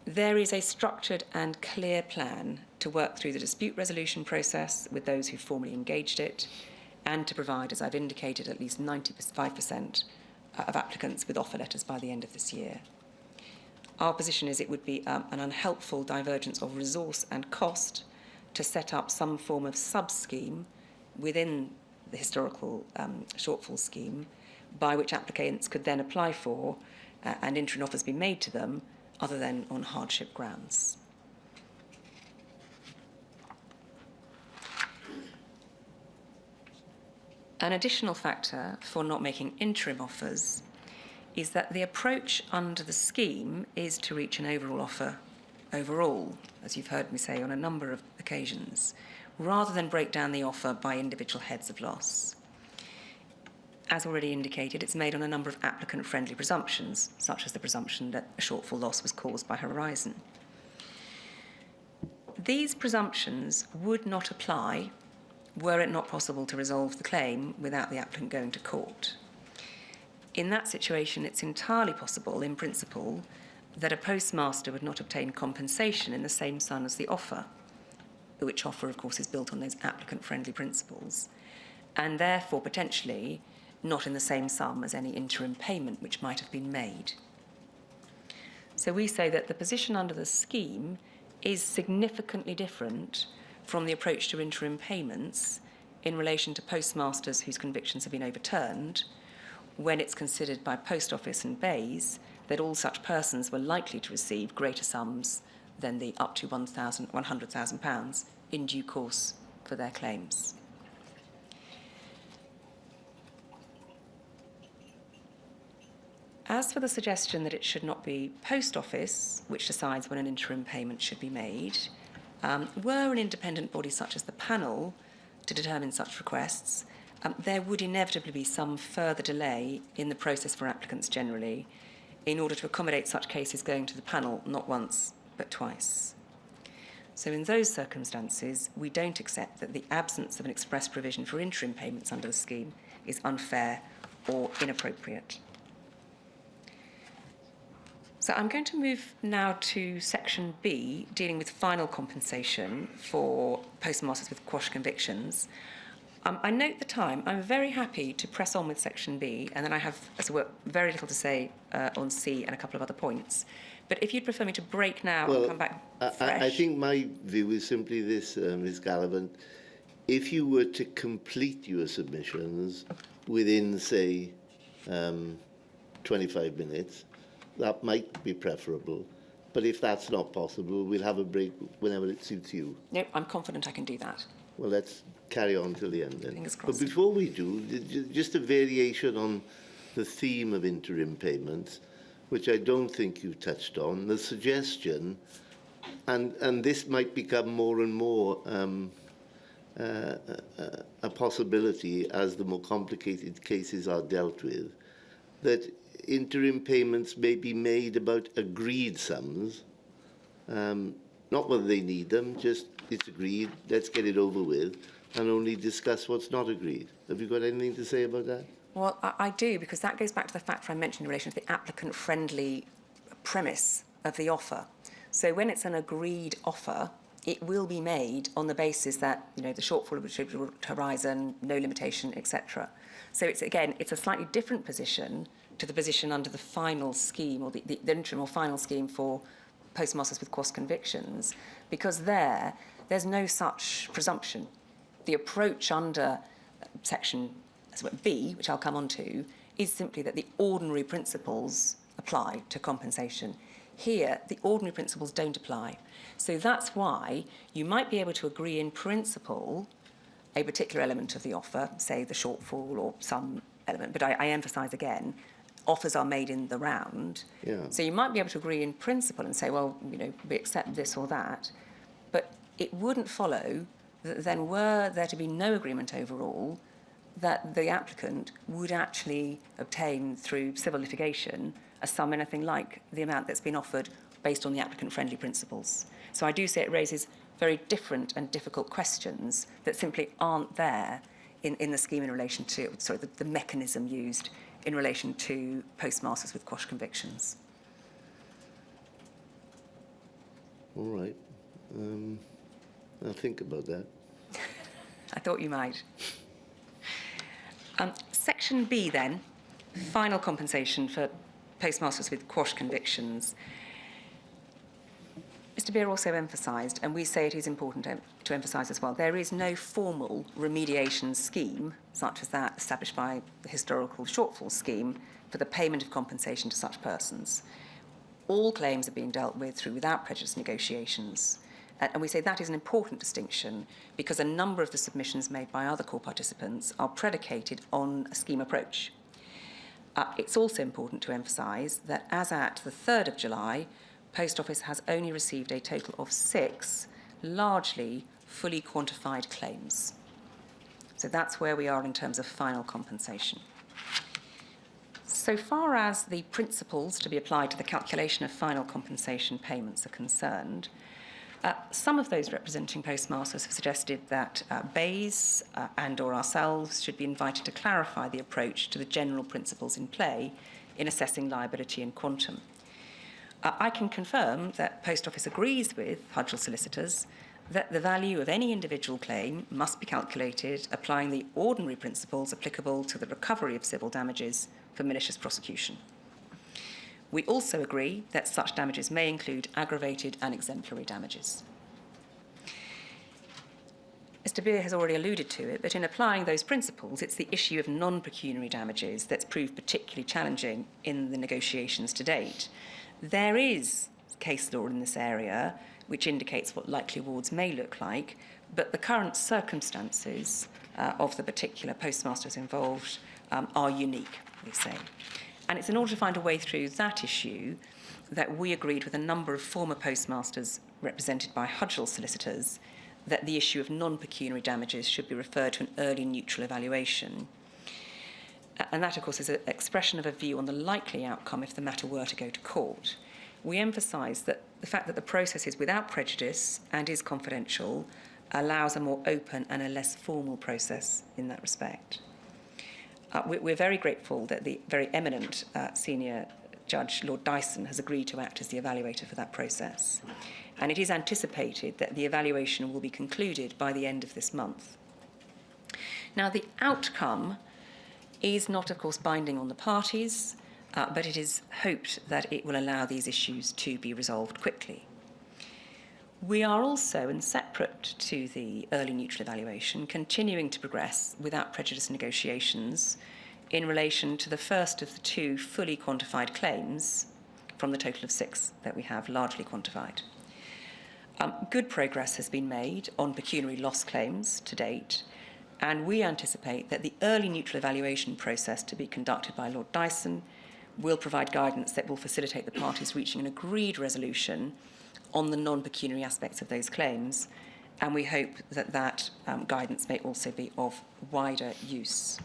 There is a structured and clear plan to work through the dispute resolution process with those who formally engaged it, and to provide, as I've indicated, at least 95% of applicants with offer letters by the end of this year. Our position is it would be an unhelpful divergence of resource and cost to set up some form of sub-scheme within the historical shortfall scheme by which applicants could then apply for and interim offers be made to them other than on hardship grounds. An additional factor for not making interim offers is that the approach under the scheme is to reach an overall offer overall, as you've heard me say on a number of occasions, rather than break down the offer by individual heads of loss. As already indicated, it's made on a number of applicant-friendly presumptions, such as the presumption that a shortfall loss was caused by Horizon. These presumptions would not apply were it not possible to resolve the claim without the applicant going to court. In that situation, it's entirely possible, in principle, that a postmaster would not obtain compensation in the same sum as the offer, which offer, of course, is built on those applicant-friendly principles, and therefore potentially not in the same sum as any interim payment which might have been made. So we say that the position under the scheme is significantly different from the approach to interim payments in relation to postmasters whose convictions have been overturned, when it's considered by Post Office and Bays that all such persons were likely to receive greater sums than the up to £100,000 in due course for their claims. As for the suggestion that it should not be Post Office which decides when an interim payment should be made, were an independent body such as the panel to determine such requests, there would inevitably be some further delay in the process for applicants generally, in order to accommodate such cases going to the panel not once but twice. So in those circumstances, we don't accept that the absence of an express provision for interim payments under the scheme is unfair or inappropriate. So I'm going to move now to Section B, dealing with final compensation for postmasters with quashed convictions. I note the time. I'm very happy to press on with Section B, and then I have, as it were, very little to say on C and a couple of other points. But if you'd prefer me to break now and come back fresh. I think my view is simply this, Ms. Gallivan. If you were to complete your submissions within, say, 25 minutes, that might be preferable. But if that's not possible, we'll have a break whenever it suits you. No, I'm confident I can do that. Well, let's carry on till the end then. Fingers crossed. But before we do, just a variation on the theme of interim payments, which I don't think you touched on, the suggestion, and this might become more and more a possibility as the more complicated cases are dealt with, that interim payments may be made about agreed sums, not whether they need them, just it's agreed, let's get it over with, and only discuss what's not agreed. Have you got anything to say about that? Well, I do, because that goes back to the factor I mentioned in relation to the applicant-friendly premise of the offer. So when it's an agreed offer, it will be made on the basis that, the shortfall of horizon, no limitation, etc. So it's a slightly different position to the position under the final scheme, or the interim or final scheme for postmasters with quashed convictions, because there's no such presumption. The approach under section B, which I'll come on to, is simply that the ordinary principles apply to compensation. Here, the ordinary principles don't apply. So that's why you might be able to agree in principle a particular element of the offer, say the shortfall or some element, but I emphasise again, offers are made in the round. Yeah. So you might be able to agree in principle and say, well, we accept this or that, but it wouldn't follow that then, were there to be no agreement overall, that the applicant would actually obtain through civil litigation a sum anything like the amount that's been offered based on the applicant-friendly principles. So I do say it raises very different and difficult questions that simply aren't there in the scheme in relation to, the mechanism used in relation to postmasters with quashed convictions. All right. I'll think about that. I thought you might. Section B, then, final compensation for postmasters with quashed convictions. Mr. Beer also emphasised, and we say it is important to emphasise as well, there is no formal remediation scheme, such as that established by the historical shortfall scheme, for the payment of compensation to such persons. All claims are being dealt with through without prejudice negotiations. And we say that is an important distinction because a number of the submissions made by other core participants are predicated on a scheme approach. It's also important to emphasise that as at the 3rd of July, Post Office has only received a total of 6 largely fully quantified claims. So that's where we are in terms of final compensation. So far as the principles to be applied to the calculation of final compensation payments are concerned, some of those representing postmasters have suggested that BAYS and or ourselves should be invited to clarify the approach to the general principles in play in assessing liability and quantum. I can confirm that Post Office agrees with Hudgell solicitors that the value of any individual claim must be calculated applying the ordinary principles applicable to the recovery of civil damages for malicious prosecution. We also agree that such damages may include aggravated and exemplary damages. Mr. Beer has already alluded to it, but in applying those principles, it's the issue of non-pecuniary damages that's proved particularly challenging in the negotiations to date. There is case law in this area which indicates what likely awards may look like, but the current circumstances of the particular postmasters involved are unique, we say. And it's in order to find a way through that issue that we agreed with a number of former postmasters represented by Hudgell solicitors that the issue of non-pecuniary damages should be referred to an early neutral evaluation. And that, of course, is an expression of a view on the likely outcome if the matter were to go to court. We emphasise that the fact that the process is without prejudice and is confidential allows a more open and a less formal process in that respect. We're very grateful that the very eminent senior judge, Lord Dyson, has agreed to act as the evaluator for that process. And it is anticipated that the evaluation will be concluded by the end of this month. Now, the outcome is not, of course, binding on the parties, but it is hoped that it will allow these issues to be resolved quickly. We are also, and separate to the early neutral evaluation, continuing to progress without prejudice negotiations in relation to the first of the 2 fully quantified claims from the total of 6 that we have largely quantified. Good progress has been made on pecuniary loss claims to date, and we anticipate that the early neutral evaluation process to be conducted by Lord Dyson will provide guidance that will facilitate the parties reaching an agreed resolution on the non-pecuniary aspects of those claims, and we hope that that guidance may also be of wider use.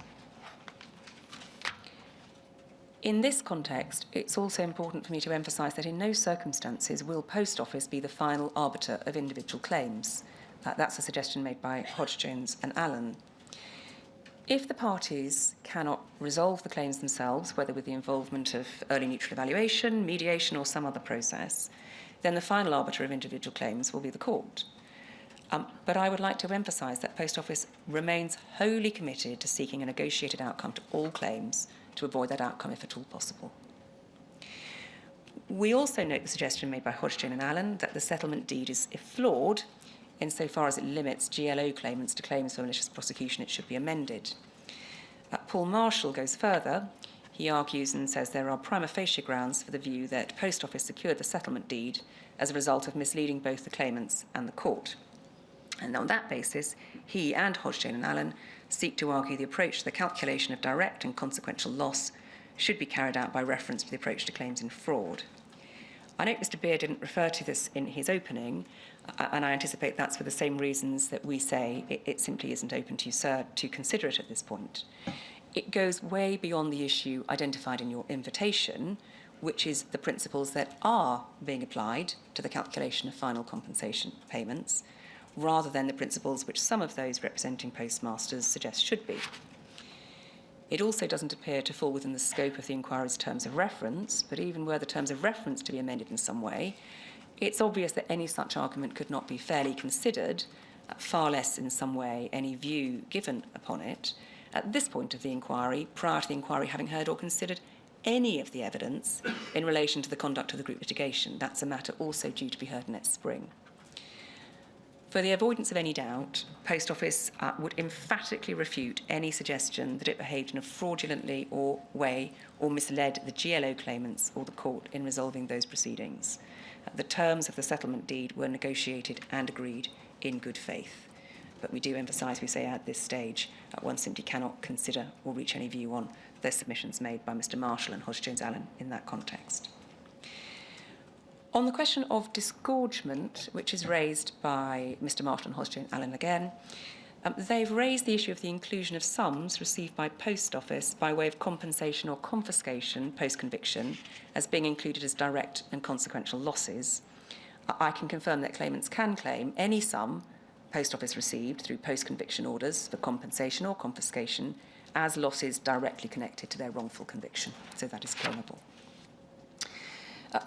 In this context, it's also important for me to emphasise that in no circumstances will Post Office be the final arbiter of individual claims. That's a suggestion made by Hodge, Jones and Allen. If the parties cannot resolve the claims themselves, whether with the involvement of early neutral evaluation, mediation or some other process, then the final arbiter of individual claims will be the court. But I would like to emphasise that Post Office remains wholly committed to seeking a negotiated outcome to all claims to avoid that outcome if at all possible. We also note the suggestion made by Hodge, Jones and Allen that the settlement deed is, if flawed, insofar as it limits GLO claimants to claims for malicious prosecution, it should be amended. Paul Marshall goes further. He argues and says there are prima facie grounds for the view that Post Office secured the settlement deed as a result of misleading both the claimants and the court. And on that basis, he and Hodge, Jones and Allen seek to argue the approach to the calculation of direct and consequential loss should be carried out by reference to the approach to claims in fraud. I note Mr. Beer didn't refer to this in his opening, and I anticipate that's for the same reasons that we say it simply isn't open to you, sir, to consider it at this point. It goes way beyond the issue identified in your invitation, which is the principles that are being applied to the calculation of final compensation payments, rather than the principles which some of those representing postmasters suggest should be. It also doesn't appear to fall within the scope of the inquiry's terms of reference, but even were the terms of reference to be amended in some way, it's obvious that any such argument could not be fairly considered, far less in some way any view given upon it, at this point of the inquiry, prior to the inquiry having heard or considered any of the evidence in relation to the conduct of the group litigation. That's a matter also due to be heard next spring. For the avoidance of any doubt, Post Office would emphatically refute any suggestion that it behaved in a fraudulently way or misled the GLO claimants or the court in resolving those proceedings. The terms of the settlement deed were negotiated and agreed in good faith. But we do emphasise, we say at this stage, one simply cannot consider or reach any view on the submissions made by Mr. Marshall and Hodge, Jones Allen in that context. On the question of disgorgement, which is raised by Mr. Marshall and Hodge, Jones Allen again, they've raised the issue of the inclusion of sums received by Post Office by way of compensation or confiscation post-conviction as being included as direct and consequential losses. I can confirm that claimants can claim any sum Post Office received through post-conviction orders for compensation or confiscation as losses directly connected to their wrongful conviction. So that is claimable.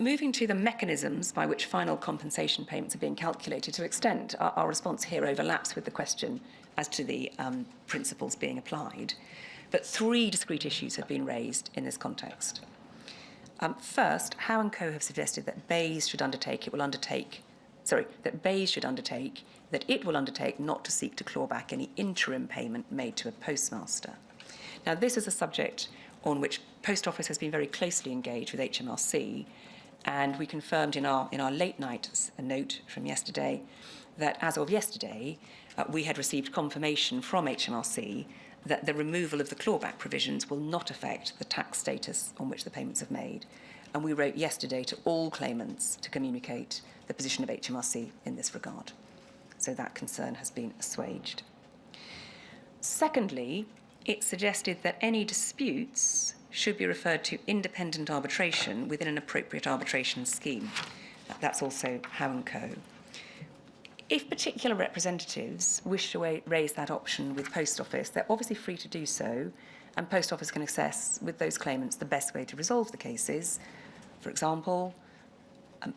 Moving to the mechanisms by which final compensation payments are being calculated, to extent our response here overlaps with the question as to the principles being applied. But three discrete issues have been raised in this context. First, Howe & Co have suggested that Bayes should undertake that it will undertake not to seek to claw back any interim payment made to a postmaster. Now, this is a subject on which Post Office has been very closely engaged with HMRC, and we confirmed in our late night note from yesterday that as of yesterday, we had received confirmation from HMRC that the removal of the clawback provisions will not affect the tax status on which the payments have made. And we wrote yesterday to all claimants to communicate the position of HMRC in this regard. So that concern has been assuaged. Secondly, it suggested that any disputes should be referred to independent arbitration within an appropriate arbitration scheme. That's also Howe & Co. If particular representatives wish to raise that option with Post Office, they're obviously free to do so, and Post Office can assess with those claimants the best way to resolve the cases. For example,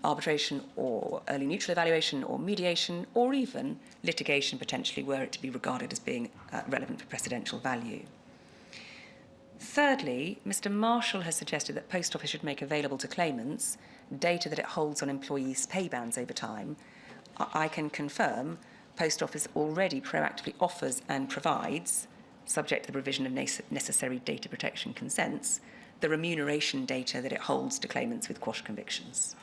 arbitration or early neutral evaluation or mediation, or even litigation potentially were it to be regarded as being relevant for precedential value. Thirdly, Mr. Marshall has suggested that Post Office should make available to claimants data that it holds on employees' pay bands over time. I can confirm Post Office already proactively offers and provides, subject to the provision of necessary data protection consents, the remuneration data that it holds to claimants with quashed convictions.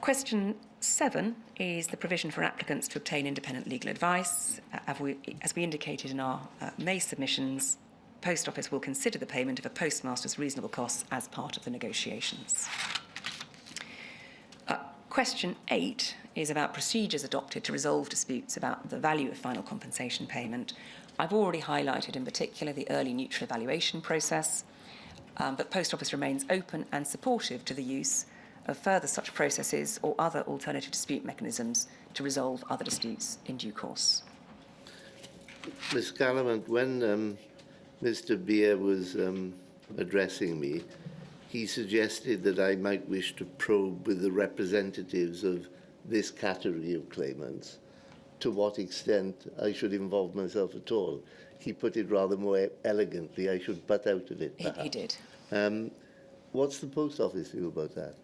Question 7 is the provision for applicants to obtain independent legal advice. As we indicated in our May submissions, Post Office will consider the payment of a postmaster's reasonable costs as part of the negotiations. Question 8 is about procedures adopted to resolve disputes about the value of final compensation payment. I've already highlighted in particular the early neutral evaluation process, but Post Office remains open and supportive to the use of further such processes or other alternative dispute mechanisms to resolve other disputes in due course. Ms. Gallimont, when Mr. Beer was addressing me, he suggested that I might wish to probe with the representatives of this category of claimants to what extent I should involve myself at all. He put it rather more elegantly. I should butt out of it, perhaps. He did. What's the Post Office view about that?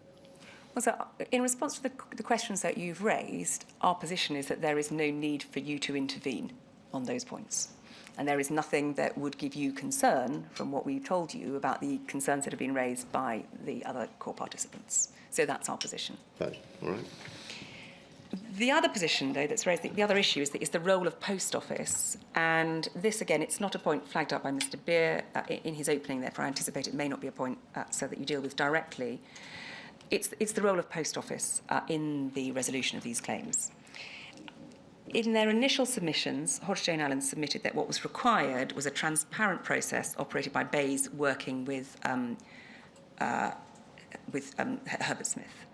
Well, so in response to the questions that you've raised, our position is that there is no need for you to intervene on those points. And there is nothing that would give you concern from what we've told you about the concerns that have been raised by the other core participants. So that's our position. Right, all right. The other position, though, that's raised, the other issue is the role of Post Office. And this, again, it's not a point flagged up by Mr. Beer in his opening, therefore I anticipate it may not be a point so that you deal with directly. It's the role of Post Office in the resolution of these claims. In their initial submissions, Hodge, Jane Allen submitted that what was required was a transparent process operated by Bayes working with Herbert Smith.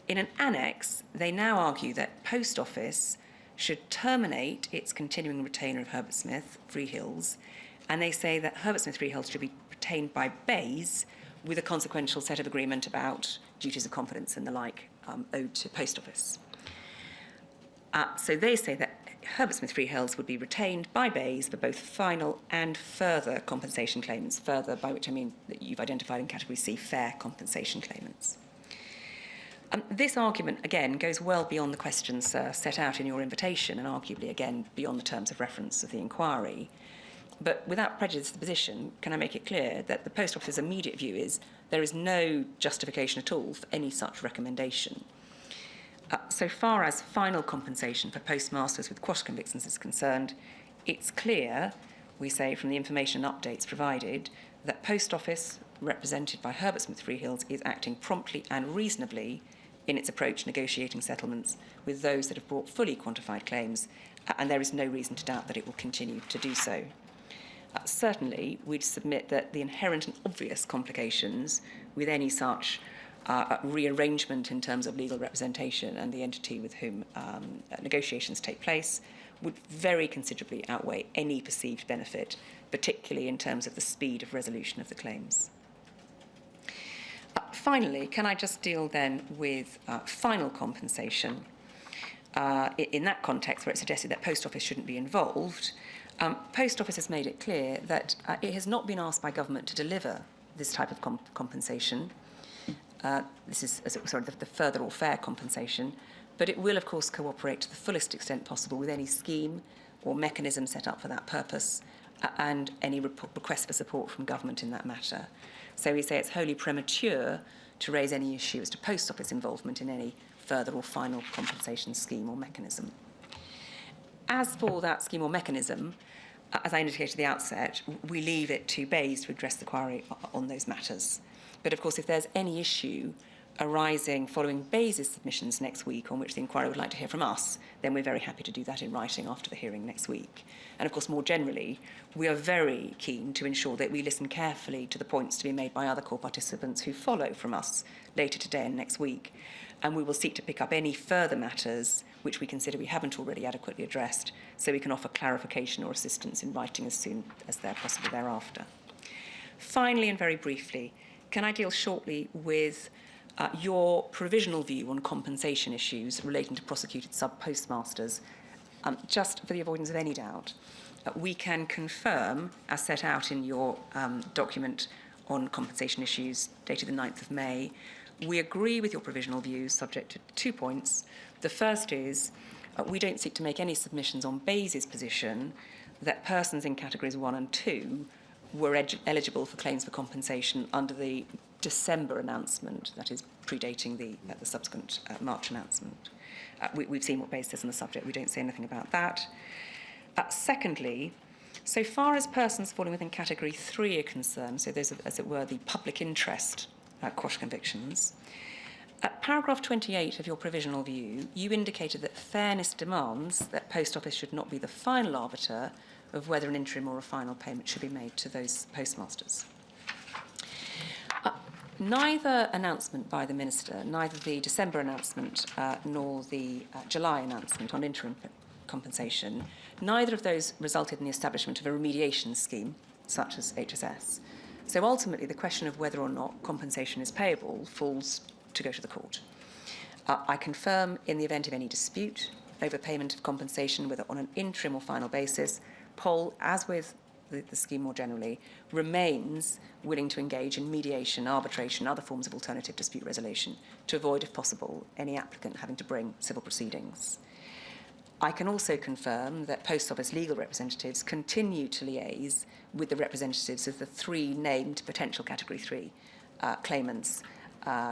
In an annex, they now argue that Post Office should terminate its continuing retainer of Herbert Smith, Freehills, and they say that Herbert Smith Freehills should be retained by Bayes with a consequential set of agreement about duties of confidence and the like owed to Post Office. So they say that Herbert Smith Freehills would be retained by Bayes for both final and further compensation claimants, further by which I mean that you've identified in category C, fair compensation claimants. This argument, again, goes well beyond the questions set out in your invitation and arguably, again, beyond the terms of reference of the inquiry. But without prejudice to the position, can I make it clear that the Post Office's immediate view is there is no justification at all for any such recommendation. So far as final compensation for postmasters with quashed convictions is concerned, it's clear, we say from the information and updates provided, that Post Office, represented by Herbert Smith Freehills, is acting promptly and reasonably in its approach to negotiating settlements with those that have brought fully quantified claims, and there is no reason to doubt that it will continue to do so. Certainly, we'd submit that the inherent and obvious complications with any such rearrangement in terms of legal representation and the entity with whom negotiations take place would very considerably outweigh any perceived benefit, particularly in terms of the speed of resolution of the claims. Finally, can I just deal then with final compensation? In that context, where it's suggested that Post Office shouldn't be involved, Post Office has made it clear that it has not been asked by government to deliver this type of compensation. This is the further or fair compensation, but it will, of course, cooperate to the fullest extent possible with any scheme or mechanism set up for that purpose and any request for support from government in that matter. So we say it's wholly premature to raise any issue as to Post Office involvement in any further or final compensation scheme or mechanism. As for that scheme or mechanism, as I indicated at the outset, we leave it to Bayes to address the query on those matters. But of course, if there's any issue arising following Bayes' submissions next week on which the inquiry would like to hear from us, then we're very happy to do that in writing after the hearing next week. And of course, more generally, we are very keen to ensure that we listen carefully to the points to be made by other core participants who follow from us later today and next week. And we will seek to pick up any further matters which we consider we haven't already adequately addressed, so we can offer clarification or assistance in writing as soon as they're possible thereafter. Finally, and very briefly, can I deal shortly with your provisional view on compensation issues relating to prosecuted sub-postmasters? Just for the avoidance of any doubt, we can confirm, as set out in your document on compensation issues dated the 9th of May, we agree with your provisional views subject to 2 points. The first is we don't seek to make any submissions on Bayes' position that persons in categories 1 and 2 were eligible for claims for compensation under the December announcement, that is predating the subsequent March announcement. We've seen what Bayes says on the subject. We don't say anything about that. Secondly, so far as persons falling within category 3 are concerned, so those are, as it were, the public interest quashed convictions, At paragraph 28 of your provisional view, you indicated that fairness demands that Post Office should not be the final arbiter of whether an interim or a final payment should be made to those postmasters. Neither announcement by the Minister, neither the December announcement nor the July announcement on interim compensation, neither of those resulted in the establishment of a remediation scheme, such as HSS. So ultimately, the question of whether or not compensation is payable falls to go to the court. I confirm, in the event of any dispute over payment of compensation, whether on an interim or final basis, POL, as with the scheme more generally, remains willing to engage in mediation, arbitration, other forms of alternative dispute resolution to avoid, if possible, any applicant having to bring civil proceedings. I can also confirm that Post Office legal representatives continue to liaise with the representatives of the 3 named potential Category 3 claimants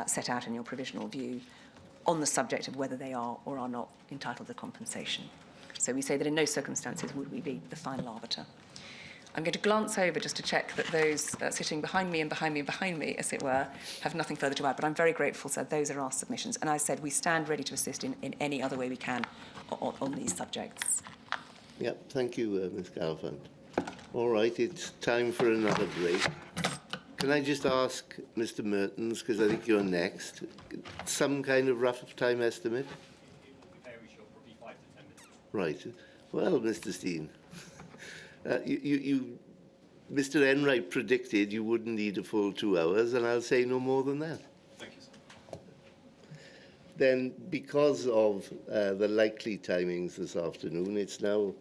set out in your provisional view on the subject of whether they are or are not entitled to compensation. So we say that in no circumstances would we be the final arbiter. I'm going to glance over just to check that those sitting behind me and behind me and behind me, as it were, have nothing further to add, but I'm very grateful, so those are our submissions. And I said we stand ready to assist in any other way we can on these subjects. Yep, thank you, Ms. Galvin. All right, it's time for another break. Can I just ask Mr. Mertens, because I think you're next, some kind of rough time estimate? It will be very short, probably 5 to 10 minutes. Right. Well, Mr. Steen, Mr. Enright predicted you wouldn't need a full 2 hours, and I'll say no more than that. Thank you, sir. Then, because of the likely timings this afternoon, it's now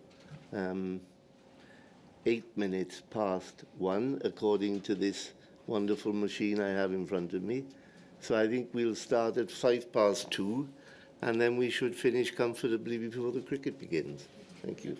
8 minutes past 1, according to this wonderful machine I have in front of me. So I think we'll start at 5 past 2, and then we should finish comfortably before the cricket begins. Thank you.